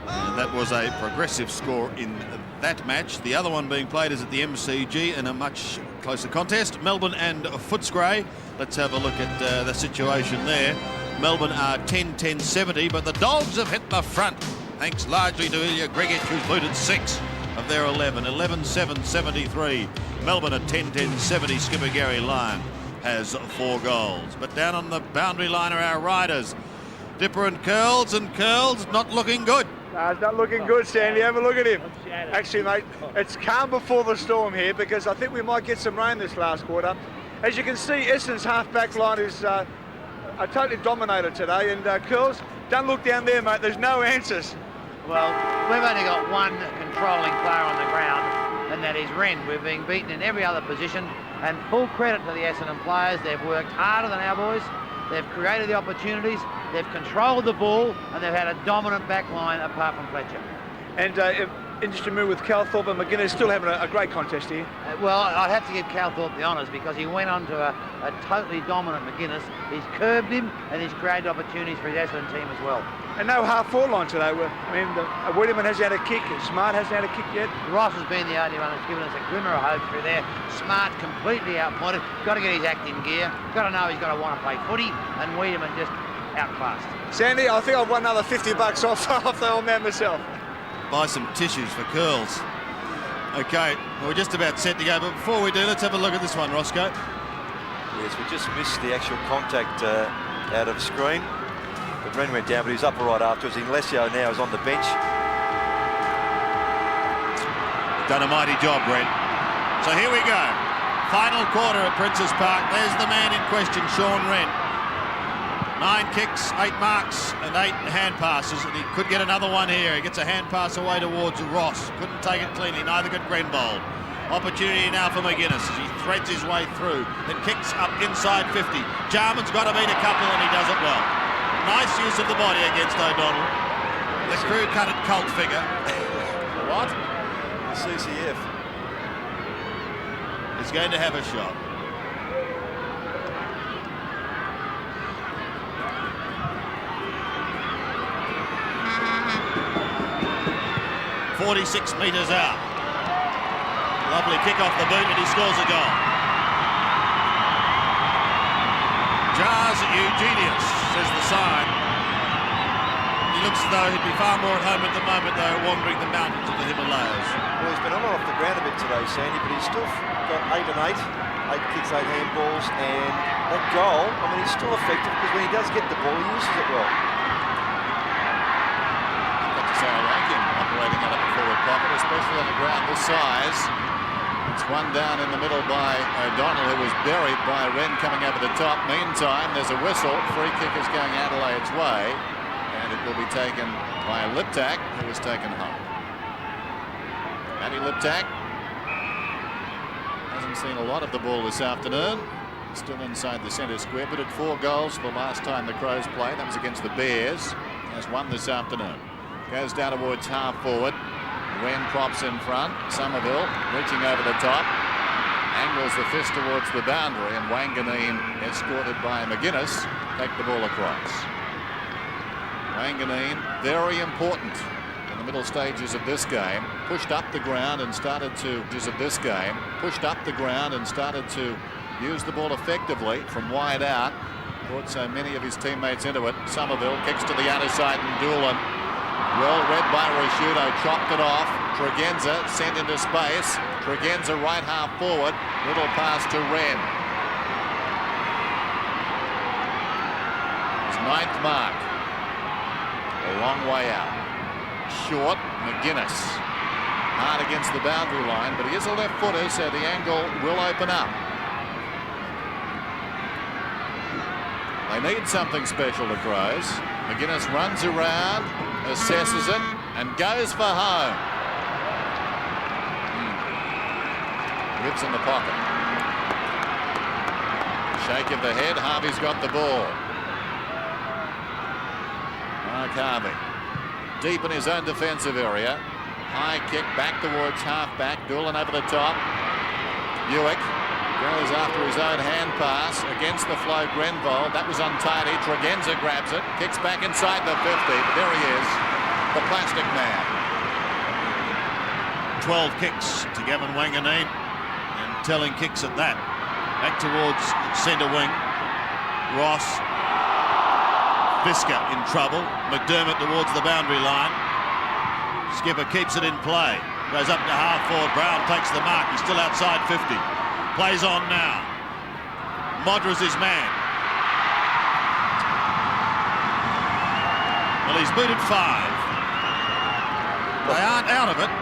[SPEAKER 4] And that was a progressive score in that match. The other one being played is at the MCG in a much closer contest. Melbourne and Footscray. Let's have a look at the situation there. Melbourne are 10-10-70, but the Dogs have hit the front, thanks largely to Ilya Gregic, who's looted 6 of their 11. 11-7-73. Melbourne at 10-10-70. Skipper Gary Lyon has 4 goals. But down on the boundary line are our riders. Dipper and Curls not looking good.
[SPEAKER 6] No, it's not looking good, Sandy. Have a look at him. Actually, mate, it's calm before the storm here because I think we might get some rain this last quarter. As you can see, Essendon's half-back line is totally dominated today. And Curls, don't look down there, mate. There's no answers.
[SPEAKER 7] Well, we've only got one controlling player on the ground, and that is Wren. We're being beaten in every other position, and full credit to the Essendon players. They've worked harder than our boys. They've created the opportunities. They've controlled the ball, and they've had a dominant back line apart from Fletcher.
[SPEAKER 6] And interesting move with Calthorpe and McGuinness still having a great contest here.
[SPEAKER 7] Well, I'd have to give Calthorpe the honours because he went on to a totally dominant McGuinness. He's curbed him and he's created opportunities for his Essendon team as well.
[SPEAKER 6] And no half-forward line today. I mean, Williamson hasn't had a kick, Smart hasn't had a kick yet.
[SPEAKER 7] Ross has been the only one that's given us a glimmer of hope through there. Smart completely outpointed. Got to get his act in gear. Got to know he's got to want to play footy, and Williamson just outclassed.
[SPEAKER 6] Sandy, I think I've won another $50 off the old man myself.
[SPEAKER 4] Buy some tissues for Curls. Okay, we're just about set to go, but before we do, let's have a look at this one, Roscoe.
[SPEAKER 5] Yes, we just missed the actual contact out of screen. But Wren went down, but he's up right afterwards. Inglesio now is on the bench.
[SPEAKER 4] Done a mighty job, Wren. So here we go. Final quarter at Princes Park. There's the man in question, Sean Wren. 9 kicks, 8 marks, and 8 hand passes, and he could get another one here. He gets a hand pass away towards Ross. Couldn't take it cleanly, neither could Grenbold. Opportunity now for McGuinness as he threads his way through, then kicks up inside 50. Jarman's got to beat a couple, and he does it well. Nice use of the body against O'Donnell. The crew cut it cult figure.
[SPEAKER 5] What? The CCF.
[SPEAKER 4] He's going to have a shot. 46 metres out. Lovely kick off the boot and he scores a goal. Jars Eugenius, says the sign. He looks as though he'd be far more at home at the moment, though, wandering the mountains of the Himalayas.
[SPEAKER 5] Well, he's been on and off the ground a bit today, Sandy, but he's still got 8 and 8. 8 kicks, 8 handballs, and that goal, I mean, he's still effective because when he does get the ball, he uses it well.
[SPEAKER 8] So I like him operating out of the forward pocket, especially on the ground this size. It's one down in the middle by O'Donnell, who was buried by Wren coming over the top. Meantime, there's a whistle. Free kick is going Adelaide's way, and it will be taken by Liptak, who was taken home. Matty Liptak hasn't seen a lot of the ball this afternoon. Still inside the centre square, but at 4 goals the last time the Crows played. That was against the Bears. He has 1 this afternoon. Goes down towards half forward. Wren props in front. Somerville reaching over the top. Angles the fist towards the boundary, and Wanganeen, escorted by McGuinness, take the ball across. Wanganeen, very important in the middle stages of this game. Pushed up the ground and started to use the ball effectively from wide out. Brought so many of his teammates into it. Somerville kicks to the outer side, and Doolan, well read by Rashudo, chopped it off. Tregenza sent into space. Tregenza right half forward. Little pass to Wren. His 9th mark. A long way out. Short, McGuinness. Hard against the boundary line, but he is a left footer, so the angle will open up. They need something special, the Crows. McGuinness runs around, assesses it, and goes for home. Ribs in the pocket. Shake of the head. Harvey's got the ball. Mark Harvey. Deep in his own defensive area. High kick back towards half-back. Doolan over the top. Buick goes after his own hand pass against the flow. Grenvold. That was untidy. Tregenza grabs it. Kicks back inside the 50. But there he is. The plastic man.
[SPEAKER 4] 12 kicks to Gavin Wanganeen, and telling kicks at that. Back towards centre wing. Ross. Visca in trouble. McDermott towards the boundary line. Skipper keeps it in play. Goes up to half forward. Brown takes the mark. He's still outside 50. Plays on now. Modra's his man. Well, he's booted 5. They aren't out of it.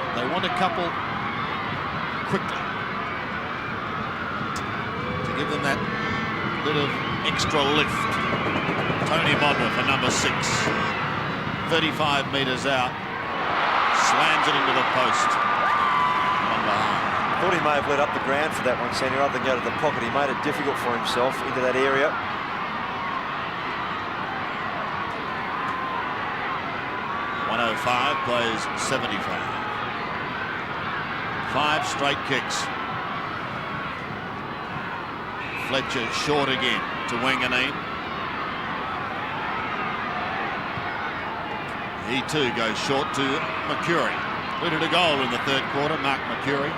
[SPEAKER 4] They want a couple quickly to give them that bit of extra lift. Tony Modra for number 6. 35 metres out. Slams it into the post. One behind.
[SPEAKER 5] Thought he may have let up the ground for that one, Sandy, rather than go to the pocket. He made it difficult for himself into that area.
[SPEAKER 4] Plays 75. 5 straight kicks. Fletcher short again to Wanganeen. He too goes short to Mercury. Booted a goal in the 3rd quarter, Mark Mercury.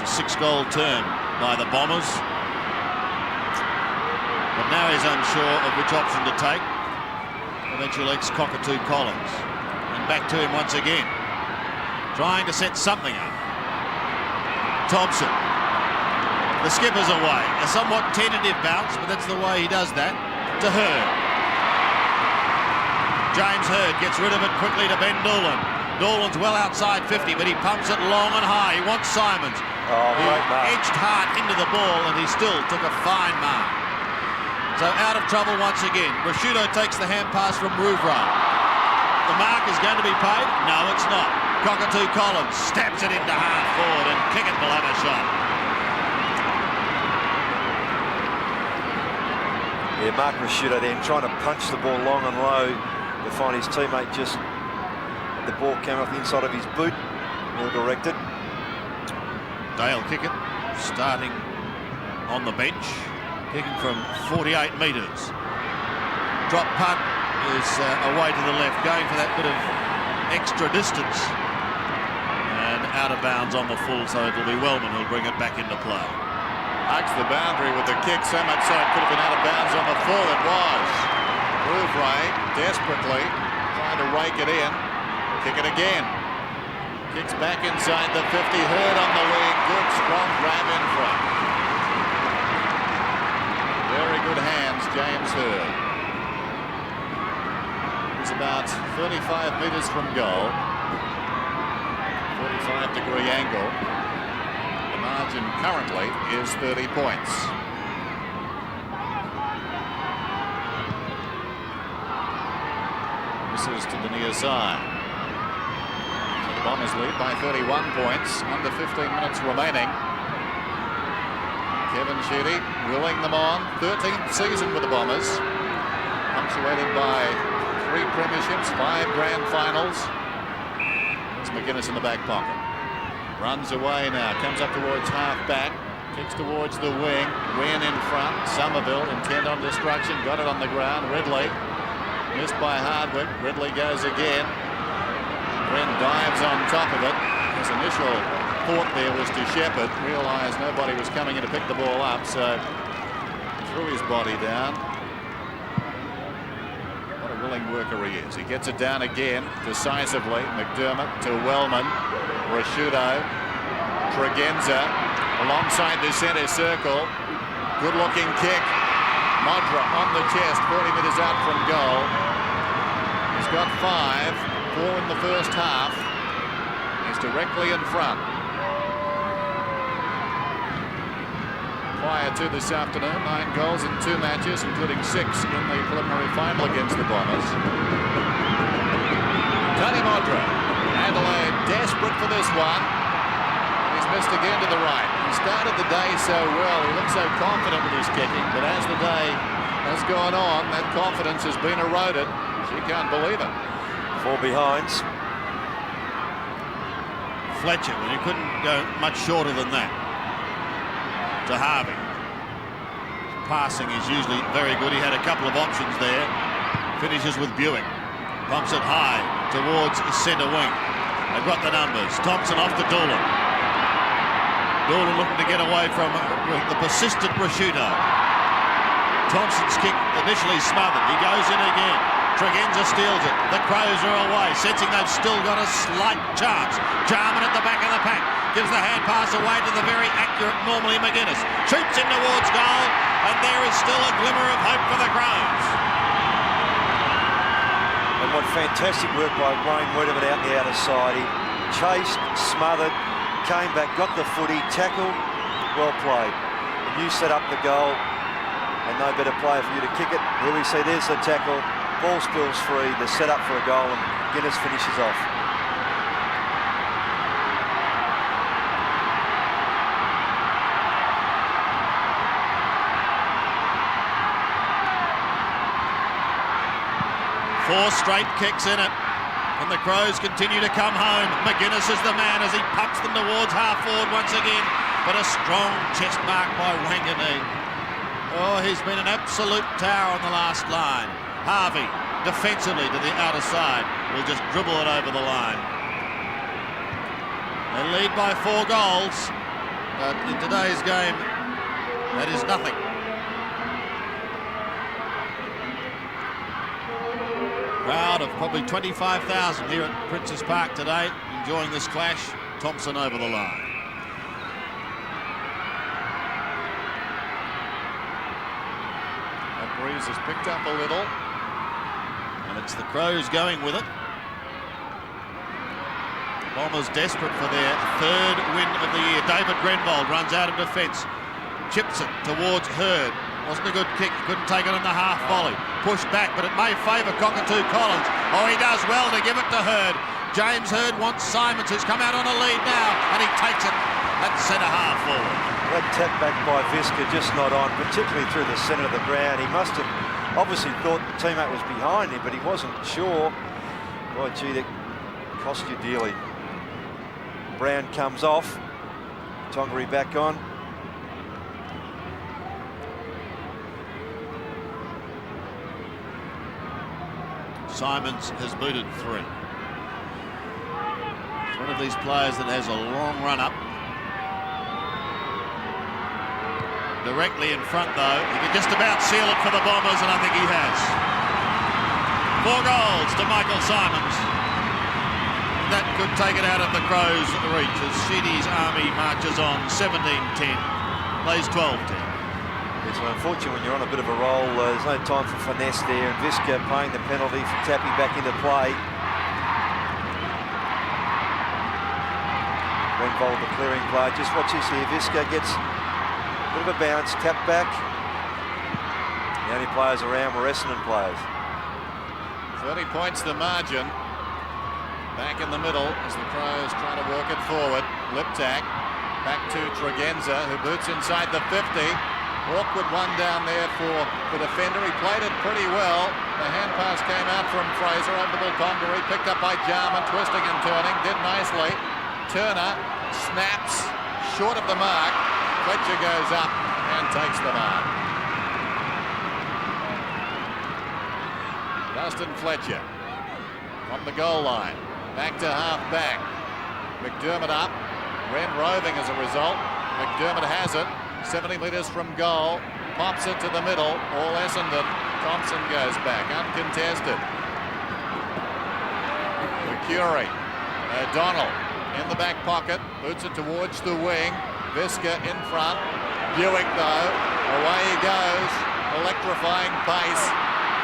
[SPEAKER 4] It's a 6-goal term by the Bombers. But now he's unsure of which option to take. Eventually Cockatoo Collins. And back to him once again. Trying to set something up. Thompson. The skipper's away. A somewhat tentative bounce, but that's the way he does that. To Hurd. James Hurd gets rid of it quickly to Ben Doolan. Doolan's well outside 50, but he pumps it long and high. He wants Simons.
[SPEAKER 5] Oh, great mark.
[SPEAKER 4] Edged hard into the ball, and he still took a fine mark. So out of trouble once again. Rashudo takes the hand pass from Rouvray. The mark is going to be paid? No, it's not. Cockatoo Collins stabs it into half forward, and Pickett will have a shot.
[SPEAKER 5] Yeah, Mark Rashudo then trying to punch the ball long and low to find his teammate just... The ball came off the inside of his boot. Well directed.
[SPEAKER 4] Dale Kickett starting on the bench. Kicking from 48 metres. Drop punt is away to the left, going for that bit of extra distance. And out of bounds on the full, so it'll be Wellman who'll bring it back into play.
[SPEAKER 8] Hugs the boundary with the kick, so much so it could have been out of bounds on the full. It was. Rouvray desperately trying to rake it in. Kick it again. Kicks back inside the 50. Hurd on the wing. Good strong grab in front. Very good hands, James Hurd. He's about 35 metres from goal. 45-degree angle. The margin currently is 30 points. This is to the near side. So the Bombers lead by 31 points. Under 15 minutes remaining. Kevin Sheedy willing them on. 13th season with the Bombers. Punctuated by 3 premierships, 5 grand finals. There's McGuinness in the back pocket. Runs away now. Comes up towards half-back. Kicks towards the wing. Wynn in front. Somerville intent on destruction. Got it on the ground. Ridley. Missed by Hardwick. Ridley goes again. Wren dives on top of it. His initial thought there was to Shepherd, realised nobody was coming in to pick the ball up, so threw his body down. What a willing worker he is. He gets it down again decisively. McDermott to Wellman. Rashudo. Tregenza alongside the centre circle. Good looking kick. Modra on the chest, 40 metres out from goal. He's got 5, 4 in the first half. He's directly in front. Prior to this afternoon, 9 goals in 2 matches, including 6 in the preliminary final against the Bombers. Tony Modra. Adelaide desperate for this one. He's missed again to the right. He started the day so well. He looked so confident with his kicking, but as the day has gone on, that confidence has been eroded. She can't believe it.
[SPEAKER 5] 4 behinds.
[SPEAKER 4] Fletcher, when he couldn't go much shorter than that. To Harvey. Passing is usually very good. He had a couple of options there. Finishes with Buick. Pumps it high towards centre wing. They've got the numbers. Thompson off to Doolan. Doolan looking to get away from the persistent Rashudo. Thompson's kick initially smothered. He goes in again. Tregenza steals it. The Crows are away, sensing they've still got a slight chance. Jarman at the back of the pack. Gives the hand pass away to the very accurate, normally McGuinness. Shoots in towards goal, and there is still a glimmer of hope for the Crows.
[SPEAKER 5] And what fantastic work by Wayne Wedeman out the outer side. He chased, smothered, came back, got the footy, tackled, well played. And you set up the goal, and no better player for you to kick it. Here we see there's the tackle, ball spills free, the set up for a goal, and Guinness finishes off.
[SPEAKER 4] Four straight kicks in it, and the Crows continue to come home. McGuinness is the man as he pumps them towards half forward once again, but a strong chest mark by Wangani. Oh, he's been an absolute tower on the last line. Harvey, defensively to the outer side, will just dribble it over the line. They lead by 4 goals, but in today's game, that is nothing. Crowd of probably 25,000 here at Princes Park today, enjoying this clash. Thompson over the line.
[SPEAKER 8] That breeze has picked up a little.
[SPEAKER 4] And it's the Crows going with it. The Bombers desperate for their 3rd win of the year. David Grenvold runs out of defence. Chips it towards Hurd. Wasn't a good kick, couldn't take it on the half volley. Pushed back, but it may favour Cockatoo Collins. Oh, he does well to give it to Hurd. James Hurd wants Simons, who's come out on a lead now, and he takes it at centre half forward.
[SPEAKER 5] That tap back by Visca just not on, particularly through the centre of the ground. He must have obviously thought the teammate was behind him, but he wasn't sure. Boy, gee, that cost you dearly. Brown comes off. Tongaree back on.
[SPEAKER 4] Simons has booted 3. It's one of these players that has a long run up. Directly in front though, he can just about seal it for the Bombers, and I think he has. 4 goals to Michael Simons. That could take it out of the Crows' reach as Sheedy's army marches on 17-10, plays 12-10.
[SPEAKER 5] It's unfortunate when you're on a bit of a roll. There's no time for finesse there, and Visca paying the penalty for tapping back into play. Grenvold, the clearing player. Just watch this here. Visca gets a bit of a bounce, tap back. The only players around were Essendon players.
[SPEAKER 8] 30 points the margin. Back in the middle as the Crows try to work it forward. Liptak back to Tregenza, who boots inside the 50. Awkward one down there for the defender. He played it pretty well. The hand pass came out from Fraser over the Tongaree, picked up by Jarman, twisting and turning, did nicely. Turner snaps short of the mark. Fletcher goes up and takes the mark. Dustin Fletcher from the goal line. Back to half back. McDermott up. Wren roving as a result. McDermott has it. 70 metres from goal, pops it to the middle, all Essendon. Thompson goes back, uncontested. Mercury, O'Donnell in the back pocket, boots it towards the wing. Visca in front. Buick though, away he goes, electrifying pace.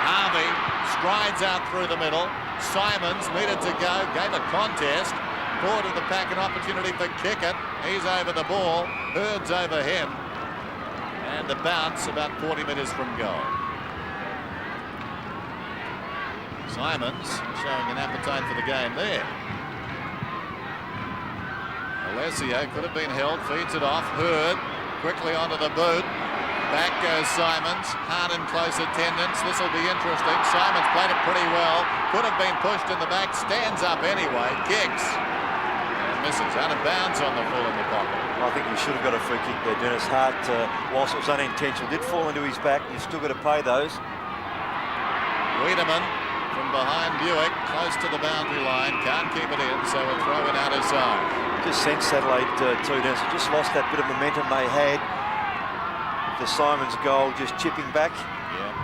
[SPEAKER 8] Harvey strides out through the middle. Simons needed to go, gave a contest. Forward of the pack, an opportunity for Kickett. He's over the ball, Hurd's over him. And a bounce about 40 metres from goal. Simons showing an appetite for the game there. Alessio could have been held, feeds it off. Hurd quickly onto the boot. Back goes Simons. Hart in close attendance. This will be interesting. Simons played it pretty well. Could have been pushed in the back. Stands up anyway. Kicks. And misses. Out of bounds on the full in the pocket.
[SPEAKER 5] I think he should have got a free kick there, Dennis. Hart, whilst it was unintentional, did fall into his back. You've still got to pay those.
[SPEAKER 8] Wiedemann from behind Buick, close to the boundary line, can't keep it in, so a throw in out of zone.
[SPEAKER 5] Just sense Adelaide too, Dennis. Just lost that bit of momentum they had. The Simons goal just chipping back.
[SPEAKER 8] Yeah.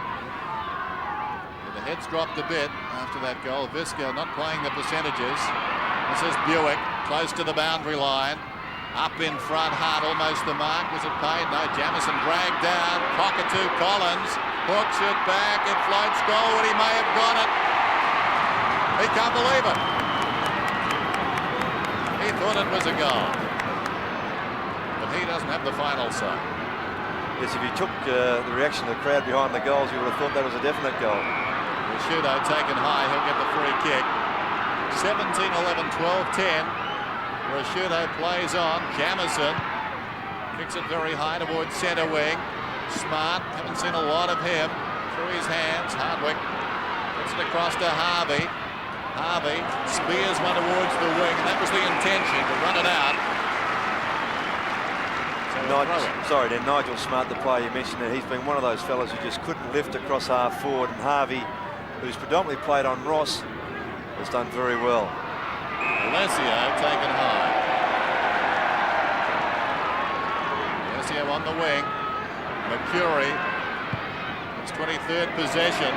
[SPEAKER 8] The heads dropped a bit after that goal. Visca not playing the percentages. This is Buick, close to the boundary line. Up in front, Hart almost the mark. Was it paid? No, Jamison dragged down. Cockatoo Collins hooks it back. It floats goal, and he may have got it. He can't believe it. He thought it was a goal. But he doesn't have the final say.
[SPEAKER 5] Yes, if you took the reaction of the crowd behind the goals, you would have thought that was a definite goal.
[SPEAKER 8] Rashudo taken high, he'll get the free kick. 17-11, 12-10. Rashudo plays on. Jamison kicks it very high towards centre wing. Smart, haven't seen a lot of him. Through his hands, Hardwick puts it across to Harvey. Harvey spears one towards the wing, and that was the intention, to run it out.
[SPEAKER 5] Nigel Smart, the player you mentioned there, he's been one of those fellas who just couldn't lift across half forward, and Harvey, who's predominantly played on Ross, has done very well.
[SPEAKER 8] Alessio taken high. Alessio on the wing. Mercury, his 23rd possession.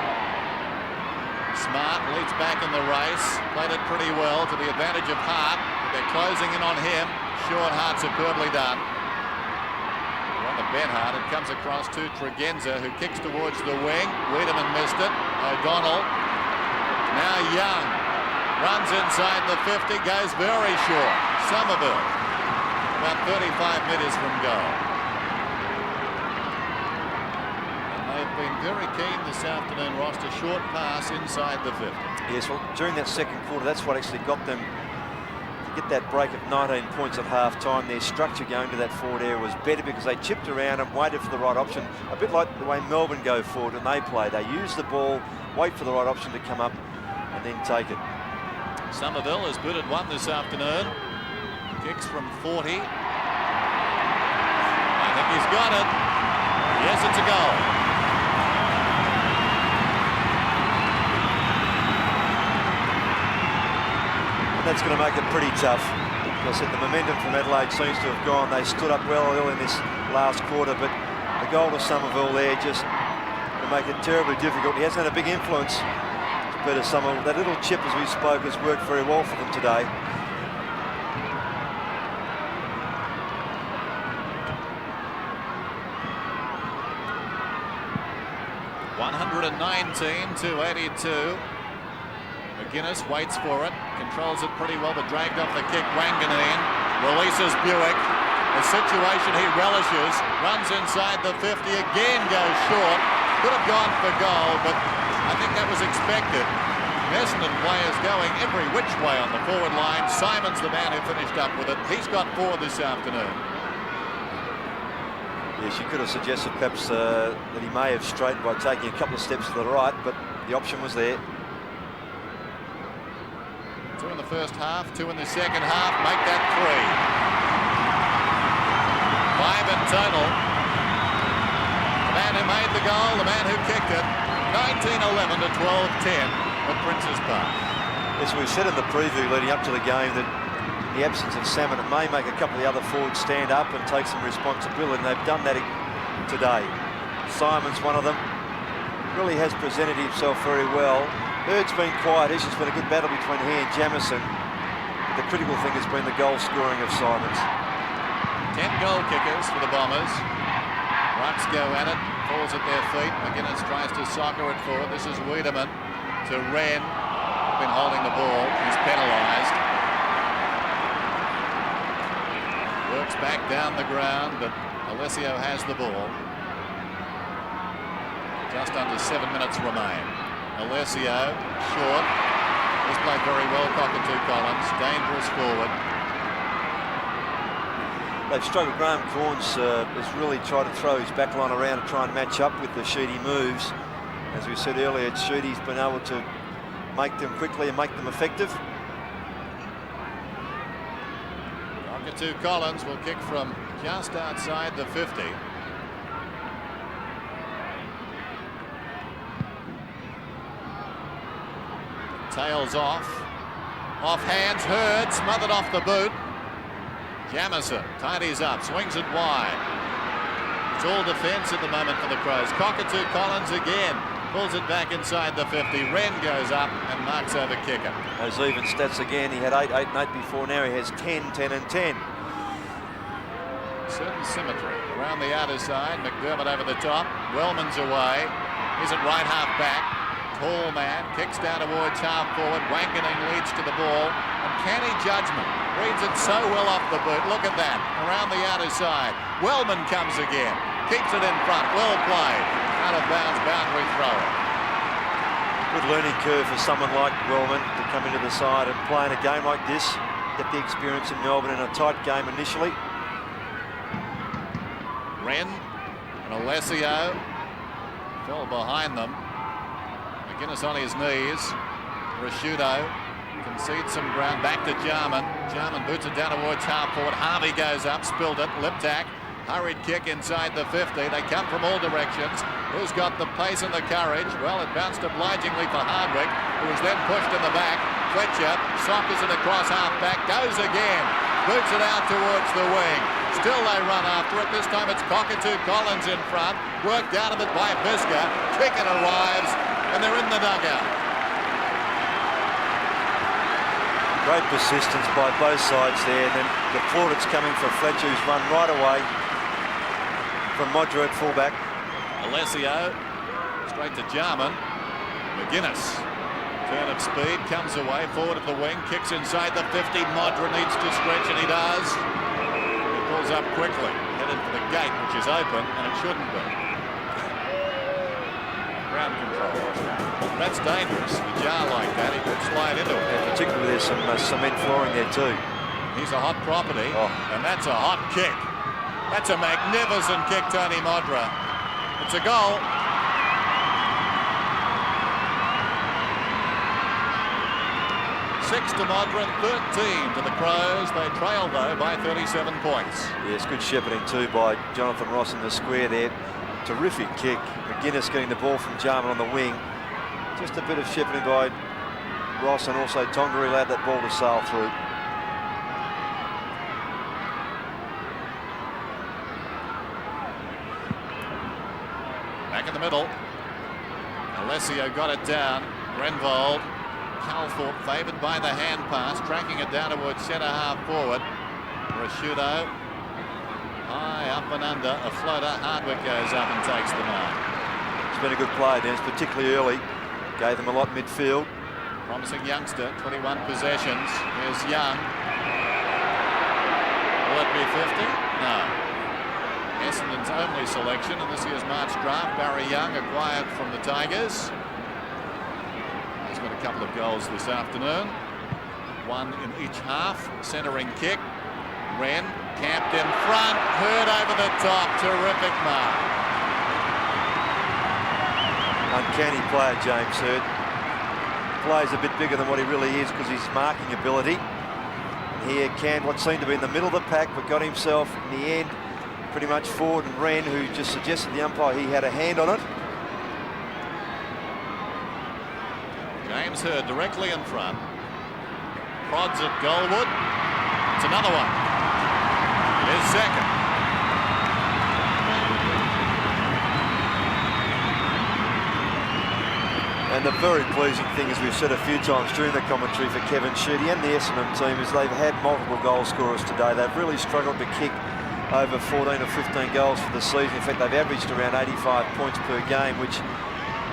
[SPEAKER 8] Smart leads back in the race. Played it pretty well to the advantage of Hart. They're closing in on him. Short Hart superbly done. On the Ben Hart, it comes across to Tregenza, who kicks towards the wing. Wiedemann missed it. O'Donnell. Now Young runs inside the 50, goes very short. Somerville, about 35 metres from goal. And they've been very keen this afternoon, Ross, to short pass inside the 50.
[SPEAKER 5] Yes, well, during that second quarter, that's what actually got them to get that break of 19 points at half-time. Their structure going to that forward area was better because they chipped around and waited for the right option. A bit like the way Melbourne go forward when they play. They use the ball, wait for the right option to come up, and then take it.
[SPEAKER 8] Somerville has booted one this afternoon. Kicks from 40. I think he's got it. Yes, it's a goal.
[SPEAKER 5] And that's going to make it pretty tough. As I said, the momentum from Adelaide seems to have gone. They stood up well early in this last quarter, but the goal to Somerville there just to make it terribly difficult. He hasn't had a big influence. Peter Somerville, that little chip as we spoke has worked very well for them today.
[SPEAKER 8] (119-82). McGuinness waits for it, controls it pretty well, but dragged off the kick. Wanganeen releases Buick. A situation he relishes, runs inside the 50 again, goes short. Could have gone for goal, but I think that was expected. Essendon players going every which way on the forward line. Simon's the man who finished up with it. He's got 4 this afternoon.
[SPEAKER 5] Yes, you could have suggested perhaps that he may have straightened by taking a couple of steps to the right, but the option was there.
[SPEAKER 8] 2 in the first half, 2 in the second half. Make that 3. 5 in total. The man who made the goal, the man who kicked it. 19-11 to 12-10 at Princes Park.
[SPEAKER 5] As we said in the preview leading up to the game, that in the absence of Salmon, it may make a couple of the other forwards stand up and take some responsibility, and they've done that today. Simon's one of them. Really has presented himself very well. Bird's been quiet. It's just been a good battle between he and Jamison. But the critical thing has been the goal scoring of Simons.
[SPEAKER 8] 10 goal kickers for the Bombers. Rucks go at it, falls at their feet. McGuinness tries to soccer it forward. This is Wiedemann to Wren. Been holding the ball. He's penalised. Works back down the ground, but Alessio has the ball. Just under 7 minutes remain. Alessio, short. He's played very well, Cockatoo Collins. Dangerous forward.
[SPEAKER 5] They've struggled. Graham Corns has really tried to throw his back line around to try and match up with the Sheedy moves. As we said earlier, Sheedy's been able to make them quickly and make them effective.
[SPEAKER 8] Cockatoo Collins will kick from just outside the 50. tails off. Off hands, Hurd, smothered off the boot. Jamison tidies up, swings it wide. It's all defence at the moment for the Crows. Cockatoo Collins again pulls it back inside the 50. Wren goes up and marks over kicker.
[SPEAKER 5] Those even stats again. He had 8, 8 and 8 before. Now he has 10, 10 and 10.
[SPEAKER 8] Certain symmetry around the outer side. McDermott over the top. Wellman's away. He's at right half back. Tall man kicks down towards half forward. Wanganeen leads to the ball. Uncanny judgment. Reads it so well off the boot. Look at that. Around the outer side. Wellman comes again. Keeps it in front. Well played. Out of bounds, boundary throw.
[SPEAKER 5] Good learning curve for someone like Wellman to come into the side and play in a game like this. Get the experience in Melbourne in a tight game initially.
[SPEAKER 8] Wren and Alessio fell behind them. McGuinness on his knees. Rashudo concedes some ground. Back to Jarman. Jarman boots it down towards half forward. Harvey goes up, spilled it. Lip tack. Hurried kick inside the 50. They come from all directions. Who's got the pace and the courage? Well, it bounced obligingly for Hardwick, who was then pushed in the back. Fletcher sockers it across half back. Goes again. Boots it out towards the wing. Still they run after it. This time it's Cockatoo Collins in front. Worked out of it by Visca. Kicken arrives, and they're in the dugout.
[SPEAKER 5] Great persistence by both sides there. And then the plaudits coming from Fletcher, who's run right away from Modra at fullback.
[SPEAKER 8] Alessio straight to Jarman. McGuinness. Turn of speed, comes away, forward of the wing, kicks inside the 50. Modra needs to stretch, and he does. He pulls up quickly, headed for the gate, which is open, and it shouldn't be. Ground control. That's dangerous. A jar like that, he could slide into it.
[SPEAKER 5] Yeah, particularly there's some cement flooring there too.
[SPEAKER 8] He's a hot property, and that's a hot kick. That's a magnificent kick, Tony Modra. It's a goal. Six to Modra, 13 to the Crows. They trail, though, by 37 points.
[SPEAKER 5] Yes, good shepherding too by Jonathan Ross in the square there. Terrific kick. McGuinness getting the ball from Jarman on the wing. Just a bit of shepherding by Ross, and also Tonga allowed that ball to sail through.
[SPEAKER 8] Back in the middle. Alessio got it down. Grenvold. Calthorpe favoured by the hand pass, tracking it down towards centre half forward. Rashudo. High up and under. A floater. Hardwick goes up and takes the mark.
[SPEAKER 5] It's been a good play, Dennis, particularly early. Gave them a lot midfield.
[SPEAKER 8] Promising youngster, 21 possessions. Here's Young. Will it be 50? No. Essendon's only selection in this year's March draft. Barry Young, acquired from the Tigers. He's got a couple of goals this afternoon. One in each half. Centering kick. Wren camped in front. Hurd over the top. Terrific mark.
[SPEAKER 5] Uncanny player, James Hurd. Plays a bit bigger than what he really is because his marking ability. Here canned what seemed to be in the middle of the pack, but got himself in the end pretty much forward, and Wren, who just suggested to the umpire he had a hand on it.
[SPEAKER 8] James Hurd directly in front. Prods at Goldwood. It's another one. It is second.
[SPEAKER 5] And the very pleasing thing, as we've said a few times during the commentary for Kevin Sheedy and the Essendon team, is they've had multiple goal scorers today. They've really struggled to kick over 14 or 15 goals for the season. In fact, they've averaged around 85 points per game, which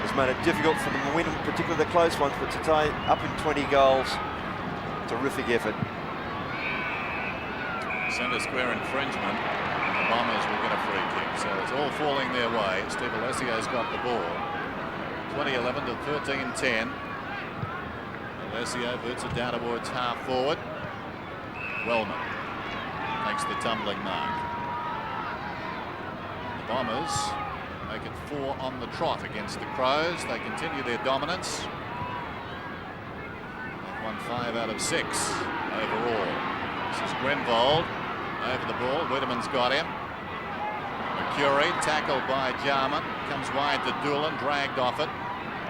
[SPEAKER 5] has made it difficult for them to win, particularly the close ones. But today, up in 20 goals, terrific effort.
[SPEAKER 8] Centre square infringement. The Bombers will get a free kick. So it's all falling their way. Steve Alessio's got the ball. 2011 to 13-10. Alessio boots it down towards half forward. Wellman makes the tumbling mark. The Bombers make it 4 on the trot against the Crows. They continue their dominance. They've won 5 out of 6 overall. This is Grenvold over the ball. Whitterman's got him. McCurry tackled by Jarman. Comes wide to Doolan, dragged off it.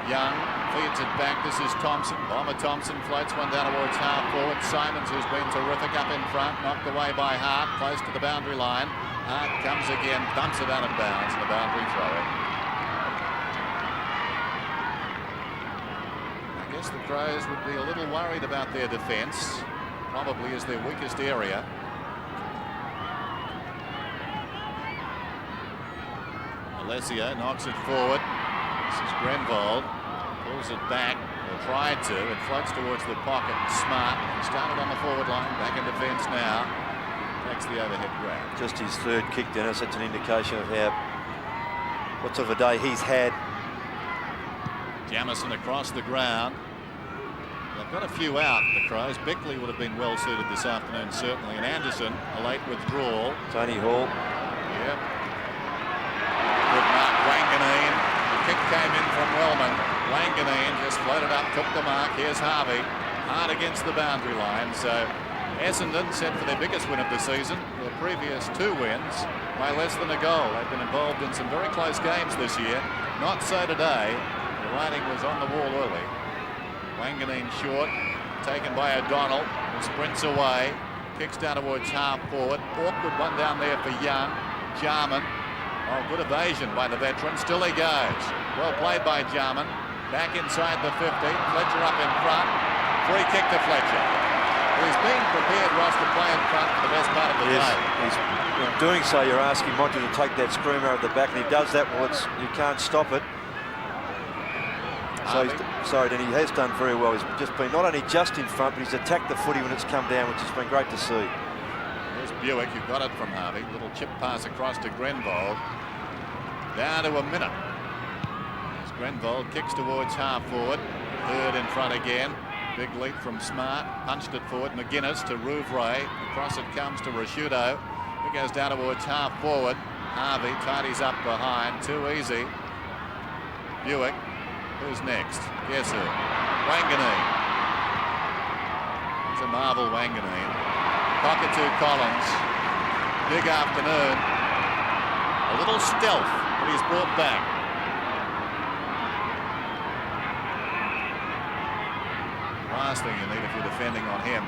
[SPEAKER 8] Young feeds it back. This is Thompson. Bomber Thompson floats one down towards half forward. Simons, who's been terrific up in front, knocked away by Hart, close to the boundary line. Hart comes again, dumps it out of bounds, and the boundary throw. I guess the Crows would be a little worried about their defence. Probably is their weakest area. Alessio knocks it forward. This is Grenvold. Pulls it back, or tried to. It floats towards the pocket. Smart. He started on the forward line. Back in defence now. Takes the overhead grab.
[SPEAKER 5] Just his third kick, Dennis. That's an indication of what sort of a day he's had.
[SPEAKER 8] Jamison across the ground. They've got a few out, the Crows. Bickley would have been well suited this afternoon, certainly. And Anderson, a late withdrawal.
[SPEAKER 5] Tony Hall.
[SPEAKER 8] Yep. Good mark, Wanganeen. The kick came in from Wellman. Wanganeen just floated up, took the mark. Here's Harvey. Hard against the boundary line. So Essendon set for their biggest win of the season. Their previous 2 wins by less than a goal. They've been involved in some very close games this year. Not so today. The writing was on the wall early. Wanganeen short, taken by O'Donnell, who sprints away, kicks down towards half forward. Awkward one down there for Young. Jarman. Oh, good evasion by the veteran. Still he goes. Well played by Jarman. Back inside the 50. Fletcher up in front. Free kick to Fletcher. He's been prepared, Ross, to play in front for the best part of the day.
[SPEAKER 5] In doing so, you're asking Monty to take that screamer at the back, and he does that. Well, you can't stop it. So sorry, Danny, he has done very well. He's just been not only just in front, but he's attacked the footy when it's come down, which has been great to see.
[SPEAKER 8] There's Buick, who got it from Harvey. Little chip pass across to Grenvold. Down to a minute. As Grenvold kicks towards half forward. Third in front again. Big leap from Smart. Punched it forward. McGuinness to Rouvray. Across it comes to Rasciuto. He goes down towards half forward. Harvey tidies up behind. Too easy. Buick. Who's next? Guess who? Wanganeen. It's a marvel, Wanganeen. Cockatoo Collins. Big afternoon. A little stealth, but he's brought back. Last thing you need if you're defending on him.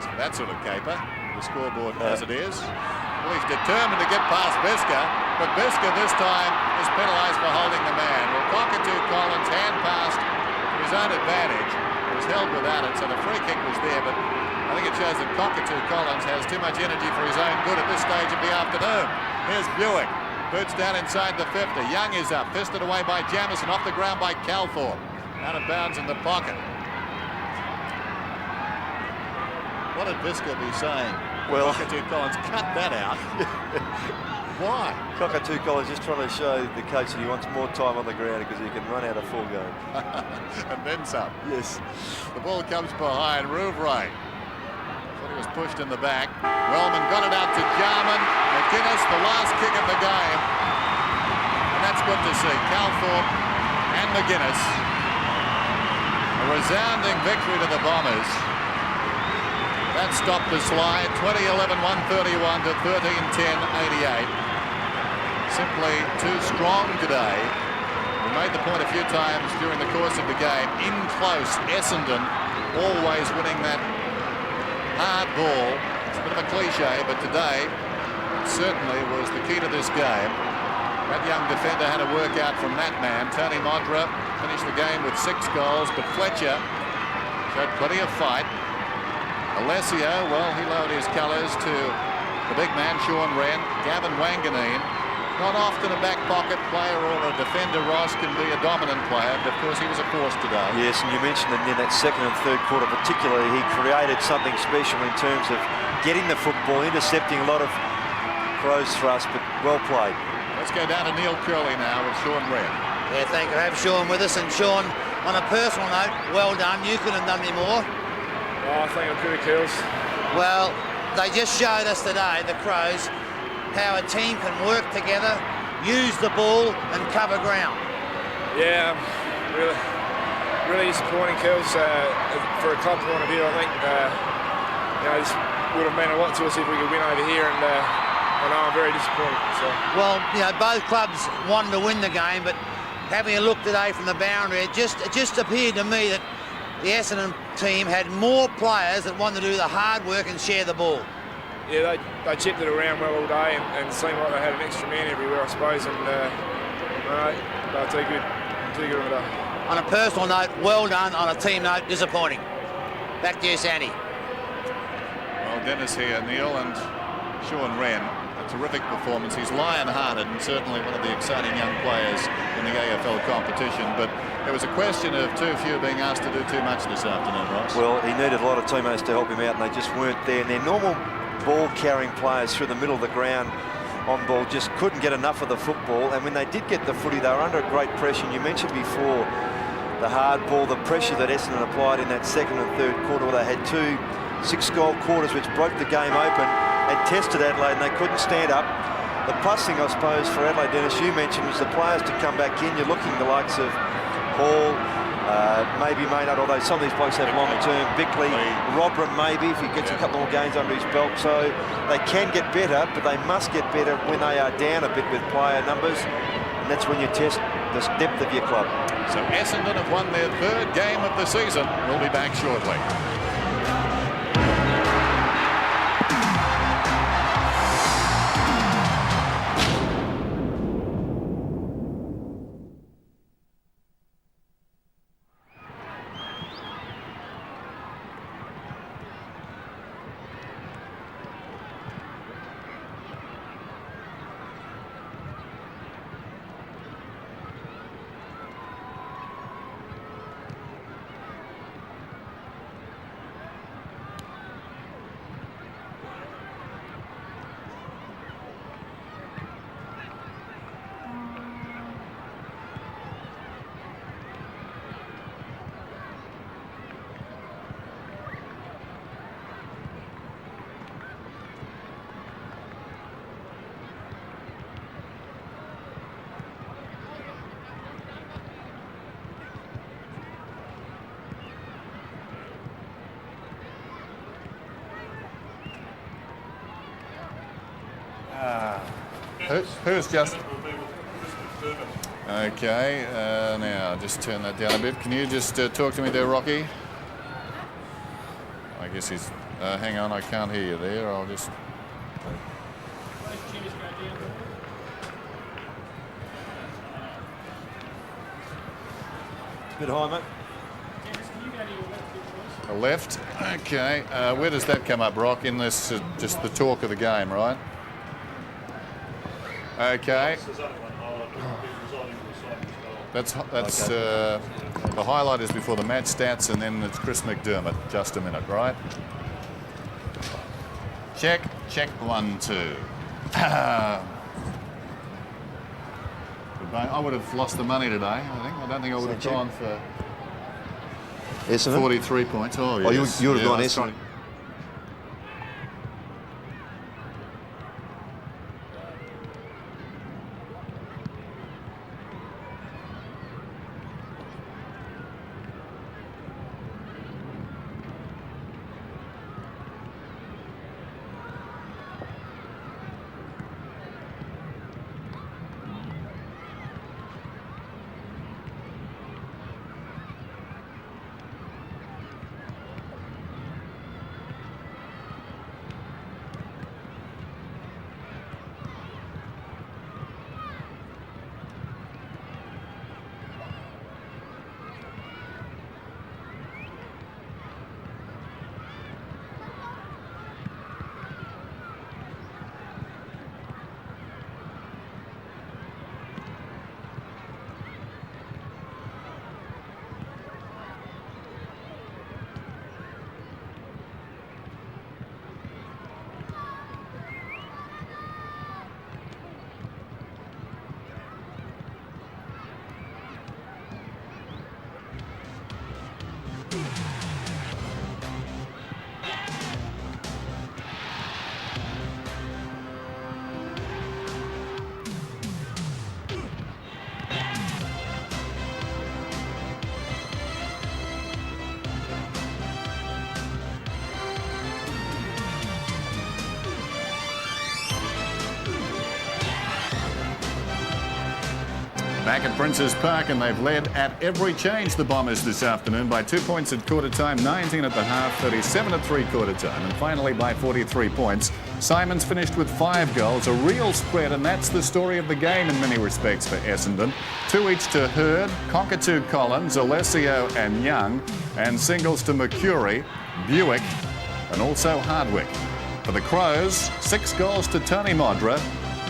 [SPEAKER 8] So that sort of caper. The scoreboard as it is. Well, he's determined to get past Bisker, but Bisker this time is penalised for holding the man. Well, Cockatoo Collins hand passed to his own advantage. He was held without it, so the free kick was there, but I think it shows that Cockatoo Collins has too much energy for his own good at this stage of the afternoon. Here's Buick. Boots down inside the 50. Young is up, fisted away by Jamison, off the ground by Calthorpe. Out of bounds in the pocket. What did Bisker be saying?
[SPEAKER 5] Well,
[SPEAKER 8] Cockatoo Collins, cut that out. Why?
[SPEAKER 5] Cockatoo Collins just trying to show the coach that he wants more time on the ground because he can run out a full game.
[SPEAKER 8] And then some.
[SPEAKER 5] Yes.
[SPEAKER 8] The ball comes behind Rouvray. Thought he was pushed in the back. Wellman got it out to Jarman. McGuinness, the last kick of the game. And that's good to see. Calthorpe and McGuinness. A resounding victory to the Bombers. That stopped the slide. 2011 131 to 13-10-88. Simply too strong today. We made the point a few times during the course of the game. In close, Essendon always winning that hard ball. It's a bit of a cliche, but today it certainly was the key to this game. That young defender had to work out from that man. Tony Modra finished the game with 6 goals, but Fletcher showed plenty of fight. Alessio, well, he lowered his colours to the big man, Sean Wren. Gavin Wanganeen, not often a back pocket player or a defender, Ross, can be a dominant player, but of course he was a force today.
[SPEAKER 5] Yes, and you mentioned that in that second and third quarter particularly, he created something special in terms of getting the football, intercepting a lot of Crows thrust, but well played.
[SPEAKER 8] Let's go down to Neil Curley now with Sean Wren.
[SPEAKER 7] Yeah, thank you. Have Sean with us. And Sean, on a personal note, well done. You couldn't have done any more.
[SPEAKER 16] Oh, I think I'm pretty cool.
[SPEAKER 7] Well, they just showed us today, the Crows, how a team can work together, use the ball and cover ground.
[SPEAKER 16] Yeah, really disappointing, Kills. For a club point of view, I think this would have meant a lot to us if we could win over here, and I know I'm very disappointed. So.
[SPEAKER 7] Well, both clubs wanted to win the game, but having a look today from the boundary, it just appeared to me that the Essendon team had more players that wanted to do the hard work and share the ball.
[SPEAKER 16] Yeah, they chipped it around well all day and seemed like they had an extra man everywhere, I suppose, and they're too good on the day.
[SPEAKER 7] On a personal note, well done. On a team note, disappointing. Back to you, Sandy.
[SPEAKER 8] Well, Dennis here, Neil, and Sean Wren. A terrific performance. He's lion-hearted and certainly one of the exciting young players in the AFL competition, but there was a question of too few being asked to do too much this afternoon, Ross.
[SPEAKER 5] Well, he needed a lot of teammates to help him out, and they just weren't there. And their normal ball-carrying players through the middle of the ground on ball just couldn't get enough of the football, and when they did get the footy, they were under great pressure. And you mentioned before the hard ball, the pressure that Essendon applied in that second and third quarter, where they had 2 6-goal quarters which broke the game open and tested Adelaide, and they couldn't stand up. The plus thing, I suppose, for Adelaide, Dennis, you mentioned, was the players to come back in. You're looking the likes of Hall, maybe Maynard, although some of these blokes have longer term. Bickley, Robram maybe, if he gets a couple more games under his belt. So they can get better, but they must get better when they are down a bit with player numbers, and that's when you test the depth of your club.
[SPEAKER 8] So Essendon have won their 3rd game of the season. We'll be back shortly. Who's just... Okay, now just turn that down a bit. Can you just talk to me there, Rocky? I guess he's... hang on, I can't hear you there. I'll just...
[SPEAKER 5] Bit high, mate.
[SPEAKER 8] The left, okay. Where does that come up, Rock? In this, just the talk of the game, right? Okay. That's the highlight is before the match stats, and then it's Chris McDermott. Just a minute, right? Check, 1, 2. I would have lost the money today, I think. I don't think I would have gone for
[SPEAKER 5] Essendon?
[SPEAKER 8] 43 points. Oh, yes.
[SPEAKER 5] You would have gone Essendon.
[SPEAKER 17] Back at Princes Park, and they've led at every change, the Bombers, this afternoon, by 2 points at quarter time, 19 at the half, 37 at three-quarter time, and finally by 43 points. Simons finished with 5 goals, a real spread, and that's the story of the game in many respects for Essendon. 2 each to Hurd, Cockatoo Collins, Alessio and Young, and singles to Mercury, Buick, and also Hardwick. For the Crows, 6 goals to Tony Modra,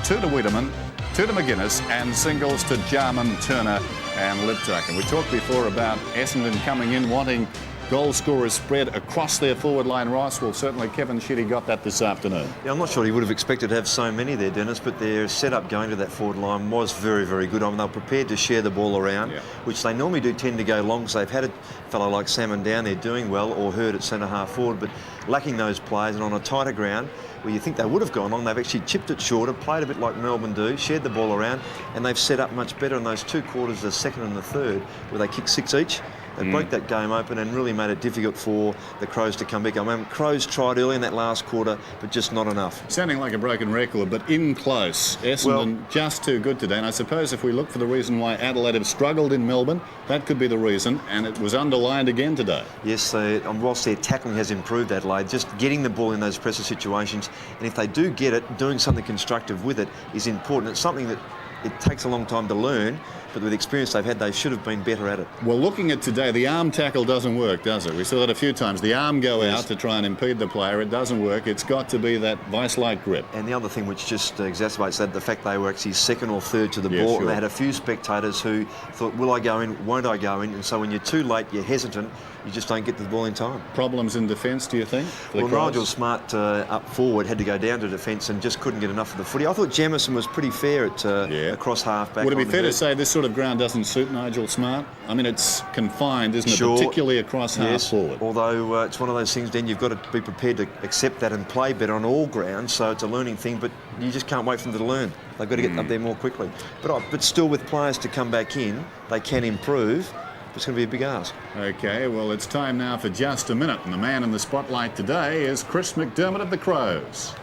[SPEAKER 17] 2 to Wiedemann, 2 to McGuinness, and singles to Jarman, Turner and Liptuck. And we talked before about Essendon coming in wanting goal scorers spread across their forward line, Ross. Well, certainly Kevin Sheedy got that this afternoon.
[SPEAKER 3] Yeah, I'm not sure he would have expected to have so many there, Dennis, but their setup going to that forward line was very, very good. I mean, they were prepared to share the ball around, which they normally do tend to go long, so they've had a fellow like Salmon down there doing well, or Hurd at centre-half forward, but lacking those players, and on a tighter ground, where you think they would have gone long, they've actually chipped it shorter, played a bit like Melbourne do, shared the ball around, and they've set up much better in those 2 quarters, the second and the third, where they kick 6 each. They broke that game open and really made it difficult for the Crows to come back. I mean, Crows tried early in that last quarter, but just not enough.
[SPEAKER 17] Sounding like a broken record, but in close. Essendon just too good today. And I suppose if we look for the reason why Adelaide have struggled in Melbourne, that could be the reason, and it was underlined again today.
[SPEAKER 3] Yes, whilst their tackling has improved, Adelaide, just getting the ball in those pressure situations, and if they do get it, doing something constructive with it is important. It's something that it takes a long time to learn, but with the experience they've had, they should have been better at it.
[SPEAKER 17] Well, looking at today, the arm tackle doesn't work, does it? We saw it a few times. The arm go out to try and impede the player. It doesn't work. It's got to be that vice-like grip.
[SPEAKER 3] And the other thing which just exacerbates that, the fact they were actually second or third to the ball.
[SPEAKER 17] Sure.
[SPEAKER 3] They had a few spectators who thought, will I go in, won't I go in? And so when you're too late, you're hesitant, you just don't get the ball in time.
[SPEAKER 17] Problems in defence, do you think?
[SPEAKER 3] Well, Nigel Smart up forward had to go down to defence and just couldn't get enough of the footy. I thought Jamison was pretty fair at across half-back.
[SPEAKER 17] Would it be fair to say this sort of ground doesn't suit Nigel Smart? I mean, it's confined, isn't it? Particularly across half-forward.
[SPEAKER 3] Although it's one of those things, then you've got to be prepared to accept that and play better on all grounds, so it's a learning thing, but you just can't wait for them to learn. They've got to get up there more quickly. But still, with players to come back in, they can improve. It's going to be a big ask.
[SPEAKER 17] OK, well, it's time now for Just a Minute, and the man in the spotlight today is Chris McDermott of the Crows.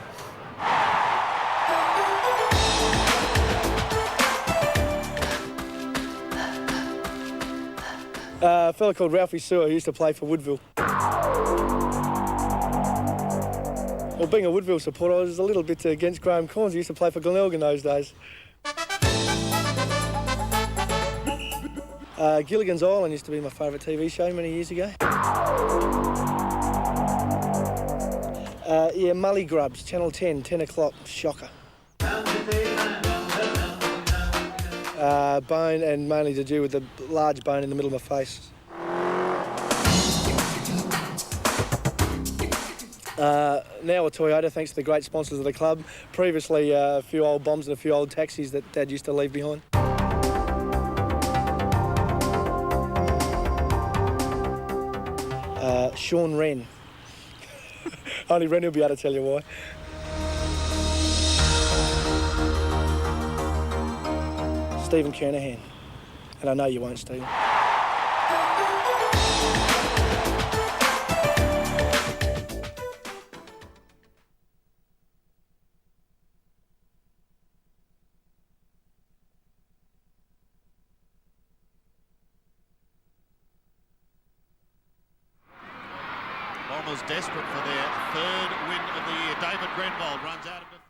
[SPEAKER 18] A fellow called Ralphie Sewer who used to play for Woodville. Well, being a Woodville supporter, I was a little bit against Graham Corns. He used to play for Glenelg in those days. Gilligan's Island used to be my favourite TV show many years ago. Yeah, Mully Grubs, Channel 10, 10 o'clock, shocker. Bone, and mainly to do with the large bone in the middle of my face. Now a Toyota, thanks to the great sponsors of the club. Previously, a few old bombs and a few old taxis that Dad used to leave behind. Sean Wren. Only Wren will be able to tell you why. Stephen Kernahan. And I know you won't, Stephen.
[SPEAKER 4] Bombers desperate for their 3rd win of the year. David Grenvold runs out of defence.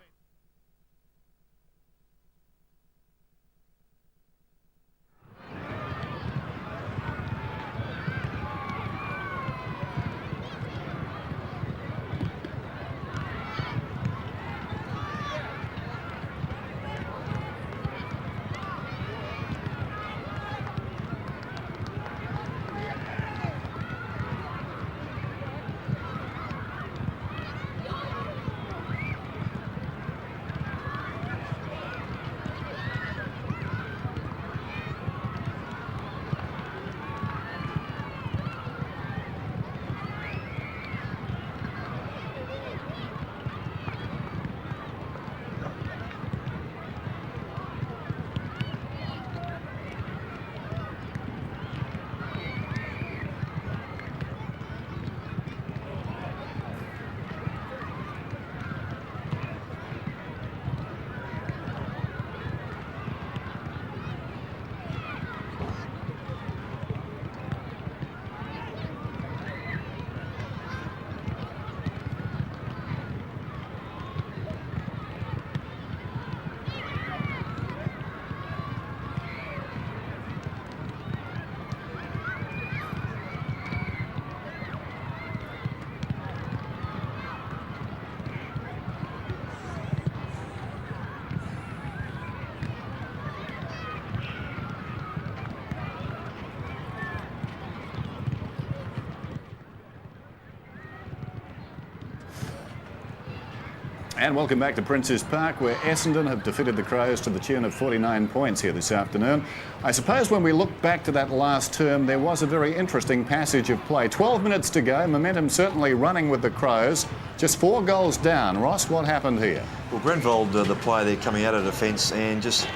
[SPEAKER 17] And welcome back to Princes Park, where Essendon have defeated the Crows to the tune of 49 points here this afternoon. I suppose when we look back to that last term, there was a very interesting passage of play. 12 minutes to go, momentum certainly running with the Crows. Just 4 goals down. Ross, what happened here?
[SPEAKER 3] Well, Grenvold, the player there coming out of defence, and just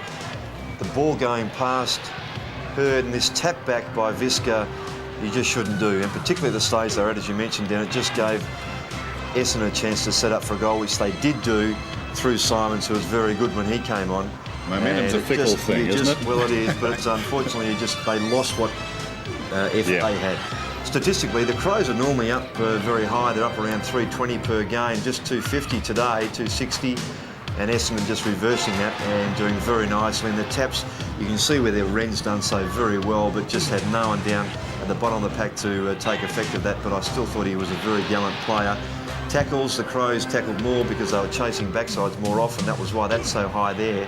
[SPEAKER 3] the ball going past Hurd, and this tap back by Visca, you just shouldn't do. And particularly at the stage they're at, as you mentioned, Dan, it just gave Essendon a chance to set up for a goal, which they did do through Simons, who was very good when he came on.
[SPEAKER 17] Momentum's a fickle thing, isn't it?
[SPEAKER 3] Well, it is, but it's unfortunately they lost what effort they had. Statistically, the Crows are normally up very high. They're up around 320 per game, just 250 today, 260. And Essendon just reversing that and doing very nicely. And the taps, you can see where their Wren's done so very well, but just had no one down at the bottom of the pack to take effect of that. But I still thought he was a very gallant player. Tackles, the Crows tackled more because they were chasing backsides more often. That was why that's so high there.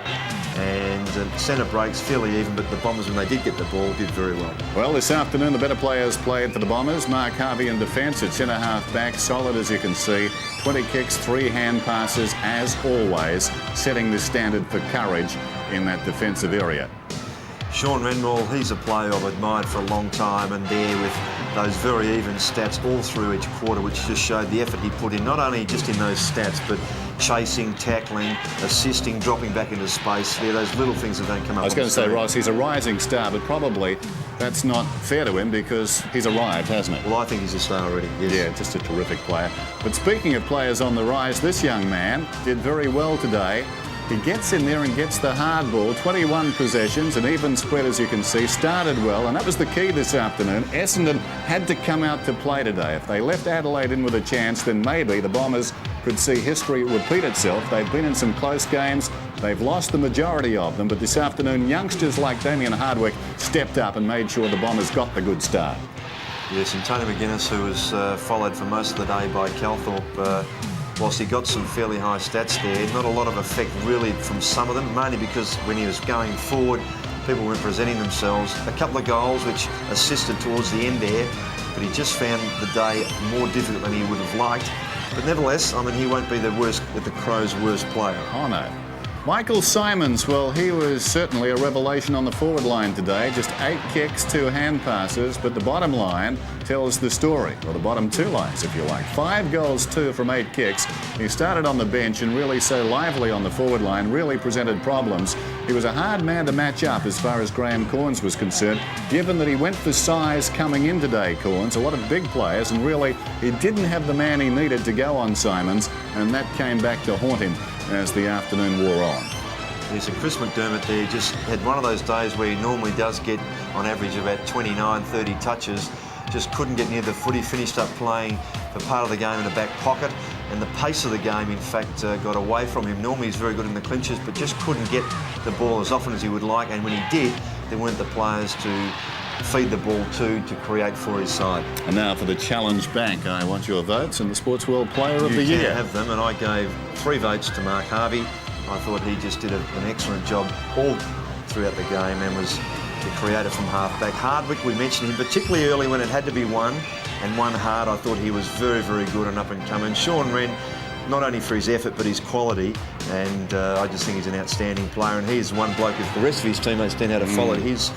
[SPEAKER 3] And centre breaks fairly even, but the Bombers, when they did get the ball, did very well.
[SPEAKER 17] Well, this afternoon, the better players played for the Bombers. Mark Harvey in defence at centre-half back, solid as you can see. 20 kicks, 3 hand passes, as always, setting the standard for courage in that defensive area.
[SPEAKER 3] Sean Renwall, he's a player I've admired for a long time, and there with those very even stats all through each quarter, which just showed the effort he put in, not only just in those stats, but chasing, tackling, assisting, dropping back into space. They're those little things that don't come up.
[SPEAKER 17] I was going to say, Ross, he's a rising star, but probably that's not fair to him because he's arrived, hasn't it?
[SPEAKER 3] Well, I think he's a star already, yes.
[SPEAKER 17] Yeah, just a terrific player. But speaking of players on the rise, this young man did very well today. He gets in there and gets the hard ball. 21 possessions, an even spread, as you can see. Started well, and that was the key this afternoon. Essendon had to come out to play today. If they left Adelaide in with a chance, then maybe the Bombers could see history repeat itself. They've been in some close games. They've lost the majority of them, but this afternoon, youngsters like Damien Hardwick stepped up and made sure the Bombers got the good start.
[SPEAKER 3] Yes, and Tony McGuinness, who was followed for most of the day by Calthorpe, whilst he got some fairly high stats there, not a lot of effect really from some of them, mainly because when he was going forward, people weren't presenting themselves. A couple of goals which assisted towards the end there, but he just found the day more difficult than he would have liked. But nevertheless, I mean, he won't be the Crows' worst player.
[SPEAKER 17] Oh, no. Michael Simons, well, he was certainly a revelation on the forward line today. Just 8 kicks, 2 hand passes, but the bottom line tells the story, or the bottom 2 lines, if you like. 5 goals, 2 from 8 kicks. He started on the bench and really so lively on the forward line, really presented problems. He was a hard man to match up as far as Graham Corns was concerned, given that he went for size coming in today, Corns. A lot of big players, and really he didn't have the man he needed to go on Simons, and that came back to haunt him as the afternoon wore on.
[SPEAKER 3] Yes, and Chris McDermott there just had one of those days where he normally does get on average about 29, 30 touches, just couldn't get near the footy, finished up playing for part of the game in the back pocket, and the pace of the game in fact got away from him. Normally he's very good in the clinches, but just couldn't get the ball as often as he would like, and when he did, there weren't the players to feed the ball to create for his side.
[SPEAKER 17] And now for the Challenge Bank, I want your votes and the Sports World Player of the Year.
[SPEAKER 3] You can have them, and I gave 3 votes to Mark Harvey. I thought he just did an excellent job all throughout the game and was the creator from half-back. Hardwick, we mentioned him particularly early when it had to be one, and one hard. I thought he was very, very good and up and coming. Sean Wren, not only for his effort but his quality, and I just think he's an outstanding player, and he's one bloke. If the rest of his teammates turned out to follow his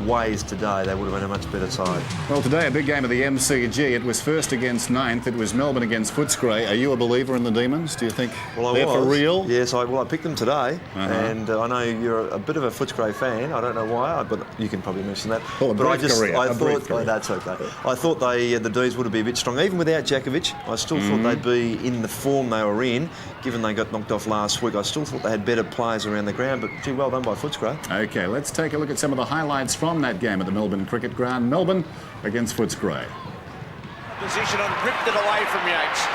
[SPEAKER 3] ways today, they would have been a much better side.
[SPEAKER 17] Well, today a big game of the MCG. It was first against ninth. It was Melbourne against Footscray. Are you a believer in the Demons? Do you think they're for real?
[SPEAKER 3] Yes, I picked them today, and I know you're a bit of a Footscray fan. I don't know why, but you can probably mention that.
[SPEAKER 17] Oh,
[SPEAKER 3] but I thought that's okay. I thought the D's would be a bit strong, even without Jakovic. I still thought they'd be in the form they were in, given they got knocked off last week. I still thought they had better players around the ground, but gee, well done by Footscray.
[SPEAKER 17] Okay, let's take a look at some of the highlights from that game at the Melbourne Cricket Ground. Melbourne against Footscray.
[SPEAKER 12] Position and ripped it away from Yates.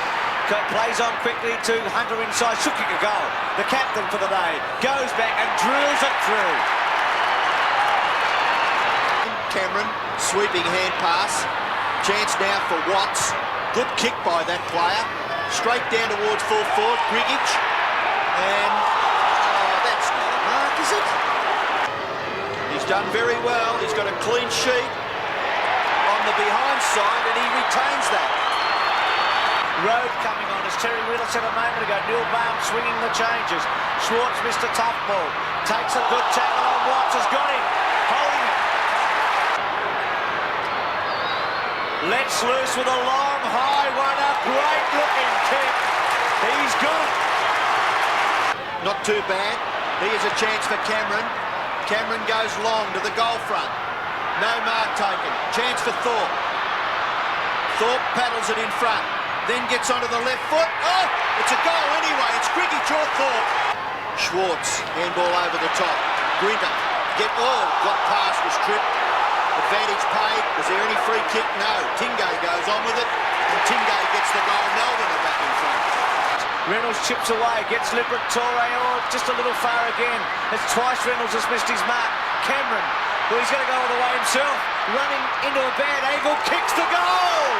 [SPEAKER 12] Plays on quickly to Hunter inside, should kick a goal. The captain for the day goes back and drills it through.
[SPEAKER 11] Cameron, sweeping hand pass. Chance now for Watts. Good kick by that player. Straight down towards full forward, Grigic. And that's not a mark, is it? He's done very well. He's got a clean sheet on the behind side, and he retains that.
[SPEAKER 12] Road coming on as Terry Wheeler said a moment ago. Neil Baum swinging the changes. Schwartz missed a tough ball. Takes a good tackle on Watts. Has got him. Holding it. Lets loose with a long high one. A great looking kick. He's got it.
[SPEAKER 11] Not too bad. Here's a chance for Cameron. Cameron goes long to the goal front. No mark taken. Chance for Thorpe. Thorpe paddles it in front. Then gets onto the left foot. Oh, it's a goal anyway. It's Griggy Thorpe. Schwartz, handball over the top. Grinter, got past, was tripped. Advantage paid. Was there any free kick? No. Tingay goes on with it. And Tingay gets the goal. Melbourne are back in front.
[SPEAKER 12] Reynolds chips away, gets Liberatore, just a little far again. It's twice Reynolds has missed his mark. Cameron, well, he's going to go all the way himself. Running into a bad angle, kicks the goal!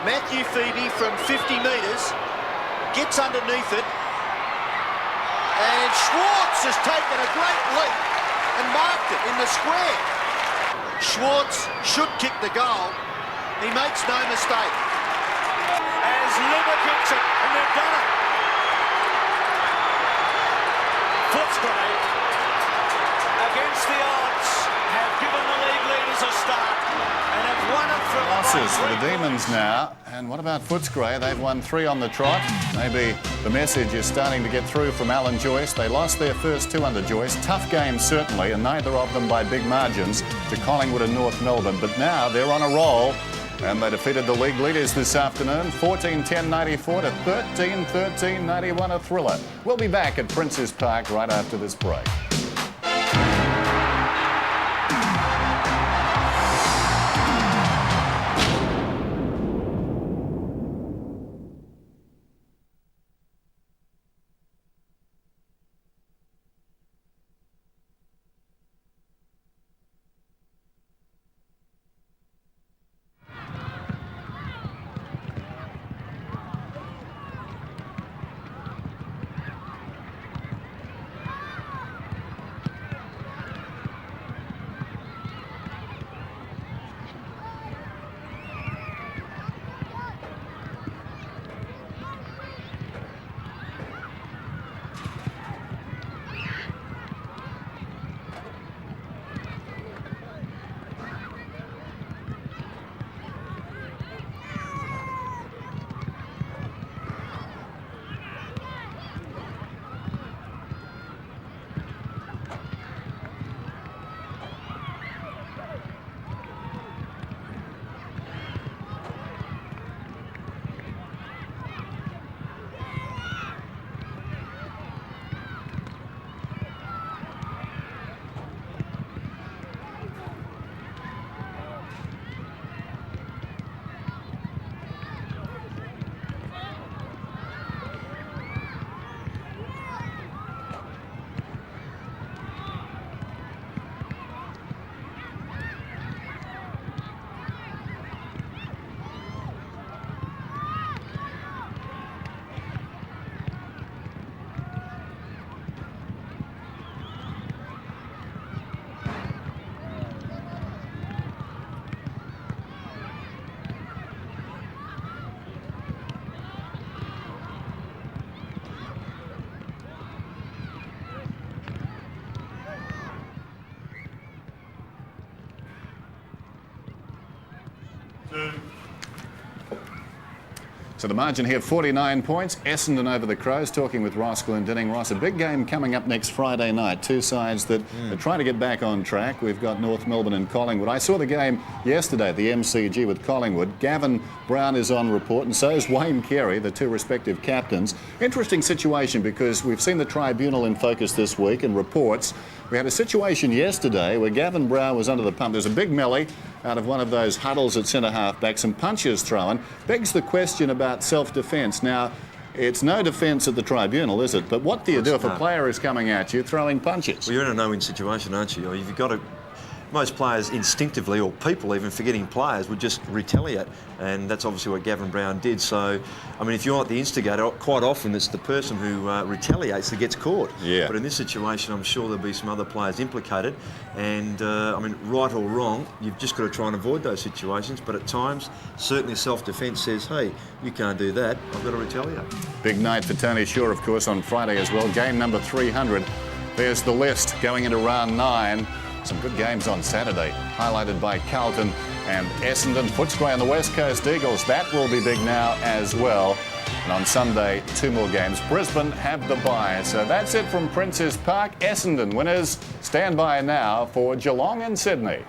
[SPEAKER 11] Matthew Phoebe from 50 metres gets underneath it. And Schwartz has taken a great leap and marked it in the square. Schwartz should kick the goal. He makes no mistake.
[SPEAKER 12] As Liver kicks it, and they've done it. Footscray, against the odds, have given the league leaders a start and have won it from
[SPEAKER 17] Losses for the Demons now. And what about Footscray? They've won 3 on the trot. Maybe the message is starting to get through from Alan Joyce. They lost their first 2 under Joyce. Tough games, certainly, and neither of them by big margins to Collingwood and North Melbourne. But now they're on a roll. And they defeated the league leaders this afternoon, 14-10-94 to 13-13-91, a thriller. We'll be back at Princes Park right after this break. So the margin here, 49 points. Essendon over the Crows, talking with Ross Glendinning. Ross, a big game coming up next Friday night. 2 sides that are trying to get back on track. We've got North Melbourne and Collingwood. I saw the game yesterday at the MCG with Collingwood. Gavin Brown is on report, and so is Wayne Carey, the 2 respective captains. Interesting situation, because we've seen the tribunal in focus this week and reports. We had a situation yesterday where Gavin Brown was under the pump. There's a big melee out of one of those huddles at centre half-back, some punches thrown. Begs the question about self-defence. Now, it's no defence at the tribunal, is it? But what do you do if a player is coming at you throwing punches?
[SPEAKER 3] Well, you're in a no-win situation, aren't you? You've got to... most players instinctively, or people even forgetting players, would just retaliate. And that's obviously what Gavin Brown did. So, I mean, if you're not the instigator, quite often it's the person who retaliates that gets caught.
[SPEAKER 17] Yeah.
[SPEAKER 3] But in this situation, I'm sure there'll be some other players implicated. And, I mean, right or wrong, you've just got to try and avoid those situations. But at times, certainly self-defence says, hey, you can't do that, I've got to retaliate.
[SPEAKER 17] Big night for Tony Shaw, of course, on Friday as well. Game number 300. There's the list going into round 9. Some good games on Saturday, highlighted by Carlton and Essendon. Footscray and the West Coast Eagles, that will be big now as well. And on Sunday, 2 more games. Brisbane have the bye. So that's it from Princes Park. Essendon winners stand by now for Geelong and Sydney.